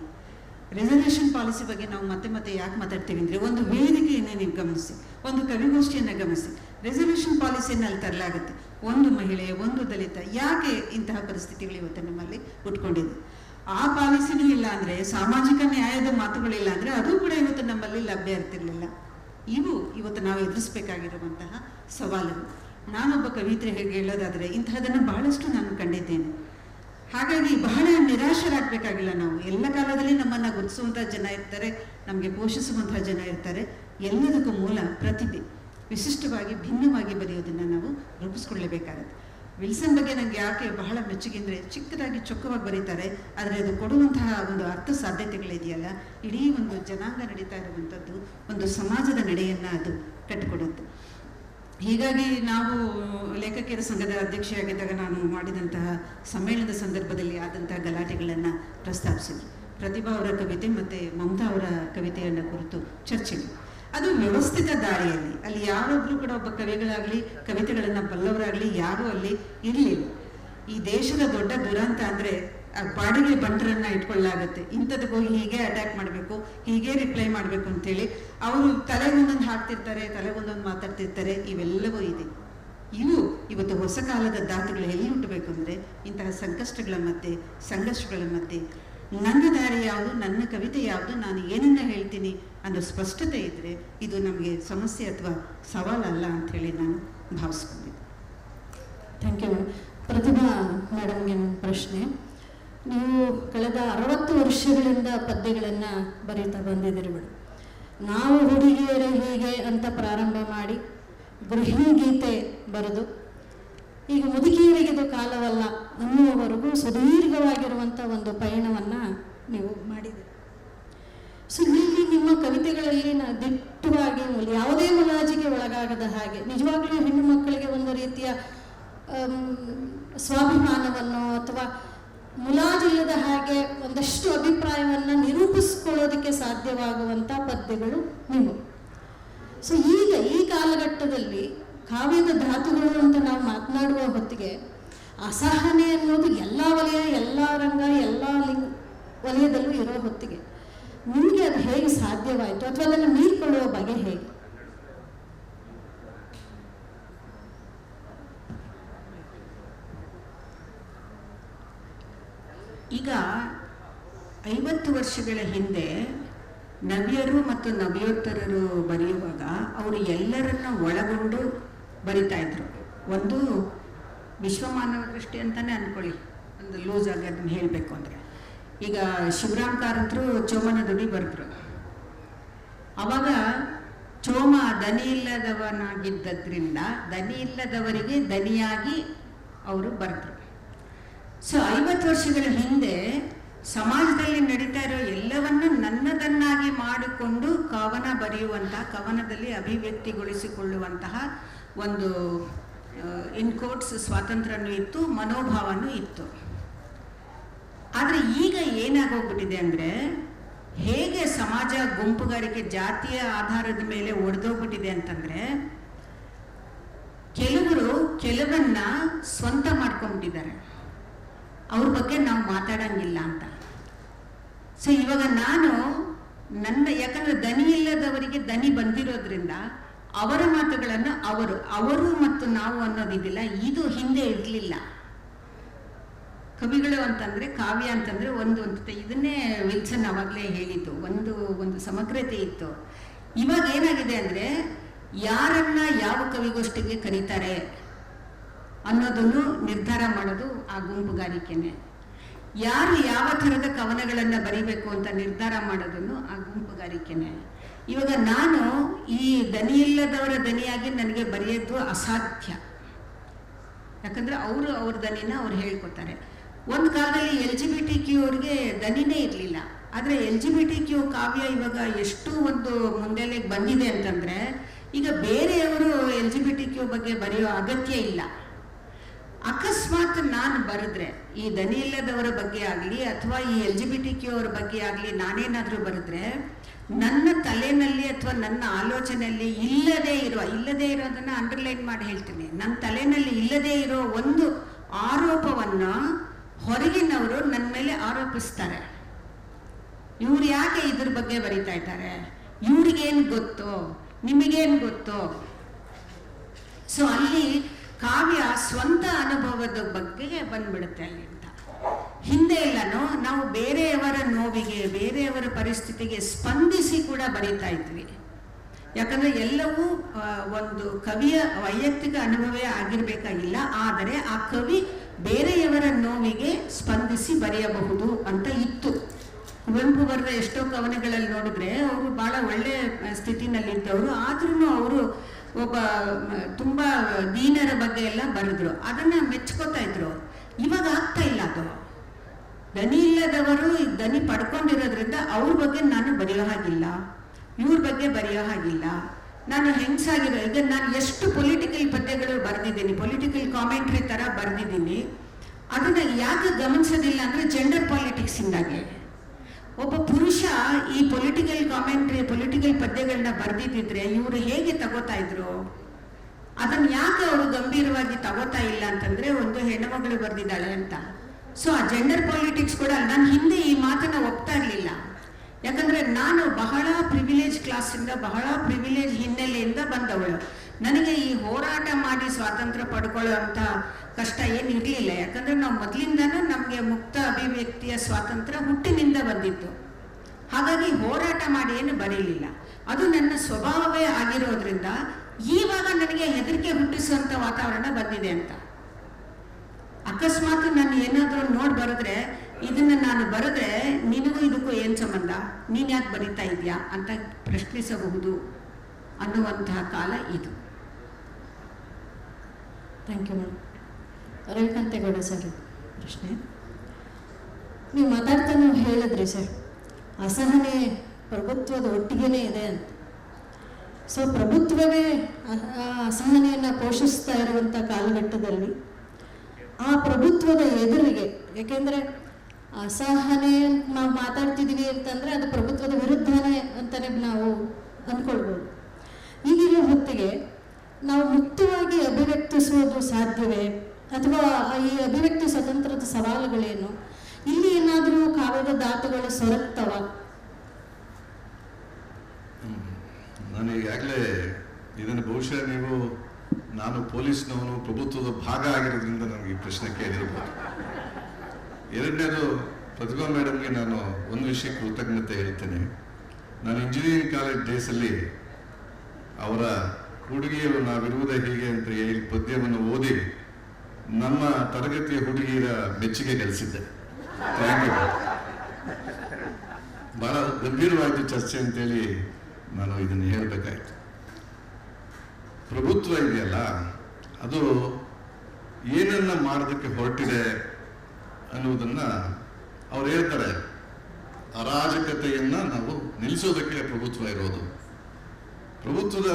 ರಿಸರ್ವೇಷನ್ ಪಾಲಿಸಿ ಬಗ್ಗೆ ನಾವು ಮತ್ತೆ ಯಾಕೆ ಮಾತಾಡ್ತೀವಿ ಅಂದರೆ, ಒಂದು ವೇದಿಕೆಯನ್ನು ನೀವು ಗಮನಿಸಿ, ಒಂದು ಕವಿಗೋಷ್ಠಿಯನ್ನು ಗಮನಿಸಿ, ರಿಸರ್ವೇಷನ್ ಪಾಲಿಸಿಯನ್ನು ಅಲ್ಲಿ ತರಲಾಗುತ್ತೆ. ಒಂದು ಮಹಿಳೆ, ಒಂದು ದಲಿತ, ಯಾಕೆ ಇಂತಹ ಪರಿಸ್ಥಿತಿಗಳು ಇವತ್ತು ನಮ್ಮಲ್ಲಿ ಉಟ್ಕೊಂಡಿದೆ? ಆ ಪಾಲಿಸಿನೂ ಇಲ್ಲ ಅಂದರೆ, ಸಾಮಾಜಿಕ ನ್ಯಾಯದ ಮಾತುಗಳಿಲ್ಲ ಅಂದರೆ, ಅದು ಕೂಡ ಇವತ್ತು ನಮ್ಮಲ್ಲಿ ಲಭ್ಯ ಇರ್ತಿರ್ಲಿಲ್ಲ. ಇವತ್ತು ನಾವು ಎದುರಿಸಬೇಕಾಗಿರುವಂತಹ ಸವಾಲುಗಳು. ನಾನೊಬ್ಬ ಕವಿತ್ರಿ ಹೇಗೆ ಹೇಳೋದಾದರೆ, ಇಂತಹದನ್ನು ಬಹಳಷ್ಟು ನಾನು ಕಂಡಿದ್ದೇನೆ. ಹಾಗಾಗಿ ಬಹಳ ನಿರಾಶರಾಗಬೇಕಾಗಿಲ್ಲ. ನಾವು ಎಲ್ಲ ಕಾಲದಲ್ಲಿ ನಮ್ಮನ್ನು ಗುರುತಿಸುವಂಥ ಜನ ಇರ್ತಾರೆ, ನಮಗೆ ಪೋಷಿಸುವಂತಹ ಜನ ಇರ್ತಾರೆ. ಎಲ್ಲದಕ್ಕೂ ಮೂಲ ಪ್ರತಿಭೆ. ವಿಶಿಷ್ಟವಾಗಿ ಭಿನ್ನವಾಗಿ ಬರೆಯೋದನ್ನು ನಾವು ರೂಪಿಸ್ಕೊಳ್ಳಲೇಬೇಕಾಗತ್ತೆ. ವಿಲ್ಸನ್ ಬಗ್ಗೆ ನನಗೆ ಯಾಕೆ ಬಹಳ ಮೆಚ್ಚುಗೆ ಅಂದರೆ, ಚಿಕ್ಕದಾಗಿ ಚೊಕ್ಕವಾಗಿ ಬರೀತಾರೆ, ಆದರೆ ಅದು ಕೊಡುವಂತಹ ಒಂದು ಅರ್ಥ ಸಾಧ್ಯತೆಗಳಿದೆಯಲ್ಲ, ಇಡೀ ಒಂದು ಜನಾಂಗ ನಡೀತಾ ಇರುವಂಥದ್ದು, ಒಂದು ಸಮಾಜದ ನಡೆಯನ್ನು ಅದು ಕಟ್ಟಿಕೊಡುತ್ತೆ. ಹೀಗಾಗಿ ನಾವು ಲೇಖಕಿಯರ ಸಂಘದ ಅಧ್ಯಕ್ಷೆಯಾಗಿದ್ದಾಗ ನಾನು ಮಾಡಿದಂತಹ ಸಮ್ಮೇಳನದ ಸಂದರ್ಭದಲ್ಲಿ ಆದಂತಹ ಗಲಾಟೆಗಳನ್ನು ಪ್ರಸ್ತಾಪಿಸಿದ್ರು. ಪ್ರತಿಭಾ ಅವರ ಕವಿತೆ ಮತ್ತು ಮಮತಾ ಅವರ ಕವಿತೆಯನ್ನು ಕುರಿತು ಚರ್ಚೆಗಳು. ಅದು ವ್ಯವಸ್ಥಿತ ದಾರಿಯಲ್ಲಿ, ಅಲ್ಲಿ ಯಾರೊಬ್ಬರು ಕೂಡ ಒಬ್ಬ ಕವಿಗಳಾಗಲಿ ಕವಿತೆಗಳನ್ನು ಬಲ್ಲವರಾಗಲಿ ಯಾರೂ ಅಲ್ಲಿ ಇರಲಿಲ್ಲ. ಈ ದೇಶದ ದೊಡ್ಡ ದುರಂತ ಅಂದರೆ ಬಾಡಿಗೆ ಬಂಟರನ್ನು ಇಟ್ಕೊಳ್ಳಾಗತ್ತೆ. ಇಂಥದಕ್ಕೂ ಹೀಗೆ ಅಟ್ಯಾಕ್ ಮಾಡಬೇಕು, ಹೀಗೆ ರಿಪ್ಲೈ ಮಾಡಬೇಕು ಅಂತೇಳಿ ಅವರು ತಲೆಗೊಂದೊಂದು ಹಾಕ್ತಿರ್ತಾರೆ, ತಲೆಗೊಂದೊಂದು ಮಾತಾಡ್ತಿರ್ತಾರೆ. ಇವೆಲ್ಲವೂ ಇದೆ. ಇವತ್ತು ಹೊಸ ಕಾಲದ ದಾತುಗಳು ಎಲ್ಲಿ ಹುಟ್ಟಬೇಕು ಅಂದರೆ, ಇಂತಹ ಸಂಕಷ್ಟಗಳ ಮಧ್ಯೆ, ಸಂಘರ್ಷಗಳ ಮಧ್ಯೆ ನನ್ನ ದಾರಿ ಯಾವುದು, ನನ್ನ ಕವಿತೆ ಯಾವುದು, ನಾನು ಏನನ್ನ ಹೇಳ್ತೀನಿ ಅನ್ನೋ ಸ್ಪಷ್ಟತೆ ಇದ್ದರೆ ಇದು ನಮಗೆ ಸಮಸ್ಯೆ ಅಥವಾ ಸವಾಲಲ್ಲ ಅಂಥೇಳಿ ನಾನು ಭಾವಿಸ್ಕೊಂಡಿದ್ದೆ. Thank you. ಪ್ರತಿಭಾ ಮೇಡಮ್ಗೆ ನನ್ನ ಪ್ರಶ್ನೆ. ನೀವು ಕಳೆದ 60 ವರ್ಷಗಳಿಂದ ಪದ್ಯಗಳನ್ನು ಬರೀತಾ ಬಂದಿದ್ದೀರಿ ಮೇಡಮ್. ನಾವು ಹುಡುಗಿಯರೇ ಹೀಗೆ ಅಂತ ಪ್ರಾರಂಭ ಮಾಡಿ ಗೃಹಿಣಿ ಗೀತೆ ಬರೆದು ಈಗ ಮುದುಕಿಯರಿಗೆ ಇದು ಕಾಲವಲ್ಲ ಅನ್ನುವವರೆಗೂ ಸುದೀರ್ಘವಾಗಿರುವಂಥ ಒಂದು ಪಯಣವನ್ನು ನೀವು ಮಾಡಿದ್ದೀರಿ. ಸೊ ಇಲ್ಲಿ ನಿಮ್ಮ ಕವಿತೆಗಳಲ್ಲಿ ದಿಟ್ಟವಾಗಿ ಯಾವುದೇ ಮುಲಾಜಿಗೆ ಒಳಗಾಗದ ಹಾಗೆ ನಿಜವಾಗ್ಲೂ ಹೆಣ್ಣು ಮಕ್ಕಳಿಗೆ ಒಂದು ರೀತಿಯ ಸ್ವಾಭಿಮಾನವನ್ನು ಅಥವಾ ಮುಲಾಜಿಲ್ಲದ ಹಾಗೆ ಒಂದಷ್ಟು ಅಭಿಪ್ರಾಯವನ್ನು ನಿರೂಪಿಸ್ಕೊಳ್ಳೋದಕ್ಕೆ ಸಾಧ್ಯವಾಗುವಂಥ ಪದ್ಯಗಳು ನೀವು. ಸೊ ಈಗ ಈ ಕಾಲಘಟ್ಟದಲ್ಲಿ ಕಾವ್ಯದ ಧಾತುಗಳು ಅಂತ ನಾವು ಮಾತನಾಡುವ ಹೊತ್ತಿಗೆ ಅಸಹನೆ ಅನ್ನೋದು ಎಲ್ಲ ವಲಯ, ಎಲ್ಲ ರಂಗ, ಎಲ್ಲ ವಲಯದಲ್ಲೂ ಇರೋ ಹೊತ್ತಿಗೆ ನಿಮಗೆ ಅದು ಹೇಗೆ ಸಾಧ್ಯವಾಯಿತು ಅಥವಾ ಅದನ್ನು ಮೀರಿಕೊಳ್ಳುವ ಬಗೆ ಹೇಗೆ? ಈಗ 50 ವರ್ಷಗಳ ಹಿಂದೆ ನವ್ಯರು ಮತ್ತು ನವ್ಯೋತ್ತರರು ಬರೆಯುವಾಗ ಅವರು ಎಲ್ಲರನ್ನ ಒಳಗೊಂಡು ಬರಿತಾ ಇದ್ರು. ಒಂದು ವಿಶ್ವಮಾನವ ದೃಷ್ಟಿ ಅಂತಾನೆ ಅನ್ಕೊಳ್ಳಿ, ಒಂದು ಲೂಸ್ ಆಗಿ ಅದನ್ನು ಹೇಳಬೇಕು ಅಂದರೆ. ಈಗ ಶಿವರಾಮ್ ಕಾರಂತರು ಚೋಮನ ದುಡಿ ಬರೆದ್ರು. ಅವಾಗ ಚೋಮ ದನಿ ಇಲ್ಲದವನಾಗಿದ್ದರಿಂದ ದನಿ ಇಲ್ಲದವರಿಗೆ ದನಿಯಾಗಿ ಅವರು ಬರೆದ್ರು. ಸೊ 50 ವರ್ಷಗಳ ಹಿಂದೆ ಸಮಾಜದಲ್ಲಿ ನಡೀತಾ ಇರೋ ಎಲ್ಲವನ್ನು ನನ್ನದನ್ನಾಗಿ ಮಾಡಿಕೊಂಡು ಕವನ ಬರೆಯುವಂತಹ, ಕವನದಲ್ಲಿ ಅಭಿವ್ಯಕ್ತಿಗೊಳಿಸಿಕೊಳ್ಳುವಂತಹ ಒಂದು ಇನ್ಕೋಟ್ಸ್ ಸ್ವಾತಂತ್ರ್ಯನೂ ಇತ್ತು, ಮನೋಭಾವನೂ ಇತ್ತು. ಆದರೆ ಈಗ ಏನಾಗೋಗ್ಬಿಟ್ಟಿದೆ ಅಂದರೆ, ಹೇಗೆ ಸಮಾಜ ಗುಂಪುಗಾರಿಕೆ ಜಾತಿಯ ಆಧಾರದ ಮೇಲೆ ಒಡೆದೋಗ್ಬಿಟ್ಟಿದೆ ಅಂತಂದರೆ, ಕೆಲವರು ಕೆಲವನ್ನ ಸ್ವಂತ ಮಾಡ್ಕೊಂಡ್ಬಿಟ್ಟಿದ್ದಾರೆ, ಅವ್ರ ಬಗ್ಗೆ ನಾವು ಮಾತಾಡಂಗಿಲ್ಲ ಅಂತ. ಸೊ ಇವಾಗ ನಾನು ಯಾಕಂದ್ರೆ ದನಿ ಇಲ್ಲದವರಿಗೆ ದನಿ ಬಂದಿರೋದ್ರಿಂದ ಅವರ ಮಾತುಗಳನ್ನು ಅವರು ಮತ್ತು ನಾವು ಅನ್ನೋದಿದ್ದಿಲ್ಲ, ಇದು ಹಿಂದೆ ಇರಲಿಲ್ಲ. ಕವಿಗಳು ಅಂತಂದ್ರೆ, ಕಾವ್ಯ ಅಂತಂದ್ರೆ ಒಂದು ಇದನ್ನೇ ವಿಲ್ಸನ್ ಅವಾಗಲೇ ಹೇಳಿದ್ದು, ಒಂದು ಸಮಗ್ರತೆ ಇತ್ತು. ಇವಾಗ ಏನಾಗಿದೆ ಅಂದ್ರೆ, ಯಾರನ್ನ ಯಾವ ಕವಿಗೋಷ್ಠಿಗೆ ಕರೀತಾರೆ ಅನ್ನೋದನ್ನು ನಿರ್ಧಾರ ಮಾಡೋದು ಆ ಗುಂಪುಗಾರಿಕೆನೆ. ಯಾರು ಯಾವ ಥರದ ಕವನಗಳನ್ನು ಬರೀಬೇಕು ಅಂತ ನಿರ್ಧಾರ ಮಾಡೋದನ್ನು ಆ ಗುಂಪುಗಾರಿಕೆನೆ. ಇವಾಗ ನಾನು ಈ ದನಿ ಇಲ್ಲದವರ ದನಿಯಾಗಿ ನನಗೆ ಬರೆಯೋದು ಅಸಾಧ್ಯ. ಯಾಕಂದ್ರೆ ಅವ್ರ ದನಿನ ಅವ್ರು ಹೇಳ್ಕೊತಾರೆ. ಒಂದು ಕಾಲದಲ್ಲಿ LGBTQ ಅವ್ರಿಗೆ ದನಿನೇ ಇರಲಿಲ್ಲ. ಆದರೆ LGBTQ ಕಾವ್ಯ ಇವಾಗ ಎಷ್ಟು ಒಂದು ಮುಂದೆಲೆ ಬಂದಿದೆ ಅಂತಂದ್ರೆ, ಈಗ ಬೇರೆಯವರು LGBTQ ಬಗ್ಗೆ ಬರೆಯೋ ಅಗತ್ಯ ಇಲ್ಲ. ಅಕಸ್ಮಾತ್ ನಾನು ಬರೆದ್ರೆ, ಈ ದನಿ ಇಲ್ಲದವರ ಬಗ್ಗೆ ಆಗಲಿ ಅಥವಾ ಈ LGBTQ ಅವರ ಬಗ್ಗೆ ಆಗಲಿ ನಾನೇನಾದರೂ ಬರೆದ್ರೆ, ನನ್ನ ತಲೆನಲ್ಲಿ ಅಥವಾ ನನ್ನ ಆಲೋಚನೆಯಲ್ಲಿ ಇಲ್ಲದೇ ಇರೋದನ್ನ ಅಂಡರ್ಲೈನ್ ಮಾಡಿ ಹೇಳ್ತೀನಿ, ನನ್ನ ತಲೆನಲ್ಲಿ ಇಲ್ಲದೇ ಇರೋ ಒಂದು ಆರೋಪವನ್ನು ಹೊರಗಿನವರು ನನ್ನ ಮೇಲೆ ಆರೋಪಿಸ್ತಾರೆ. ಇವ್ರು ಯಾಕೆ ಇದ್ರ ಬಗ್ಗೆ ಬರೀತಾ ಇದ್ದಾರೆ, ಇವ್ರಿಗೇನು ಗೊತ್ತೋ, ನಿಮಗೇನು ಗೊತ್ತೋ. ಸೊ ಅಲ್ಲಿ ಕಾವ್ಯ ಸ್ವಂತ ಅನುಭವದ ಬಗ್ಗೆ ಬಂದ್ಬಿಡುತ್ತೆ ಅಲ್ಲಿ ಅಂತ. ಹಿಂದೆ ಎಲ್ಲನೂ ನಾವು ಬೇರೆಯವರ ನೋವಿಗೆ, ಬೇರೆಯವರ ಪರಿಸ್ಥಿತಿಗೆ ಸ್ಪಂದಿಸಿ ಕೂಡ ಬರೀತಾ ಇದ್ವಿ. ಯಾಕಂದ್ರೆ ಎಲ್ಲವೂ ಒಂದು ಕವಿಯ ವೈಯಕ್ತಿಕ ಅನುಭವವೇ ಆಗಿರ್ಬೇಕಾಗಿಲ್ಲ, ಆದರೆ ಆ ಕವಿ ಬೇರೆಯವರ ನೋವಿಗೆ ಸ್ಪಂದಿಸಿ ಬರೆಯಬಹುದು ಅಂತ ಇತ್ತು. ಕುವೆಂಪು ಬರೆದ ಎಷ್ಟೋ ಕವನಗಳಲ್ಲಿ ನೋಡಿದ್ರೆ ಅವರು ಬಹಳ ಒಳ್ಳೆ ಸ್ಥಿತಿನಲ್ಲಿದ್ದವರು, ಆದ್ರೂ ಅವರು ಒಬ್ಬ ತುಂಬ ದೀನರ ಬಗ್ಗೆ ಎಲ್ಲ ಬರೆದ್ರು, ಅದನ್ನ ಮೆಚ್ಕೋತಾ ಇದ್ರು. ಇವಾಗ ಆಗ್ತಾ ಇಲ್ಲ ಅದು. ದನಿ ಇಲ್ಲದವರು ದನಿ ಪಡ್ಕೊಂಡಿರೋದ್ರಿಂದ ಅವ್ರ ಬಗ್ಗೆ ನಾನು ಬರೆಯೋ ಹಾಗಿಲ್ಲ, ಇವ್ರ ಬಗ್ಗೆ ಬರೆಯೋ ಹಾಗಿಲ್ಲ. ನಾನು ಹೆಂಗ್ಸಾಗಿರೋ, ಈಗ ನಾನು ಎಷ್ಟು ಪೊಲಿಟಿಕಲ್ ಪದ್ಯಗಳು ಬರೆದಿದ್ದೀನಿ, ಪೊಲಿಟಿಕಲ್ ಕಾಮೆಂಟ್ರಿ ಥರ ಬರೆದಿದ್ದೀನಿ. ಅದನ್ನ ಯಾಕೆ ಗಮನಿಸೋದಿಲ್ಲ ಅಂದರೆ ಜೆಂಡರ್ ಪಾಲಿಟಿಕ್ಸ್ ಇಂದಾಗೆ. ಒಬ್ಬ ಪುರುಷ ಈ ಪೊಲಿಟಿಕಲ್ ಕಾಮೆಂಟ್ರಿ, ಪೊಲಿಟಿಕಲ್ ಪದ್ಯಗಳನ್ನ ಬರೆದಿದ್ದಿದ್ರೆ ಇವರು ಹೇಗೆ ತಗೋತಾ ಇದ್ರು, ಅದನ್ನ ಯಾಕೆ ಅವರು ಗಂಭೀರವಾಗಿ ತಗೋತಾ ಇಲ್ಲ ಅಂತಂದ್ರೆ, ಒಂದು ಹೆಣ್ಣುಮಗಳು ಬರೆದಿದ್ದಾಳೆ ಅಂತ. ಸೊ ಆ ಜೆಂಡರ್ ಪಾಲಿಟಿಕ್ಸ್ ಕೂಡ ನಾನು ಹಿಂದೆ ಈ ಮಾತನ್ನ ಒಪ್ತಾ ಇರಲಿಲ್ಲ. ಯಾಕಂದ್ರೆ ನಾನು ಬಹಳ ಪ್ರಿವಿಲೇಜ್ ಕ್ಲಾಸಿಂದ, ಬಹಳ ಪ್ರಿವಿಲೇಜ್ ಹಿನ್ನೆಲೆಯಿಂದ ಬಂದವಳು. ನನಗೆ ಈ ಹೋರಾಟ ಮಾಡಿ ಸ್ವಾತಂತ್ರ್ಯ ಪಡ್ಕೊಳ್ಳೋಂಥ ಕಷ್ಟ ಏನಿರಲಿಲ್ಲ. ಯಾಕಂದರೆ ನಾವು ಮೊದಲಿಂದನೂ ನಮಗೆ ಮುಕ್ತ ಅಭಿವ್ಯಕ್ತಿಯ ಸ್ವಾತಂತ್ರ್ಯ ಹುಟ್ಟಿನಿಂದ ಬಂದಿತ್ತು. ಹಾಗಾಗಿ ಹೋರಾಟ ಮಾಡಿ ಏನು ಬರೀಲಿಲ್ಲ. ಅದು ನನ್ನ ಸ್ವಭಾವವೇ ಆಗಿರೋದ್ರಿಂದ ಈವಾಗ ನನಗೆ ಹೆದರಿಕೆ ಹುಟ್ಟಿಸುವಂಥ ವಾತಾವರಣ ಬಂದಿದೆ ಅಂತ. ಅಕಸ್ಮಾತ್ ನಾನು ಏನಾದರೂ ನೋಡಿ ಬರೆದ್ರೆ, ಇದನ್ನು ನಾನು ಬರೆದ್ರೆ ನಿನಗೂ ಇದಕ್ಕೂ ಏನು ಸಂಬಂಧ, ನೀನು ಯಾಕೆ ಬರೀತಾ ಇದೆಯಾ ಅಂತ ಪ್ರಶ್ನಿಸಬಹುದು ಅನ್ನುವಂತಹ ಕಾಲ ಇದು. Thank you madam. Ravikante Gowda sir, ಪ್ರಶ್ನೆ. ನೀವು ಮಾತಾಡ್ತಾ ನೀವು ಹೇಳಿದ್ರಿ ಸರ್, ಅಸಹನೆ ಪ್ರಭುತ್ವದ ಒಟ್ಟಿಗೆನೇ ಇದೆ ಅಂತ. ಸೊ ಪ್ರಭುತ್ವವೇ ಅಸಹನೆಯನ್ನು ಪೋಷಿಸ್ತಾ ಇರುವಂಥ ಕಾಲಘಟ್ಟದಲ್ಲಿ ಆ ಪ್ರಭುತ್ವದ ಎದುರಿಗೆ, ಯಾಕೆಂದರೆ ಅಸಹನೆ ನಾವು ಮಾತಾಡ್ತಿದ್ದೀವಿ ಅಂತಂದರೆ ಅದು ಪ್ರಭುತ್ವದ ವಿರುದ್ಧನೇ ಅಂತಲೇ ನಾವು ಅಂದ್ಕೊಳ್ಬೋದು. ಈಗಿರೋ ಹೊತ್ತಿಗೆ ನಾವು ಮುಕ್ತವಾಗಿ ಅಭಿವ್ಯಕ್ತಿಸುವುದು ಸಾಧ್ಯವೇ, ಅಥವಾ ಈ ಅಭಿವ್ಯಕ್ತಿ ಸ್ವತಂತ್ರದ ಸವಾಲುಗಳೇನು, ಇಲ್ಲಿ ಏನಾದರೂ ಕಾವ್ಯದ ದಾತುಗಳು ಸೊರಗ್ತವ? ನಾನು ಈಗಾಗಲೇ ಇದನ್ನು ಬಹುಶಃ ನೀವು, ನಾನು ಪೊಲೀಸ್ನವನು, ಪ್ರಭುತ್ವದ ಭಾಗ ಆಗಿರೋದ್ರಿಂದ ನನಗೆ ಈ ಪ್ರಶ್ನೆ ಕೇಳಿರ್ಬೋದು. ಎರಡನೇದು, ಪ್ರತಿಭಾ ಮೇಡಮ್ಗೆ ನಾನು ಒಂದು ವಿಷಯ ಕೃತಜ್ಞತೆ ಹೇಳ್ತೇನೆ. ನಾನು ಇಂಜಿನಿಯರಿಂಗ್ ಕಾಲೇಜ್ ಡೇಸಲ್ಲಿ ಅವರ ಹುಡುಗಿಯರು ನಾವಿರುವುದೇ ಹೀಗೆ ಅಂತ ಹೇಳಿ ಪದ್ಯವನ್ನು ಓದಿ ನಮ್ಮ ತರಗತಿಯ ಹುಡುಗಿಯರ ಮೆಚ್ಚುಗೆ ಗಳಿಸಿದ್ದೆ. Thank you. ಬಹಳ ಗಂಭೀರವಾದ ಚರ್ಚೆ ಅಂತೇಳಿ ನಾನು ಇದನ್ನು ಹೇಳಬೇಕಾಯ್ತು. ಪ್ರಭುತ್ವ ಇದೆಯಲ್ಲ, ಅದು ಏನನ್ನ ಮಾಡೋದಕ್ಕೆ ಹೊರಟಿದೆ ಅನ್ನುವುದನ್ನ ಅವ್ರು ಹೇಳ್ತಾರೆ. ಅರಾಜಕತೆಯನ್ನ ನಾವು ನಿಲ್ಲಿಸೋದಕ್ಕೆ ಪ್ರಭುತ್ವ ಇರೋದು. ಪ್ರಭುತ್ವದ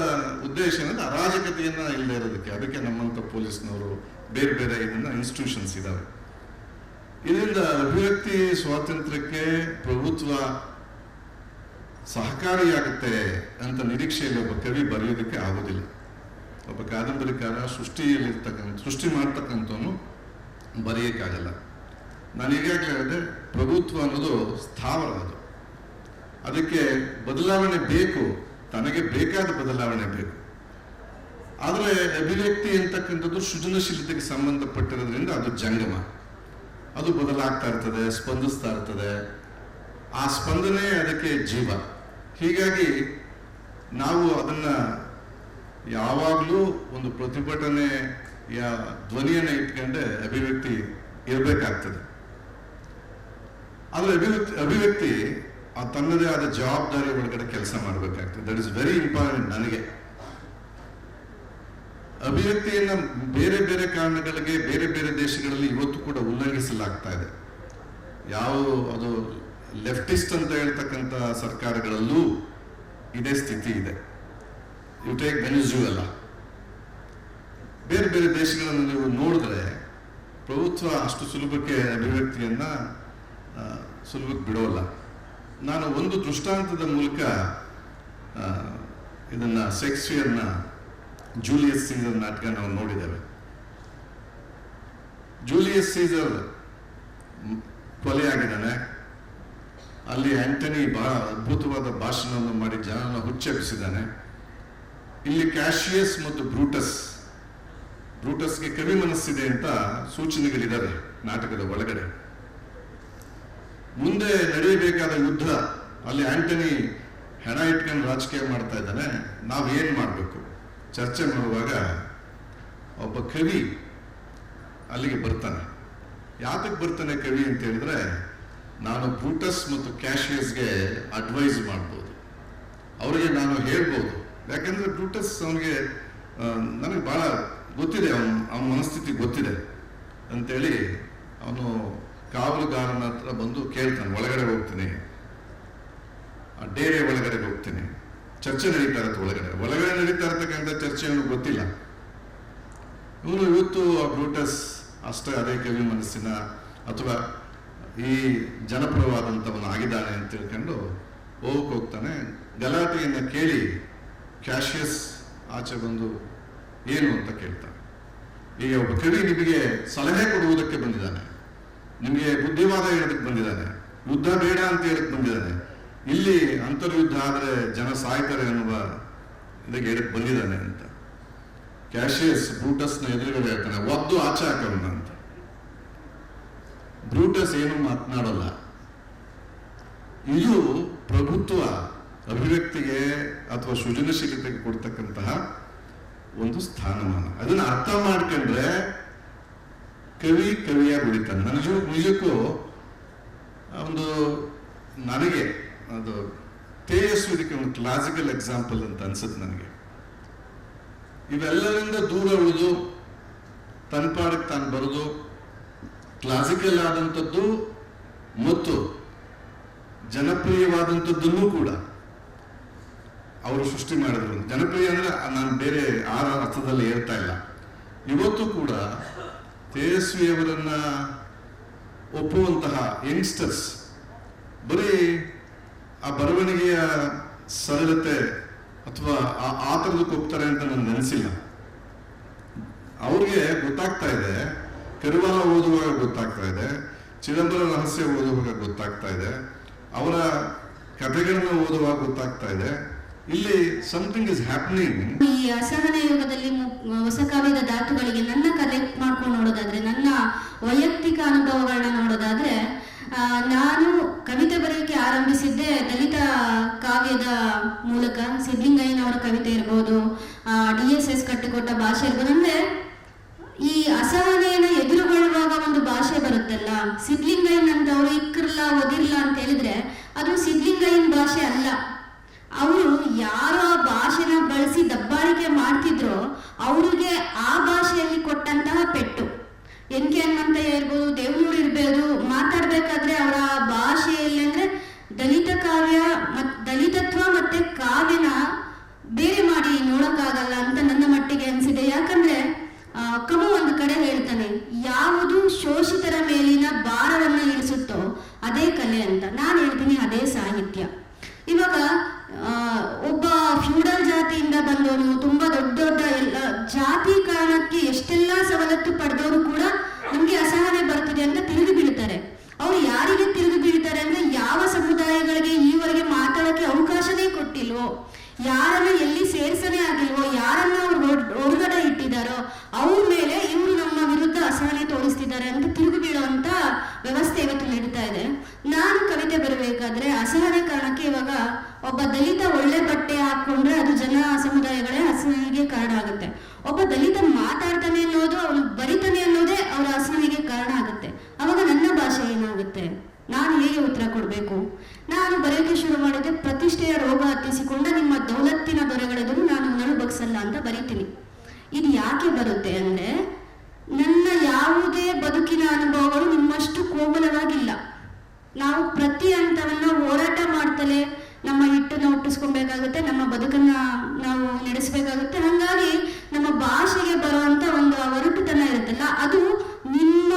ಉದ್ದೇಶ ಏನಂದ್ರೆ ಅರಾಜಕತೆಯನ್ನ ಇಲ್ಲದೆ ಇರೋದಕ್ಕೆ. ಅದಕ್ಕೆ ನಮ್ಮಂತ ಪೊಲೀಸ್ನವರು, ಬೇರೆ ಬೇರೆ ಇದನ್ನ ಇನ್ಸ್ಟಿಟ್ಯೂಷನ್ಸ್ ಇದಾವೆ. ಇದರಿಂದ ಅಭಿವ್ಯಕ್ತಿ ಸ್ವಾತಂತ್ರ್ಯಕ್ಕೆ ಪ್ರಭುತ್ವ ಸಹಕಾರಿಯಾಗುತ್ತೆ ಅಂತ ನಿರೀಕ್ಷೆಯಲ್ಲಿ ಒಬ್ಬ ಕವಿ ಬರೆಯೋದಕ್ಕೆ ಆಗೋದಿಲ್ಲ. ಒಬ್ಬ ಕಾದಂಬರಿಕಾರ ಸೃಷ್ಟಿ ಮಾಡ್ತಕ್ಕಂಥವನು ಬರೆಯೋಕ್ಕಾಗಲ್ಲ. ನಾನು ಈಗಾಗಲೇ ಹೇಳಿದೆ, ಪ್ರಭುತ್ವ ಅನ್ನೋದು ಸ್ಥಾವರ. ಅದಕ್ಕೆ ಬದಲಾವಣೆ ಬೇಕು, ತನಗೆ ಬೇಕಾದ ಬದಲಾವಣೆ ಬೇಕು. ಆದರೆ ಅಭಿವ್ಯಕ್ತಿ ಅಂತಕ್ಕಂಥದ್ದು ಸೃಜನಶೀಲತೆಗೆ ಸಂಬಂಧಪಟ್ಟಿರೋದ್ರಿಂದ ಅದು ಜಂಗಮ. ಅದು ಬದಲಾಗ್ತಾ ಇರ್ತದೆ, ಸ್ಪಂದಿಸ್ತಾ ಇರ್ತದೆ. ಆ ಸ್ಪಂದನೆ ಅದಕ್ಕೆ ಜೀವ. ಹೀಗಾಗಿ ನಾವು ಅದನ್ನ ಯಾವಾಗಲೂ ಒಂದು ಪ್ರತಿಭಟನೆಯ ಧ್ವನಿಯನ್ನು ಇಟ್ಕೊಂಡೆ ಅಭಿವ್ಯಕ್ತಿ ಇರಬೇಕಾಗ್ತದೆ. ಆದರೆ ಅಭಿವ್ಯಕ್ತಿ ಆ ತನ್ನದೇ ಆದ ಜವಾಬ್ದಾರಿ ಒಳಗಡೆ ಕೆಲಸ ಮಾಡಬೇಕಾಗ್ತದೆ. That is very important. ನನಗೆ ಅಭಿವ್ಯಕ್ತಿಯನ್ನ ಬೇರೆ ಬೇರೆ ಕಾರಣಗಳಿಗೆ ಬೇರೆ ಬೇರೆ ದೇಶಗಳಲ್ಲಿ ಇವತ್ತು ಕೂಡ ಉಲ್ಲಂಘಿಸಲಾಗ್ತಾ ಇದೆ. ಅದು ಲೆಫ್ಟಿಸ್ಟ್ ಅಂತ ಹೇಳ್ತಕ್ಕಂಥ ಸರ್ಕಾರಗಳಲ್ಲೂ ಇದೇ ಸ್ಥಿತಿ ಇದೆ. ಯು ಟೇಕ್ ವೆನಿಜುವೆಲಾ, ಬೇರೆ ಬೇರೆ ದೇಶಗಳನ್ನು ನೀವು ನೋಡಿದ್ರೆ ಪ್ರಭುತ್ವ ಅಷ್ಟು ಸುಲಭಕ್ಕೆ ಅಭಿವ್ಯಕ್ತಿಯನ್ನ ಸುಲಭಕ್ಕೆ ಬಿಡೋಲ್ಲ. ನಾನು ಒಂದು ದೃಷ್ಟಾಂತದ ಮೂಲಕ ಇದನ್ನ ಶೇಕ್ಸ್ಪಿಯರ್ನ ಜೂಲಿಯಸ್ ಸೀಸರ್ ನಾಟಕ ನಾವು ನೋಡಿದ್ದೇವೆ. ಜೂಲಿಯಸ್ ಸೀಸರ್ ಕೊಲೆಯಾಗಿದ್ದಾನೆ. ಅಲ್ಲಿ ಆಂಟನಿ ಬಹಳ ಅದ್ಭುತವಾದ ಭಾಷಣವನ್ನು ಮಾಡಿ ಜನನ ಹುಚ್ಚೆಬ್ಬಿಸಿದ್ದಾನೆ. ಇಲ್ಲಿ ಕ್ಯಾಶಿಯಸ್ ಮತ್ತು ಬ್ರೂಟಸ್ಗೆ ಕವಿ ಮನಸ್ಸಿದೆ ಅಂತ ಸೂಚನೆಗಳಿದ್ದಾವೆ ನಾಟಕದ ಒಳಗಡೆ. ಮುಂದೆ ನಡೆಯಬೇಕಾದ ಯುದ್ಧ, ಅಲ್ಲಿ ಆಂಟನಿ ಹೆಣ ಇಟ್ಕೊಂಡು ರಾಜಕೀಯ ಮಾಡ್ತಾ ಇದ್ದಾನೆ. ನಾವೇನ್ ಮಾಡಬೇಕು ಚರ್ಚೆ ಮಾಡುವಾಗ ಒಬ್ಬ ಕವಿ ಅಲ್ಲಿಗೆ ಬರ್ತಾನೆ. ಯಾತಕ್ಕೆ ಬರ್ತಾನೆ ಕವಿ ಅಂತ ಹೇಳಿದ್ರೆ, ನಾನು ಬ್ರೂಟಸ್ ಮತ್ತು ಕ್ಯಾಶಿಯಸ್ಗೆ ಅಡ್ವೈಸ್ ಮಾಡ್ಬೋದು, ಅವರಿಗೆ ನಾನು ಹೇಳ್ಬೋದು. ಯಾಕಂದ್ರೆ ಬ್ರೂಟಸ್ ಅವನಿಗೆ ನನಗೆ ಬಹಳ ಗೊತ್ತಿದೆ, ಅವನ ಮನಸ್ಥಿತಿ ಗೊತ್ತಿದೆ ಅಂತೇಳಿ ಅವನು ಕಾವಲುಗಾರನ ಹತ್ರ ಬಂದು ಕೇಳ್ತಾನೆ. ಒಳಗಡೆ ಹೋಗ್ತೀನಿ, ಆ ಡೇರೆ ಒಳಗಡೆ ಹೋಗ್ತೀನಿ. ಚರ್ಚೆ ನಡೀತಾ ಇರುತ್ತೆ ಒಳಗಡೆ ನಡೀತಾ ಇರತಕ್ಕಂಥ ಚರ್ಚೆ ಅವನು ಗೊತ್ತಿಲ್ಲ. ಇವನು ಇವತ್ತು ಆ ಬ್ರೂಟಸ್ ಅಷ್ಟೇ ಅದೇ ಕವಿ ಮನಸ್ಸಿನ ಅಥವಾ ಈ ಜನಪರವಾದಂಥವನು ಆಗಿದ್ದಾನೆ ಅಂತ ತಿಳ್ಕೊಂಡು ಹೋಗ್ತಾನೆ. ಗಲಾಟೆಯನ್ನು ಕೇಳಿ ಕ್ಯಾಶಿಯಸ್ ಆಚೆ ಬಂದು ಏನು ಅಂತ ಕೇಳ್ತಾನೆ. ಈಗ ಒಬ್ಬ ಕವಿ ನಿಮಗೆ ಸಲಹೆ ಕೊಡುವುದಕ್ಕೆ ಬಂದಿದ್ದಾನೆ, ನಿಮಗೆ ಬುದ್ಧಿವಾದ ಹೇಳೋದಕ್ಕೆ ಬಂದಿದ್ದಾನೆ, ಯುದ್ಧ ಬೇಡ ಅಂತ ಹೇಳಕ್ ಬಂದಿದ್ದಾನೆ. ಇಲ್ಲಿ ಅಂತರ್ಯುದ್ಧ ಆದರೆ ಜನ ಸಾಯ್ತಾರೆ ಅನ್ನುವ ಇದಕ್ಕೆ ಹೇಳಕ್ ಬಂದಿದ್ದಾನೆ ಅಂತ. ಕ್ಯಾಶಿಯಸ್ ಬ್ರೂಟಸ್ನ ಎದುರುಗಡೆ ಹೇಳ್ತಾನೆ, ಒದ್ದು ಆಚೆ ಹಾಕೋಣಂತ. ಬ್ರೂಟಸ್ ಏನು ಮಾತನಾಡಲ್ಲ. ಇದು ಪ್ರಭುತ್ವ ಅಭಿವ್ಯಕ್ತಿಗೆ ಅಥವಾ ಸೃಜನಶೀಲತೆಗೆ ಕೊಡ್ತಕ್ಕಂತಹ ಒಂದು ಸ್ಥಾನಮಾನ. ಅದನ್ನ ಅರ್ಥ ಮಾಡ್ಕೊಂಡ್ರೆ ಕವಿಯಾಗಿ ಉಳಿತಾನೆ. ನಿಜಕ್ಕೂ ಒಂದು ನನಗೆ ಅದು ತೇಜಸ್ವಿ ಇದಕ್ಕೆ ಒಂದು ಕ್ಲಾಸಿಕಲ್ ಎಕ್ಸಾಂಪಲ್ ಅಂತ ಅನ್ಸುತ್ತೆ ನನಗೆ. ಇವೆಲ್ಲರಿಂದ ದೂರ ಉಳಿದು ತನ್ಪಾಡಕ್ಕೆ ತಾನು ಬರೋದು, ಕ್ಲಾಸಿಕಲ್ ಆದಂಥದ್ದು ಮತ್ತು ಜನಪ್ರಿಯವಾದಂಥದ್ದನ್ನು ಕೂಡ ಅವರು ಸೃಷ್ಟಿ ಮಾಡಿದ್ರು. ಜನಪ್ರಿಯ ಅಂದ್ರೆ ನಾನು ಬೇರೆ ಆರ ಅರ್ಥದಲ್ಲಿ ಹೇಳ್ತಾ ಇಲ್ಲ. ಇವತ್ತು ಕೂಡ ತೇಜಸ್ವಿಯವರನ್ನ ಒಪ್ಪುವಂತಹ ಯಂಗ್ಸ್ಟರ್ಸ್ ಬರೀ ಆ ಬರವಣಿಗೆಯ ಸರಳತೆ ಅಥವಾ ಆ ಥರದಕ್ಕೆ ಒಪ್ತಾರೆ ಅಂತ ನನಗೆ ನೆನೆಸಿಲ್ಲ. ಅವ್ರಿಗೆ ಗೊತ್ತಾಗ್ತಾ ಇದೆ, ಕರುವಾಲ ಓದುವಾಗ ಗೊತ್ತಾಗ್ತಾ ಇದೆ, ಚಿದಂಬರ ರಹಸ್ಯ ಓದುವಾಗ ಗೊತ್ತಾಗ್ತಾ ಇದೆ, ಅವರ ಕಥೆಗಳನ್ನ ಓದುವಾಗ ಗೊತ್ತಾಗ್ತಾ ಇದೆ, ಇಲ್ಲಿ ಸಮಥಿಂಗ್ ಇಸ್ ಹ್ಯಾಪನಿಂಗ್. ಈ ಅಸಹನೆ ಯುಗದಲ್ಲಿ ಹೊಸ ಕಾವ್ಯದ ಧಾತುಗಳಿಗೆ ನನ್ನ ಕಲೆಕ್ಟ್ ಮಾಡ್ಕೊಂಡು ನೋಡೋದಾದ್ರೆ, ನನ್ನ ವೈಯಕ್ತಿಕ ಅನುಭವಗಳನ್ನ ನೋಡೋದಾದ್ರೆ, ನಾನು ಕವಿತೆ ಬರೆಯೋಕೆ ಆರಂಭಿಸಿದ್ದೆ ದಲಿತ ಕಾವ್ಯದ ಮೂಲಕ. ಸಿದ್ಲಿಂಗಯ್ಯನವರ ಕವಿತೆ ಇರ್ಬೋದು, DSS ಕಟ್ಟಿಕೊಟ್ಟ ಭಾಷೆ ಇರ್ಬೋದು. ಅಂದ್ರೆ ಈ ಅಸಹನೆಯನ್ನ ಎದುರುಗೊಳ್ಳುವಾಗ ಒಂದು ಭಾಷೆ ಬರುತ್ತಲ್ಲ, ಸಿದ್ಲಿಂಗಯ್ಯನ್ ಅಂತ ಅವರು ಇಕ್ಕಿರ್ಲ ಓದಿರ್ಲ ಅಂತ ಹೇಳಿದ್ರೆ ಅದು ಸಿದ್ಲಿಂಗಯ್ಯನ ಭಾಷೆ ಅಲ್ಲ. ಅವರು ಯಾರು ಆ ಭಾಷೆನ ಬಳಸಿ ದಬ್ಬಾಳಿಕೆ ಮಾಡ್ತಿದ್ರೋ ಅವ್ರಿಗೆ ಆ ಭಾಷೆಯಲ್ಲಿ ಕೊಟ್ಟಂತಹ ಪೆಟ್ಟು. ಎನ್ ಕೆ ಹನುಮಂತಯ್ಯ ಇರ್ಬೋದು, ದೇವನೂರು ಇರ್ಬೋದು, ಮಾತಾಡ್ಬೇಕಾದ್ರೆ ಅವರ ಭಾಷೆಯಲ್ಲಿ ಅಂದ್ರೆ ದಲಿತ ಕಾವ್ಯ ದಲಿತತ್ವ ಮತ್ತೆ ಕಾವ್ಯನ ಬೇರೆ ಮಾಡಿ ನೋಡಕ್ಕಾಗಲ್ಲ ಅಂತ ನನ್ನ ಮಟ್ಟಿಗೆ ಅನ್ಸಿದೆ. ಯಾಕಂದ್ರೆ ಕಮು ಒಂದು ಕಡೆ ಹೇಳ್ತಾನೆ, ಯಾವುದು ಶೋಷಿತರ ಮೇಲಿನ ಭಾರವನ್ನ ಇಳಿಸುತ್ತೋ ಅದೇ ಕಲೆ ಅಂತ. ನಾನು ಹೇಳ್ತೀನಿ ಅದೇ ಸಾಹಿತ್ಯ. ಇವಾಗ ಒಬ್ಬ ಫ್ಯೂಡಲ್ ಜಾತಿಯಿಂದ ಬಂದವನು, ತುಂಬಾ ದೊಡ್ಡ ದೊಡ್ಡ ಎಲ್ಲ ಜಾತಿ ಕಾರಣಕ್ಕೆ ಎಷ್ಟೆಲ್ಲಾ ಸವಲತ್ತು ಪಡೆದವರು ಕೂಡ ನಮ್ಗೆ ಅಸಹನೆ ಬರ್ತಿದೆ ಅಂತ ತಿರುಗಿ ಬೀಳ್ತಾರೆ. ಅವ್ರು ಯಾರಿಗೆ ತಿರುಗಿ ಬೀಳ್ತಾರೆ ಅಂದ್ರೆ, ಯಾವ ಸಮುದಾಯಗಳಿಗೆ ಈವರೆಗೆ ಮಾತಾಡೋಕೆ ಅವಕಾಶನೇ ಕೊಟ್ಟಿಲ್ವೋ, ಯಾರನ್ನ ಎಲ್ಲಿ ಸೇರ್ಸನೇ ಆಗಿಲ್ವೋ, ಯಾರನ್ನ ಅವ್ರು ಹೊರಗಡೆ ಇಟ್ಟಿದ್ದಾರೋ ಅವ್ರ ಮೇಲೆ ಇವರು ನಮ್ಮ ವಿರುದ್ಧ ಅಸಹನೆ ತೋರಿಸ್ತಿದ್ದಾರೆ ಅಂತ ತಿರುಗಿ ಬೀಳುವಂತ ವ್ಯವಸ್ಥೆ ಇವತ್ತು ನಡೀತಾ ಇದೆ. ನಾನು ಕವಿತೆ ಬರಬೇಕಾದ್ರೆ ಅಸಹನೆ ಕಾರಣಕ್ಕೆ ಇವಾಗ ಒಬ್ಬ ದಲಿತ ಒಳ್ಳೆ ಬಟ್ಟೆ ಹಾಕೊಂಡ್ರೆ ಅದು ಜನ ಸಮುದಾಯಗಳೇ ಅಸಹನೆಗೆ ಕಾರಣ ಆಗುತ್ತೆ. ಒಬ್ಬ ದಲಿತ ಮಾತಾಡ್ತಾನೆ ಅನ್ನೋದು, ಅವನು ಬರಿತಾನೆ ಅನ್ನೋದೇ ಅವರ ಅಸಹನೆಗೆ ಕಾರಣ ಆಗುತ್ತೆ. ಅವಾಗ ನನ್ನ ಭಾಷೆ ಏನಾಗುತ್ತೆ? ನಾನು ಹೇಗೆ ಉತ್ತರ ಕೊಡಬೇಕು? ನಾನು ಬರೆಯೋಕೆ ಶುರು ಮಾಡಿದೆ, ಪ್ರತಿಷ್ಠೆಯ ರೋಗ ಹತ್ತಿಸಿಕೊಂಡ ನಿಮ್ಮ ದೌಲತ್ತಿನ ದೊರೆಗಳೆದುರು ನಾನು ನಳು ಬಗ್ಸಲ್ಲ ಅಂತ ಬರೀತೀನಿ. ಇದು ಯಾಕೆ ಬರುತ್ತೆ ಅಂದ್ರೆ, ನನ್ನ ಯಾವುದೇ ಬದುಕಿನ ಅನುಭವಗಳು ನಿಮ್ಮಷ್ಟು ಕೋಮಲವಾಗಿಲ್ಲ. ನಾವು ಪ್ರತಿ ಹಂತವನ್ನ ಹೋರಾಟ ಮಾಡ್ತಲೇ ನಮ್ಮ ಹಿಟ್ಟನ್ನ ಹುಟ್ಟಿಸ್ಕೊಬೇಕಾಗುತ್ತೆ, ನಮ್ಮ ಬದುಕನ್ನ ನಾವು ನಡೆಸಬೇಕಾಗುತ್ತೆ. ಹಾಗಾಗಿ ನಮ್ಮ ಭಾಷೆಗೆ ಬರುವಂತ ಒಂದು ಒರಟುತನ ಇರುತ್ತಲ್ಲ, ಅದು ನಿಮ್ಮ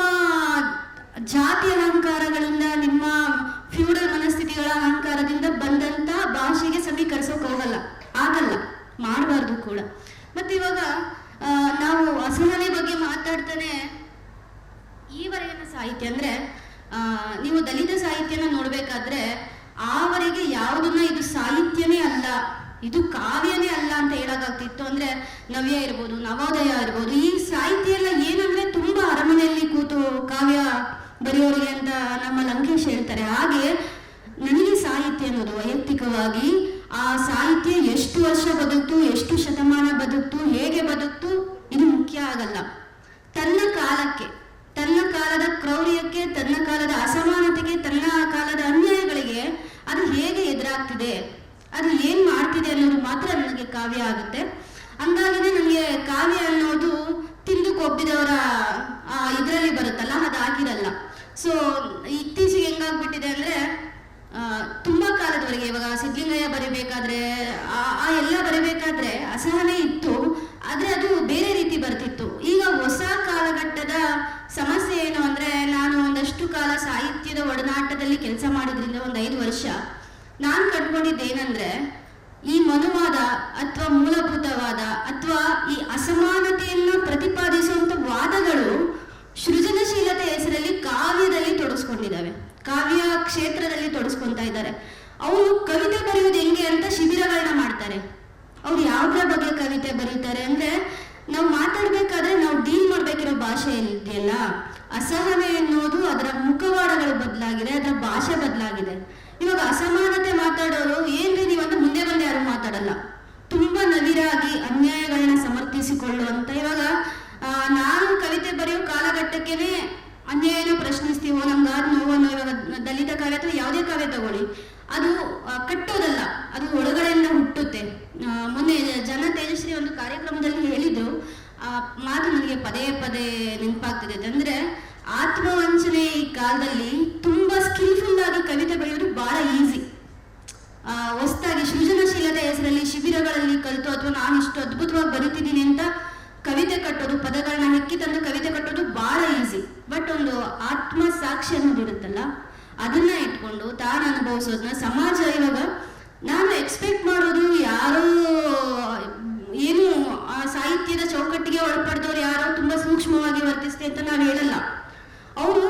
ಜಾತಿ ಅಹಂಕಾರಗಳಿಂದ, ನಿಮ್ಮ ಫ್ಯೂಡಲ್ ಮನಸ್ಥಿತಿಗಳ ಅಹಂಕಾರದಿಂದ ಬಂದಂತ ಭಾಷೆಗೆ ಸಮೀಕರಿಸೋಕೆ ಆಗಲ್ಲ, ಮಾಡಬಾರ್ದು ಕೂಡ. ಮತ್ತೆ ಇವಾಗ ನಾವು ಅಸಹನೆ ಬಗ್ಗೆ ಮಾತಾಡ್ತಾನೆ ಈವರೆಗಿನ ಸಾಹಿತ್ಯ ಅಂದ್ರೆ, ನೀವು ದಲಿತ ಸಾಹಿತ್ಯನ ನೋಡ್ಬೇಕಾದ್ರೆ ಆವರೆಗೆ ಯಾವುದನ್ನ ಇದು ಸಾಹಿತ್ಯನೇ ಅಲ್ಲ, ಇದು ಕಾವ್ಯನೇ ಅಲ್ಲ ಅಂತ ಹೇಳೋಕ್ಕಾಗ್ತಿತ್ತು. ಅಂದ್ರೆ ನವ್ಯ ಇರ್ಬೋದು, ನವೋದಯ ಇರ್ಬೋದು, ಈ ಸಾಹಿತ್ಯ ಎಲ್ಲ ಏನಂದ್ರೆ ತುಂಬಾ ಅರಮನೆಯಲ್ಲಿ ಕೂತು ಕಾವ್ಯ ಬರೆಯೋರಿಗೆ ಅಂತ ನಮ್ಮ ಲಂಕೇಶ್ ಹೇಳ್ತಾರೆ. ಹಾಗೆ ನನಗೆ ಸಾಹಿತ್ಯ ಅನ್ನೋದು ವೈಯಕ್ತಿಕವಾಗಿ, ಆ ಸಾಹಿತ್ಯ ಎಷ್ಟು ವರ್ಷ ಬದುಕ್ತು, ಎಷ್ಟು ಶತಮಾನ ಬದುಕ್ತು, ಹೇಗೆ ಬದುಕ್ತು, ಇದು ಮುಖ್ಯ ಆಗಲ್ಲ. ತನ್ನ ಕಾಲಕ್ಕೆ, ತನ್ನ ಕಾಲದ ಕ್ರೌರ್ಯಕ್ಕೆ, ತನ್ನ ಕಾಲದ ಅಸಮಾನತೆಗೆ, ತನ್ನ ಕಾಲದ ಅನ್ಯಾಯಗಳಿಗೆ ಅದು ಹೇಗೆ ಎದುರಾಗ್ತಿದೆ, ಅದು ಏನ್ ಮಾಡ್ತಿದೆ ಅನ್ನೋದು ಮಾತ್ರ ನನಗೆ ಕಾವ್ಯ ಆಗುತ್ತೆ. ಹಂಗಾಗಿನೇ ನನಗೆ ಕಾವ್ಯ ಅನ್ನೋದು ತಿಂದು ಕೊಬ್ಬಿದವರ ಇದರಲ್ಲಿ ಬರುತ್ತಲ್ಲ, ಅದು ಆಗಿರಲ್ಲ. ಸೊ ಇತ್ತೀಚೆಗೆ ಹೆಂಗಾಗ್ಬಿಟ್ಟಿದೆ ಅಂದ್ರೆ, ತುಂಬಾ ಕಾಲದವರೆಗೆ ಇವಾಗ ಸಿದ್ಲಿಂಗಯ್ಯ ಬರಿಬೇಕಾದ್ರೆ, ಆ ಎಲ್ಲ ಬರಿಬೇಕಾದ್ರೆ ಅಸಹನೆ ಇತ್ತು, ಆದ್ರೆ ಅದು ಬೇರೆ ರೀತಿ ಬರ್ತಿತ್ತು. ಈಗ ಹೊಸ ಕಾಲಘಟ್ಟದ ಸಮಸ್ಯೆ ಏನು ಅಂದ್ರೆ, ನಾನು ಒಂದಷ್ಟು ಕಾಲ ಸಾಹಿತ್ಯದ ಒಡನಾಟದಲ್ಲಿ ಕೆಲಸ ಮಾಡಿದ್ರಿಂದ ಒಂದು 5 ವರ್ಷ ನಾನು ಕಂಡುಕೊಂಡಿದ್ದೇನೆಂದ್ರೆ, ಈ ಮನುವಾದ ಅಥವಾ ಮೂಲಭೂತವಾದ ಅಥವಾ ಈ ಅಸಮಾನತೆಯನ್ನು ಪ್ರತಿಪಾದಿಸುವಂತ ವಾದಗಳು ಸೃಜನಶೀಲತೆ ಹೆಸರಲ್ಲಿ ಕಾವ್ಯದಲ್ಲಿ ತೊಡಸ್ಕೊಂಡಿದ್ದಾವೆ, ಕಾವ್ಯ ಕ್ಷೇತ್ರದಲ್ಲಿ ತೊಡಸ್ಕೊಂತಾ ಇದ್ದಾರೆ. ಅವರು ಕವಿತೆ ಬರೆಯೋದು ಹೆಂಗೆ ಅಂತ ಶಿಬಿರಗಳನ್ನ ಮಾಡ್ತಾರೆ. ಅವ್ರು ಯಾವ್ದ್ರ ಬಗ್ಗೆ ಕವಿತೆ ಬರೀತಾರೆ ಅಂದ್ರೆ, ನಾವು ಮಾತಾಡ್ಬೇಕಾದ್ರೆ ನಾವು ಡೀಲ್ ಮಾಡ್ಬೇಕಿರೋ ಭಾಷೆ ಇದೆಯಲ್ಲ, ಅಸಹನೆ ಎನ್ನುವುದು ಅದರ ಮುಖವಾಡಗಳು ಬದಲಾಗಿದೆ, ಅದರ ಭಾಷೆ ಬದಲಾಗಿದೆ. ಇವಾಗ ಅಸಮಾನತೆ ಮಾತಾಡೋರು ಏನ್ರಿ ನೀವಂತ ಮುಂದೆ ಬಂದು ಯಾರು ಮಾತಾಡಲ್ಲ, ತುಂಬಾ ನವಿರಾಗಿ ಅನ್ಯಾಯಗಳನ್ನ ಸಮರ್ಥಿಸಿಕೊಳ್ಳುವಂತ. ಇವಾಗ ನಾನು ಕವಿತೆ ಬರೆಯೋ ಕಾಲಘಟ್ಟಕ್ಕೇನೆ ಅನ್ಯಾಯನ ಪ್ರಶ್ನಿಸ್ತೀವೋ, ನಮ್ಗಾದ ನೋವನ್ನು, ಇವಾಗ ದಲಿತ ಕಾವ್ಯ ಅಥವಾ ಯಾವುದೇ ಕಾವ್ಯ ತಗೊಳ್ಳಿ, ಅದು ಕಟ್ಟೋದಲ್ಲ, ಅದು ಒಳಗಡೆಯಿಂದ ಹುಟ್ಟುತ್ತೆ. ಮೊನ್ನೆ ಜನ ತೇಜಶ್ರೀ ಒಂದು ಕಾರ್ಯಕ್ರಮದಲ್ಲಿ ಹೇಳಿದ್ರು, ಆ ಮಾತು ನನಗೆ ಪದೇ ಪದೇ ನೆನಪಾಗ್ತಿದೆ. ಅಂದ್ರೆ ಆತ್ಮವಂಚನೆ ಈ ಕಾಲದಲ್ಲಿ ತುಂಬಾ ಸ್ಕಿಲ್ಫುಲ್ ಆಗಿ ಕವಿತೆ ಬರೆಯೋದು ಬಹಳ ಈಸಿ. ಹೊಸದಾಗಿ ಸೃಜನಶೀಲತೆ ಹೆಸರಲ್ಲಿ ಶಿಬಿರಗಳಲ್ಲಿ ಕಲಿತು ಅಥವಾ ನಾನು ಇಷ್ಟು ಅದ್ಭುತವಾಗಿ ಬರೀತಿದ್ದೀನಿ ಅಂತ ಕವಿತೆ ಕಟ್ಟೋದು, ಪದಗಳನ್ನ ಹೆಕ್ಕಿ ತಂದು ಕವಿತೆ ಕಟ್ಟೋದು ಬಹಳ ಈಸಿ. ಬಟ್ ಒಂದು ಆತ್ಮ ಸಾಕ್ಷಿ ಅನ್ನೋದಿರುತ್ತಲ್ಲ, ಅದನ್ನ ಇಟ್ಕೊಂಡು ತಾನು ಅನುಭವಿಸೋದನ್ನ ಸಮಾಜ, ಇವಾಗ ನಾನು ಎಕ್ಸ್ಪೆಕ್ಟ್ ಮಾಡೋದು ಯಾರೋ ಏನು ಸಾಹಿತ್ಯದ ಚೌಕಟ್ಟಿಗೆ ಒಳಪಡೆದವ್ರು ಯಾರೋ ತುಂಬಾ ಸೂಕ್ಷ್ಮವಾಗಿ ವರ್ತಿಸ್ತೆ ಅಂತ ನಾನು ಹೇಳಲ್ಲ. ಅವರು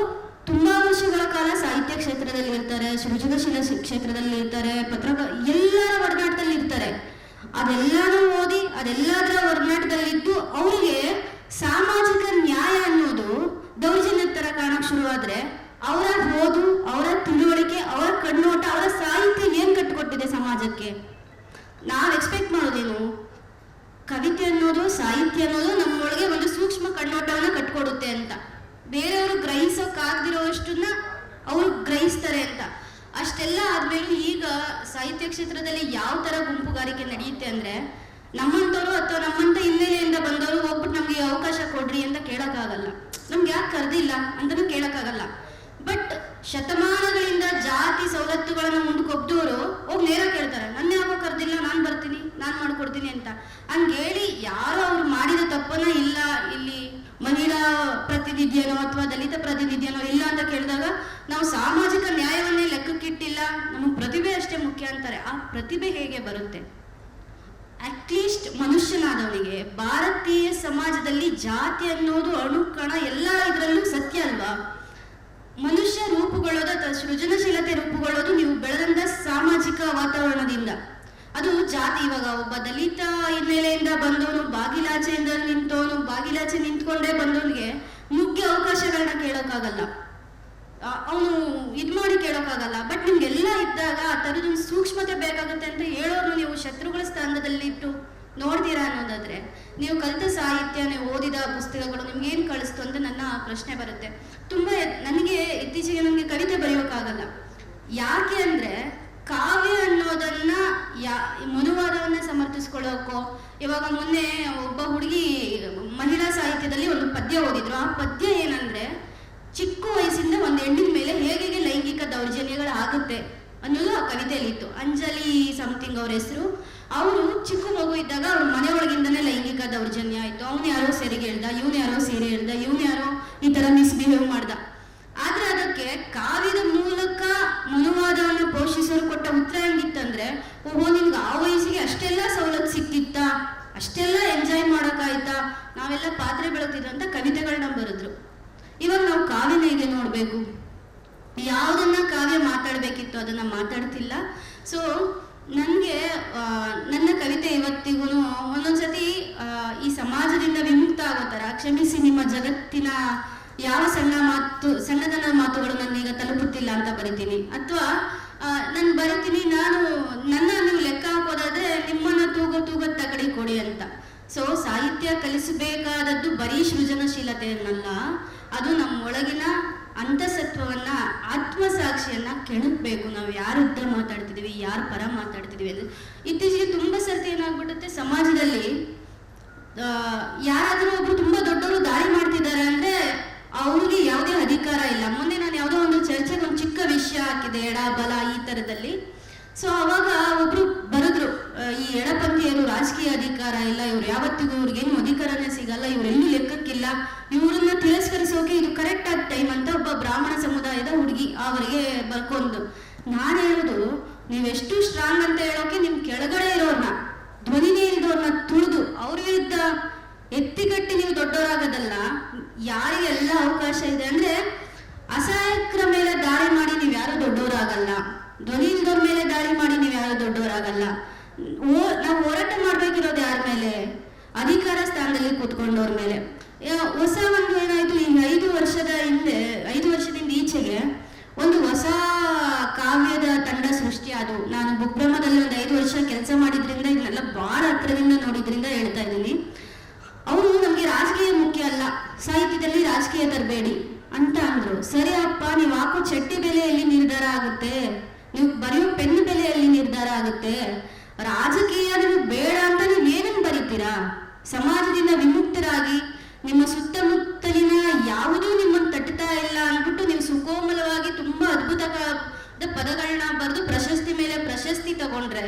ತುಂಬಾ ವರ್ಷಗಳ ಕಾಲ ಸಾಹಿತ್ಯ ಕ್ಷೇತ್ರದಲ್ಲಿ ಇರ್ತಾರೆ, ಸೃಜನಶೀಲ ಕ್ಷೇತ್ರದಲ್ಲಿ ಇರ್ತಾರೆ, ಎಲ್ಲರ ಒಡನಾಟದಲ್ಲಿ ಇರ್ತಾರೆ. ಅದೆಲ್ಲಾನು ಓದಿ ಅದೆಲ್ಲದರ ಒಡನಾಟದಲ್ಲಿದ್ದು ಅವ್ರಿಗೆ ಸಾಮಾಜಿಕ ನ್ಯಾಯ ಅನ್ನೋದು ದೌರ್ಜನ್ಯದ ತರ ಕಾಣಕ್ ಶುರುವಾದ್ರೆ ಅವರ ಓದು, ಅವರ ತಿಳುವಳಿಕೆ, ಅವರ ಕಣ್ಣೋಟ, ಅವರ ಸಾಹಿತ್ಯ ಏನ್ ಕಟ್ಟಿಕೊಟ್ಟಿದೆ ಸಮಾಜಕ್ಕೆ? ನಾವು ಎಕ್ಸ್ಪೆಕ್ಟ್ ಮಾಡೋದೇನು? ಕವಿತೆ ಅನ್ನೋದು, ಸಾಹಿತ್ಯ ಅನ್ನೋದು ನಮ್ಮೊಳಗೆ ಒಂದು ಸೂಕ್ಷ್ಮ ಕಣ್ಣೋಟವನ್ನ ಕಟ್ಕೊಡುತ್ತೆ ಅಂತ, ಬೇರೆಯವರು ಗ್ರಹಿಸೋಕ್ಕಾಗದಿರೋಷ್ಟನ್ನ ಅವರು ಗ್ರಹಿಸ್ತಾರೆ ಅಂತ. ಅಷ್ಟೆಲ್ಲ ಆದ್ಮೇಲೆ ಈಗ ಸಾಹಿತ್ಯ ಕ್ಷೇತ್ರದಲ್ಲಿ ಯಾವ ತರ ಗುಂಪುಗಾರಿಕೆ ನಡೆಯುತ್ತೆ ಅಂದ್ರೆ, ನಮ್ಮಂತವ್ರು ಅಥವಾ ನಮ್ಮಂತ ಹಿನ್ನೆಲೆಯಿಂದ ಬಂದವರು ಹೋಗ್ಬಿಟ್ಟು ನಮ್ಗೆ ಅವಕಾಶ ಕೊಡ್ರಿ ಅಂತ ಕೇಳಕ್ಕಾಗಲ್ಲ, ನಮ್ಗೆ ಯಾಕೆ ಕರೆದಿಲ್ಲ ಅಂತಲೂ ಕೇಳಕ್ಕಾಗಲ್ಲ. ಬಟ್ ಶತಮಾನಗಳಿಂದ ಜಾತಿ ಸವಲತ್ತುಗಳನ್ನ ಮುಂದಕ್ಕೊಬ್ದವರು ಹೋಗಿ ನೇರ ಕೇಳ್ತಾರೆ, ನನ್ನ ಯಾಕೋ ಕರೆದಿಲ್ಲ, ನಾನು ಬರ್ತೀನಿ, ನಾನು ಮಾಡ್ಕೊಡ್ತೀನಿ ಅಂತ. ಹಂಗೇಳಿ ಯಾರೋ ಅವ್ರು ಮಾಡಿದ ತಪ್ಪನ್ನ ಇಲ್ಲ ಇಲ್ಲಿ ಮಹಿಳಾ ಪ್ರತಿನಿಧಿಯನೋ ಅಥವಾ ದಲಿತ ಪ್ರತಿನಿಧಿಯನೋ ಇಲ್ಲ ಅಂತ ಕೇಳಿದಾಗ ನಾವು ಸಾಮಾಜಿಕ ನ್ಯಾಯವನ್ನೇ ಲೆಕ್ಕಕ್ಕಿಟ್ಟಿಲ್ಲ, ನಮಗೆ ಪ್ರತಿಭೆ ಅಷ್ಟೇ ಮುಖ್ಯ ಅಂತಾರೆ. ಆ ಪ್ರತಿಭೆ ಹೇಗೆ ಬರುತ್ತೆ? ಅಟ್ಲೀಸ್ಟ್ ಮನುಷ್ಯನಾದವನಿಗೆ ಭಾರತೀಯ ಸಮಾಜದಲ್ಲಿ ಜಾತಿ ಅನ್ನೋದು ಅಣುಕಣ ಎಲ್ಲ ಇದರಲ್ಲೂ ಸತ್ಯ ಅಲ್ವಾ? ಮನುಷ್ಯ ರೂಪುಗೊಳ್ಳೋದು ಅಥವಾ ಸೃಜನಶೀಲತೆ ರೂಪುಗೊಳ್ಳೋದು ನೀವು ಬೆಳೆದಂತ ಸಾಮಾಜಿಕ ವಾತಾವರಣದಿಂದ. ಅದು ಜಾತಿ, ಇವಾಗ ಒಬ್ಬ ದಲಿತ ಹಿನ್ನೆಲೆಯಿಂದ ಬಂದವನು ಬಾಗಿಲಾಚೆಯಿಂದ ನಿಂತವನು, ಬಾಗಿಲಾಚೆ ನಿಂತ್ಕೊಂಡೇ ಬಂದವನಿಗೆ ಮುಖ್ಯ ಅವಕಾಶಗಳನ್ನ ಕೇಳೋಕ್ಕಾಗಲ್ಲ, ಅವನು ಮಾಡಿ ಕೇಳೋಕ್ಕಾಗಲ್ಲ. ಬಟ್ ನಿಮ್ಗೆಲ್ಲ ಇದ್ದಾಗ ಆ ಥರದೊಂದು ಸೂಕ್ಷ್ಮತೆ ಬೇಕಾಗುತ್ತೆ ಅಂತ ಹೇಳೋರು ನೀವು ಶತ್ರುಗಳ ಸ್ಥಾನದಲ್ಲಿ ಇಟ್ಟು ನೋಡ್ತೀರಾ ಅನ್ನೋದಾದ್ರೆ, ನೀವು ಕಲಿತ ಸಾಹಿತ್ಯ, ನೀವು ಓದಿದ ಪುಸ್ತಕಗಳು ನಿಮ್ಗೇನು ಕಳಿಸ್ತು ಅಂತ ನನ್ನ ಪ್ರಶ್ನೆ ಬರುತ್ತೆ. ನನಗೆ ಇತ್ತೀಚೆಗೆ ನನಗೆ ಕವಿತೆ ಬರೆಯೋಕ್ಕಾಗಲ್ಲ. ಯಾಕೆ ಅಂದ್ರೆ ಕಾವ್ಯ ಅನ್ನೋದನ್ನ ಮನುವಾದವನ್ನ ಸಮರ್ಥಿಸ್ಕೊಳ್ಳೋಕೋ, ಇವಾಗ ಮೊನ್ನೆ ಒಬ್ಬ ಹುಡುಗಿ ಮಹಿಳಾ ಸಾಹಿತ್ಯದಲ್ಲಿ ಒಂದು ಪದ್ಯ ಓದಿದ್ರು. ಆ ಪದ್ಯ ಏನಂದ್ರೆ, ಚಿಕ್ಕ ವಯಸ್ಸಿಂದ ಒಂದು ಹೆಣ್ಣಿನ ಮೇಲೆ ಹೇಗೆ ಲೈಂಗಿಕ ದೌರ್ಜನ್ಯಗಳಾಗುತ್ತೆ ಅನ್ನೋದು ಆ ಕವಿತೆಯಲ್ಲಿ ಇತ್ತು. ಅಂಜಲಿ ಸಮಥಿಂಗ್ ಅವ್ರ ಹೆಸರು. ಅವರು ಚಿಕ್ಕ ಮಗು ಇದ್ದಾಗ ಅವ್ರ ಮನೆಯೊಳಗಿಂದನೇ ಲೈಂಗಿಕ ದೌರ್ಜನ್ಯ ಆಯ್ತು. ಅವನು ಯಾರೋ ಸೆರೆಗೆ ಹೇಳ್ದ, ಇವನು ಯಾರೋ ಸೀರೆ ಹೇಳ್ದ, ಇವನು ಯಾರೋ ಈ ತರ ಮಿಸ್ಬಿಹೇವ್ ಮಾಡ್ದ. ಆದ್ರೆ ಅದಕ್ಕೆ ಕಾವ್ಯದ ಮೂಲಕ ಮನುವಾದವನ್ನು ಪೋಷಿಸಲು ಕೊಟ್ಟ ಉತ್ತರ ಹೆಂಗಿತ್ತಂದ್ರೆ, ಓಹೋ ನಿಮ್ಗೆ ಆ ವಯಸ್ಸಿಗೆ ಅಷ್ಟೆಲ್ಲ ಸವಲತ್ತು ಸಿಕ್ತಿತ್ತಾ, ಅಷ್ಟೆಲ್ಲ ಎಂಜಾಯ್ ಮಾಡೋಕ್ಕಾಯ್ತಾ, ನಾವೆಲ್ಲ ಪಾತ್ರೆ ಬೆಳಗ್ತಿದ್ರು ಅಂತ ಕವಿತೆಗಳನ್ನ ಬರೆದ್ರು. ಇವಾಗ ನಾವು ಕಾವ್ಯನ ಹೇಗೆ ನೋಡ್ಬೇಕು? ಯಾವುದನ್ನ ಕಾವ್ಯ ಮಾತಾಡ್ಬೇಕಿತ್ತು ಅದನ್ನ ಮಾತಾಡ್ತಿಲ್ಲ. ಸೊ ನನಗೆ ನನ್ನ ಕವಿತೆ ಇವತ್ತಿಗೂ ಒಂದೊಂದ್ಸತಿ ಈ ಸಮಾಜದಿಂದ ವಿಮುಕ್ತ ಆಗೋ ಥರ, ಕ್ಷಮಿಸಿ ನಿಮ್ಮ ಜಗತ್ತಿನ ಯಾವ ಸಣ್ಣದನ ಮಾತುಗಳು ನನ್ನೀಗ ತಲುಪುತ್ತಿಲ್ಲ ಅಂತ ಬರಿತೀನಿ. ಅಥವಾ ನಾನು ಬರಿತೀನಿ, ನನ್ನ ನೀವು ಲೆಕ್ಕ ಹಾಕೋದಾದ್ರೆ ನಿಮ್ಮನ್ನ ತೂಗೋ ತಗಡಿ ಕೊಡಿ ಅಂತ. ಸೊ ಸಾಹಿತ್ಯ ಕಲಿಸಬೇಕಾದದ್ದು ಬರೀ ಸೃಜನಶೀಲತೆಯನ್ನಲ್ಲ, ಅದು ನಮ್ಮೊಳಗಿನ ಅಂತಸತ್ವವನ್ನ, ಆತ್ಮಸಾಕ್ಷಿಯನ್ನ ಕೆಣಕ್ಬೇಕು. ನಾವು ಯಾರ ಯುದ್ಧ ಮಾತಾಡ್ತಿದೀವಿ, ಯಾರ ಪರ ಮಾತಾಡ್ತಿದೀವಿ ಅಂದ್ರೆ, ಇತ್ತೀಚೆಗೆ ತುಂಬಾ ಸರ್ತಿ ಏನಾಗ್ಬಿಡುತ್ತೆ ಸಮಾಜದಲ್ಲಿ, ಯಾರಾದ್ರೂ ಒಬ್ರು ತುಂಬಾ ದೊಡ್ಡವರು ದಾಳಿ ಮಾಡ್ತಿದ್ದಾರೆ ಅಂದ್ರೆ ಅವ್ರಿಗೆ ಯಾವುದೇ ಅಧಿಕಾರ ಇಲ್ಲ. ಮೊನ್ನೆ ನಾನು ಯಾವುದೋ ಒಂದು ಚರ್ಚೆಗೆ ಒಂದು ಚಿಕ್ಕ ವಿಷಯ ಹಾಕಿದೆ, ಎಡ ಬಲ ಈ ತರದಲ್ಲಿ. ಸೊ ಅವಾಗ ಒಬ್ರು ಬರೆದ್ರು, ಈ ಎಡಪಂಥೀಯರು ರಾಜಕೀಯ ಅಧಿಕಾರ ಇಲ್ಲ, ಇವ್ರು ಯಾವತ್ತಿಗೂ ಇವ್ರಿಗೇನು ಅಧಿಕಾರನೇ ಸಿಗಲ್ಲ, ಇವರೆಲ್ಲೂ ಲೆಕ್ಕಕ್ಕಿಲ್ಲ, ಇವ್ರನ್ನ ತಿರಸ್ಕರಿಸೋಕೆ ಇದು ಕರೆಕ್ಟ್ ಆದ ಟೈಮ್ ಅಂತ ಒಬ್ಬ ಬ್ರಾಹ್ಮಣ ಸಮುದಾಯದ ಹುಡುಗಿ ಅವರಿಗೆ ಬರ್ಕೊಂಡು. ನಾನು ಹೇಳೋದು, ನೀವೆಷ್ಟು ಸ್ಟ್ರಾಂಗ್ ಅಂತ ಹೇಳೋಕೆ ನಿಮ್ ಕೆಳಗಡೆ ಇರೋರ್ನ, ಧ್ವನಿನೇ ಇಲ್ದವ್ರನ್ನ ತುಳಿದು ಅವ್ರ ವಿರುದ್ಧ ಎತ್ತಿಗಟ್ಟಿ ನೀವು ದೊಡ್ಡವರಾಗೋದಲ್ಲ. ಯಾರಿಗೆಲ್ಲ ಅವಕಾಶ ಇದೆ ಅಂದ್ರೆ, ಅಸಹಾಯಕರ ಮೇಲೆ ದಾಳಿ ಮಾಡಿ ನೀವು ಯಾರು ದೊಡ್ಡವರಾಗಲ್ಲ, ಧ್ವನಿ ಇಲ್ದವ್ರ ಮೇಲೆ ದಾಳಿ ಮಾಡಿ ನೀವು ಯಾರು ದೊಡ್ಡವರಾಗಲ್ಲ. ನಾವು ಹೋರಾಟ ಮಾಡ್ಬೇಕಿರೋದು ಯಾರ ಮೇಲೆ? ಅಧಿಕಾರ ಸ್ಥಾನದಲ್ಲಿ ಕೂತ್ಕೊಂಡವ್ರ ಮೇಲೆ. ಹೊಸ ಒಂದು ಏನಾಯ್ತು, ಈಗ 5 ವರ್ಷದಿಂದ ಈಚೆಗೆ ಒಂದು ಹೊಸ ಕಾವ್ಯದ ತಂಡ ಸೃಷ್ಟಿ ಅದು. ನಾನು ಬುಕ್ರಮದಲ್ಲಿ ಒಂದು 5 ವರ್ಷ ಕೆಲಸ ಮಾಡಿದ್ರಿಂದ ಇದನ್ನೆಲ್ಲ ಭಾಳ ಹತ್ರದಿಂದ ನೋಡಿದ್ರಿಂದ ಹೇಳ್ತಾ ಇದ್ದೀನಿ. ಅವರು ನಮಗೆ ರಾಜಕೀಯ ಮುಖ್ಯ ಅಲ್ಲ, ಸಾಹಿತ್ಯದಲ್ಲಿ ರಾಜಕೀಯ ತರಬೇಡಿ ಅಂತ ಅಂದ್ರು. ಸರಿ ಅಪ್ಪ, ನೀವು ಹಾಕೋ ಚಟ್ಟಿ ಬೆಲೆಯಲ್ಲಿ ನಿರ್ಧಾರ ಆಗುತ್ತೆ, ನೀವು ಬರೆಯೋ ಪೆನ್ ಬೆಲೆಯಲ್ಲಿ ನಿರ್ಧಾರ ಆಗುತ್ತೆ. ರಾಜಕೀಯ ನೀವು ಬೇಡ ಅಂತ ನೀವು ಏನನ್ನು ಬರೀತೀರಾ? ಸಮಾಜದಿಂದ ವಿಮುಕ್ತರಾಗಿ ನಿಮ್ಮ ಸುತ್ತಮುತ್ತಲಿನ ಯಾವುದೂ ನಿಮ್ಮನ್ನು ತಟ್ಟುತ್ತಾ ಇಲ್ಲ ಅಂದ್ಬಿಟ್ಟು ನೀವು ಸುಕೋಮಲವಾಗಿ ತುಂಬಾ ಅದ್ಭುತವಾದ ಪದಗಳನ್ನ ಬರೆದು ಪ್ರಶಸ್ತಿ ಮೇಲೆ ಪ್ರಶಸ್ತಿ ತಗೊಂಡ್ರೆ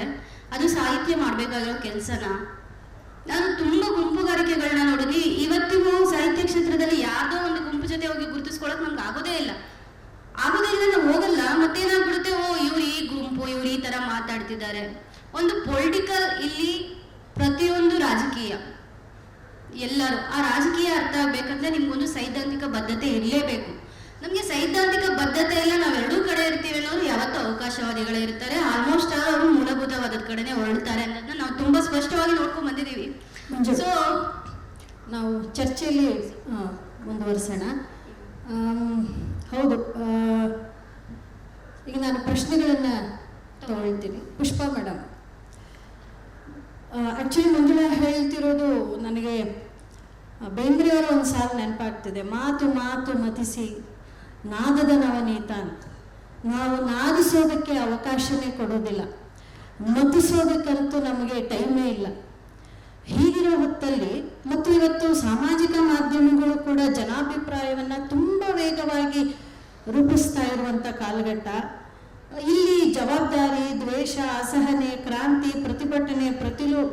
ಅದು ಸಾಹಿತ್ಯ ಮಾಡ್ಬೇಕಾಗಿರೋ ಕೆಲಸನ? ನಾನು ತುಂಬಾ ಗುಂಪುಗಾರಿಕೆಗಳನ್ನ ನೋಡಿದ್ವಿ. ಇವತ್ತಿಗೂ ಸಾಹಿತ್ಯ ಕ್ಷೇತ್ರದಲ್ಲಿ ಯಾರ್ದೋ ಒಂದು ಗುಂಪು ಜೊತೆ ಹೋಗಿ ಗುರುತಿಸ್ಕೊಳಕ್ ನಮ್ಗೆ ಆಗೋದೇ ಇಲ್ಲ. ನಾವು ಹೋಗಲ್ಲ. ಮತ್ತೇನಾಗ್ಬಿಡುತ್ತೆ, ಇವ್ರು ಈ ಗುಂಪು, ಇವ್ರು ಈ ತರ ಮಾತಾಡ್ತಿದ್ದಾರೆ. ಒಂದು ಪೊಲಿಟಿಕಲ್, ಇಲ್ಲಿ ಪ್ರತಿಯೊಂದು ರಾಜಕೀಯ, ಎಲ್ಲರೂ ಆ ರಾಜಕೀಯ ಅರ್ಥ ಆಗ್ಬೇಕಂದ್ರೆ ನಿಮ್ಗೊಂದು ಸೈದ್ಧಾಂತಿಕ ಬದ್ಧತೆ ಇರಲೇಬೇಕು. ನಮಗೆ ಸೈದ್ಧಾಂತಿಕ ಬದ್ಧತೆ ಇಲ್ಲ, ನಾವೆರಡೂ ಕಡೆ ಇರ್ತೀವಿ ಅನ್ನೋರು ಯಾವತ್ತೂ ಅವಕಾಶವಾದಿಗಳೇ ಇರ್ತಾರೆ. ಆಲ್ಮೋಸ್ಟ್ ಅವರು ಮೂಲಭೂತವಾದದ ಕಡೆನೆ ಹೊರಡ್ತಾರೆ ಅನ್ನೋದನ್ನ ನಾವು ತುಂಬಾ ಸ್ಪಷ್ಟವಾಗಿ ನೋಡ್ಕೊಂಡ್ ಬಂದಿದ್ದೀವಿ. ಸೊ ನಾವು ಚರ್ಚೆಯಲ್ಲಿ ಮುಂದುವರಿಸೋಣ. ಹೌದು, ಈಗ ನಾನು ಪ್ರಶ್ನೆಗಳನ್ನು ತಗೊಳ್ತೀನಿ. ಪುಷ್ಪಾ ಮೇಡಮ್, ಆ್ಯಕ್ಚುಲಿ ಮಂಜುಳಾ ಹೇಳ್ತಿರೋದು ನನಗೆ ಬೇಂದ್ರೆಯವರ ಒಂದು ಸಾಲು ನೆನಪಾಗ್ತಿದೆ. ಮಾತು ಮಾತು ಮತಿಸಿ ನಾದದ ನವನೀತ ಅಂತ. ನಾವು ನಾದಿಸೋದಕ್ಕೆ ಅವಕಾಶನೇ ಕೊಡೋದಿಲ್ಲ, ಮತಿಸೋದಕ್ಕಂತೂ ನಮಗೆ ಟೈಮೇ ಇಲ್ಲ. ಹೀಗಿರೋ ಹೊತ್ತಲ್ಲಿ ಮತ್ತು ಇವತ್ತು ಸಾಮಾಜಿಕ ಮಾಧ್ಯಮಗಳು ಕೂಡ ಜನಾಭಿಪ್ರಾಯವನ್ನು ತುಂಬ ವೇಗವಾಗಿ ರೂಪಿಸ್ತಾ ಇರುವಂಥ ಕಾಲಘಟ್ಟ. ಇಲ್ಲಿ ಜವಾಬ್ದಾರಿ, ದ್ವೇಷ, ಅಸಹನೆ, ಕ್ರಾಂತಿ, ಪ್ರತಿಭಟನೆ,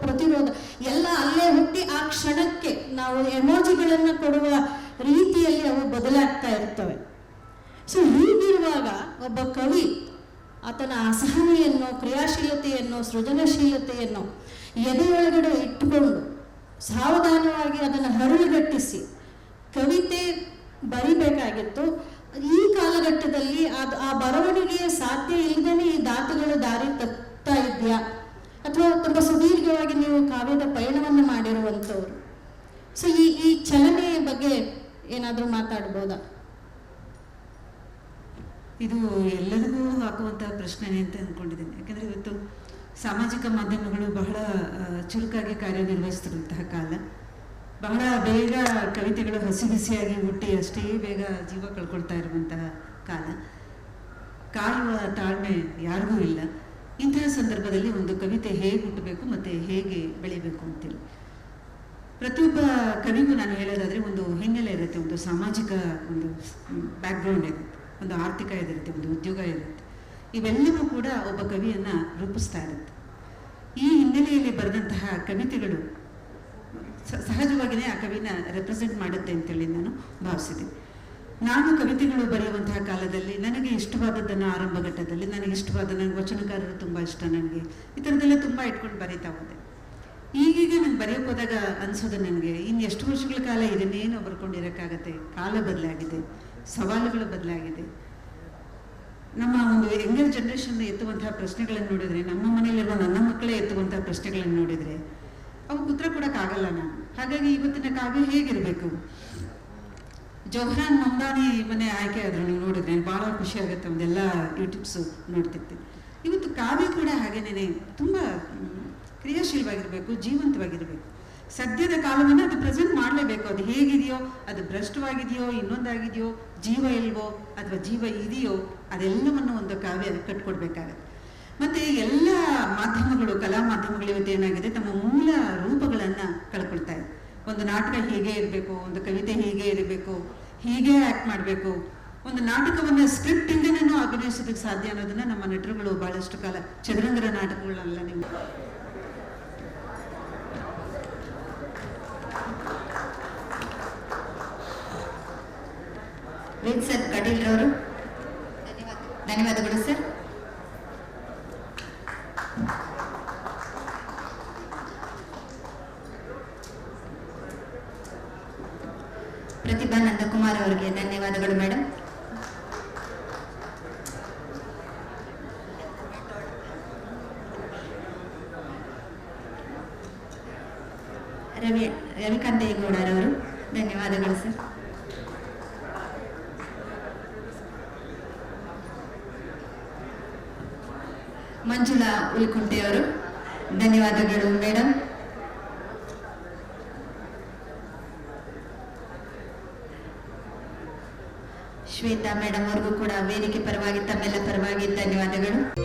ಪ್ರತಿರೋಧ ಎಲ್ಲ ಅಲ್ಲೇ ಹುಟ್ಟಿ ಆ ಕ್ಷಣಕ್ಕೆ ನಾವು ಎಮೋಜಿಗಳನ್ನು ಕೊಡುವ ರೀತಿಯಲ್ಲಿ ಅವು ಬದಲಾಗ್ತಾ ಇರ್ತವೆ. ಸೊ ಹೀಗಿರುವಾಗ ಒಬ್ಬ ಕವಿ ಆತನ ಅಸಹನೆಯನ್ನು, ಕ್ರಿಯಾಶೀಲತೆಯನ್ನು, ಸೃಜನಶೀಲತೆಯನ್ನು ಎದೆಯೊಳಗಡೆ ಇಟ್ಟುಕೊಂಡು ಸಾವಧಾನವಾಗಿ ಅದನ್ನು ಹರಳುಗಟ್ಟಿಸಿ ಕವಿತೆ ಬರಿಬೇಕಾಗಿತ್ತು. ಈ ಕಾಲಘಟ್ಟದಲ್ಲಿ ಆ ಬರವಣಿಗೆಯ ಸಾಧ್ಯ ಇಲ್ಲದೇ ಈ ದಾತುಗಳು ದಾರಿ ತಪ್ತಾ ಇದೆಯಾ, ಅಥವಾ ತುಂಬ ಸುದೀರ್ಘವಾಗಿ ನೀವು ಕಾವ್ಯದ ಪಯಣವನ್ನು ಮಾಡಿರುವಂಥವ್ರು. ಸೊ ಈ ಚಲನೆಯ ಬಗ್ಗೆ ಏನಾದರೂ ಮಾತಾಡ್ಬೋದಾ? ಇದು ಎಲ್ಲರಿಗೂ ಹಾಕುವಂತಹ ಪ್ರಶ್ನೆನೇ ಅಂತ ಅಂದ್ಕೊಂಡಿದ್ದೀನಿ. ಯಾಕಂದರೆ ಇವತ್ತು ಸಾಮಾಜಿಕ ಮಾಧ್ಯಮಗಳು ಬಹಳ ಚುರುಕಾಗಿ ಕಾರ್ಯನಿರ್ವಹಿಸ್ತಿರುವಂತಹ ಕಾಲ. ಬಹಳ ಬೇಗ ಕವಿತೆಗಳು ಹಸಿ ಬಿಸಿಯಾಗಿ ಹುಟ್ಟಿ ಅಷ್ಟೇ ಬೇಗ ಜೀವ ಕಳ್ಕೊಳ್ತಾ ಇರುವಂತಹ ಕಾಲ. ಕಾಯುವ ತಾಳ್ಮೆ ಯಾರಿಗೂ ಇಲ್ಲ. ಇಂತಹ ಸಂದರ್ಭದಲ್ಲಿ ಒಂದು ಕವಿತೆ ಹೇಗೆ ಹುಟ್ಟಬೇಕು ಮತ್ತು ಹೇಗೆ ಬೆಳಿಬೇಕು ಅಂತೇಳಿ ಪ್ರತಿಯೊಬ್ಬ ಕವಿಗೂ ನಾನು ಹೇಳೋದಾದರೆ ಒಂದು ಹಿನ್ನೆಲೆ ಇರುತ್ತೆ, ಒಂದು ಸಾಮಾಜಿಕ ಒಂದು ಬ್ಯಾಕ್ಗ್ರೌಂಡ್ ಇರುತ್ತೆ, ಒಂದು ಆರ್ಥಿಕ ಇದಿರುತ್ತೆ, ಒಂದು ಉದ್ಯೋಗ ಇರುತ್ತೆ. ಇವೆಲ್ಲವೂ ಕೂಡ ಒಬ್ಬ ಕವಿಯನ್ನು ರೂಪಿಸ್ತಾ ಇರುತ್ತೆ. ಈ ಹಿನ್ನೆಲೆಯಲ್ಲಿ ಬರೆದಂತಹ ಕವಿತೆಗಳು ಸಹಜವಾಗಿಯೇ ಆ ಕವಿನ ರೆಪ್ರೆಸೆಂಟ್ ಮಾಡುತ್ತೆ ಅಂತೇಳಿ ನಾನು ಭಾವಿಸಿದ್ದೀನಿ. ನಾನು ಕವಿತೆಗಳು ಬರೆಯುವಂತಹ ಕಾಲದಲ್ಲಿ ನನಗೆ ಇಷ್ಟವಾದದ್ದನ್ನು ಆರಂಭ ಘಟ್ಟದಲ್ಲಿ ನನಗೆ ವಚನಕಾರರು ತುಂಬ ಇಷ್ಟ, ನನಗೆ ಈ ಥರದ್ದೆಲ್ಲ ತುಂಬ ಇಟ್ಕೊಂಡು ಬರೀತಾ ಹೋದೆ. ಈಗೀಗ ನಾನು ಬರೆಯೋಕೆ ಹೋದಾಗ ಅನಿಸೋದು ನನಗೆ ಇನ್ನು ಎಷ್ಟು ವರ್ಷಗಳ ಕಾಲ ಇದನ್ನೇನು ಬರ್ಕೊಂಡಿರೋಕ್ಕಾಗತ್ತೆ. ಕಾಲ ಬದಲಾಗಿದೆ, ಸವಾಲುಗಳು ಬದಲಾಗಿದೆ. ನಮ್ಮ ಒಂದು ಯಂಗರ್ ಜನ್ರೇಷನ್ ಎತ್ತುವಂತಹ ಪ್ರಶ್ನೆಗಳನ್ನು ನೋಡಿದರೆ, ನಮ್ಮ ಮನೆಯಲ್ಲಿರುವ ನನ್ನ ಮಕ್ಕಳೇ ಎತ್ತುವಂತಹ ಪ್ರಶ್ನೆಗಳನ್ನು ನೋಡಿದರೆ ಅವಕ್ಕೆ ಉತ್ತರ ಕೊಡೋಕ್ಕಾಗಲ್ಲ ನಾನು. ಹಾಗಾಗಿ ಇವತ್ತಿನ ಕಾವ್ಯ ಹೇಗಿರಬೇಕು? ಜೋಹ್ರಾನ್ ಮಮ್ದಾನಿ ಮನೆ ಆಯ್ಕೆ ಆದರೂ ನೀವು ನೋಡಿದ್ರೆ ಭಾಳ ಖುಷಿ ಆಗುತ್ತೆ. ಒಂದೆಲ್ಲ ಯೂಟ್ಯೂಬ್ಸು ನೋಡ್ತಿರ್ತೀನಿ. ಇವತ್ತು ಕಾವ್ಯ ಕೂಡ ಹಾಗೇನೇ ತುಂಬ ಕ್ರಿಯಾಶೀಲವಾಗಿರಬೇಕು, ಜೀವಂತವಾಗಿರಬೇಕು. ಸದ್ಯದ ಕಾಲವನ್ನು ಅದು ಪ್ರೆಸೆಂಟ್ ಮಾಡಲೇಬೇಕು. ಅದು ಹೇಗಿದೆಯೋ, ಅದು ಭ್ರಷ್ಟವಾಗಿದೆಯೋ, ಇನ್ನೊಂದಾಗಿದೆಯೋ, ಜೀವ ಇಲ್ವೋ ಅಥವಾ ಜೀವ ಇದೆಯೋ, ಅದೆಲ್ಲವನ್ನು ಒಂದು ಕಾವ್ಯ ಕಟ್ಕೊಡ್ಬೇಕಾಗತ್ತೆ. ಮತ್ತು ಎಲ್ಲ ಮಾಧ್ಯಮಗಳು, ಕಲಾ ಮಾಧ್ಯಮಗಳು ಇವತ್ತು ಏನಾಗಿದೆ, ತಮ್ಮ ಮೂಲ ರೂಪಗಳನ್ನು ಕಳ್ಕೊಳ್ತಾ ಇದೆ. ಒಂದು ನಾಟಕ ಹೀಗೆ ಇರಬೇಕು, ಒಂದು ಕವಿತೆ ಹೀಗೆ ಇರಬೇಕು, ಹೀಗೆ ಆ್ಯಕ್ಟ್ ಮಾಡಬೇಕು, ಒಂದು ನಾಟಕವನ್ನು ಸ್ಕ್ರಿಪ್ಟ್ ಇಂದನೇನೋ ಅಭಿನಯಿಸೋದಕ್ಕೆ ಸಾಧ್ಯ ಅನ್ನೋದನ್ನು ನಮ್ಮ ನಟರುಗಳು ಭಾಳಷ್ಟು ಕಾಲ ಚದುರಂಗರ ನಾಟಕಗಳನ್ನೆಲ್ಲ ನೀವು ಸರ್ ಕಟೀಲ್ರವರು ಧನ್ಯವಾದಗಳು ಸರ್. ಪ್ರತಿಭಾ ನಂದಕುಮಾರ್ ಅವರಿಗೆ ಧನ್ಯವಾದಗಳು ಮೇಡಮ್. ರವಿಕಾಂತೇಗೌಡರವರು. ಧನ್ಯವಾದಗಳು ಸರ್. ಮಂಜುಳಾ ಉಲ್ಕುಂಟೆಯವರು. ಧನ್ಯವಾದಗಳು ಮೇಡಮ್. ಶ್ವೇತಾ ಮೇಡಮ್ ಅವ್ರಿಗೂ ಕೂಡ ವೇದಿಕೆ ಪರವಾಗಿ ತಮ್ಮೆಲ್ಲ ಪರವಾಗಿ ಧನ್ಯವಾದಗಳು.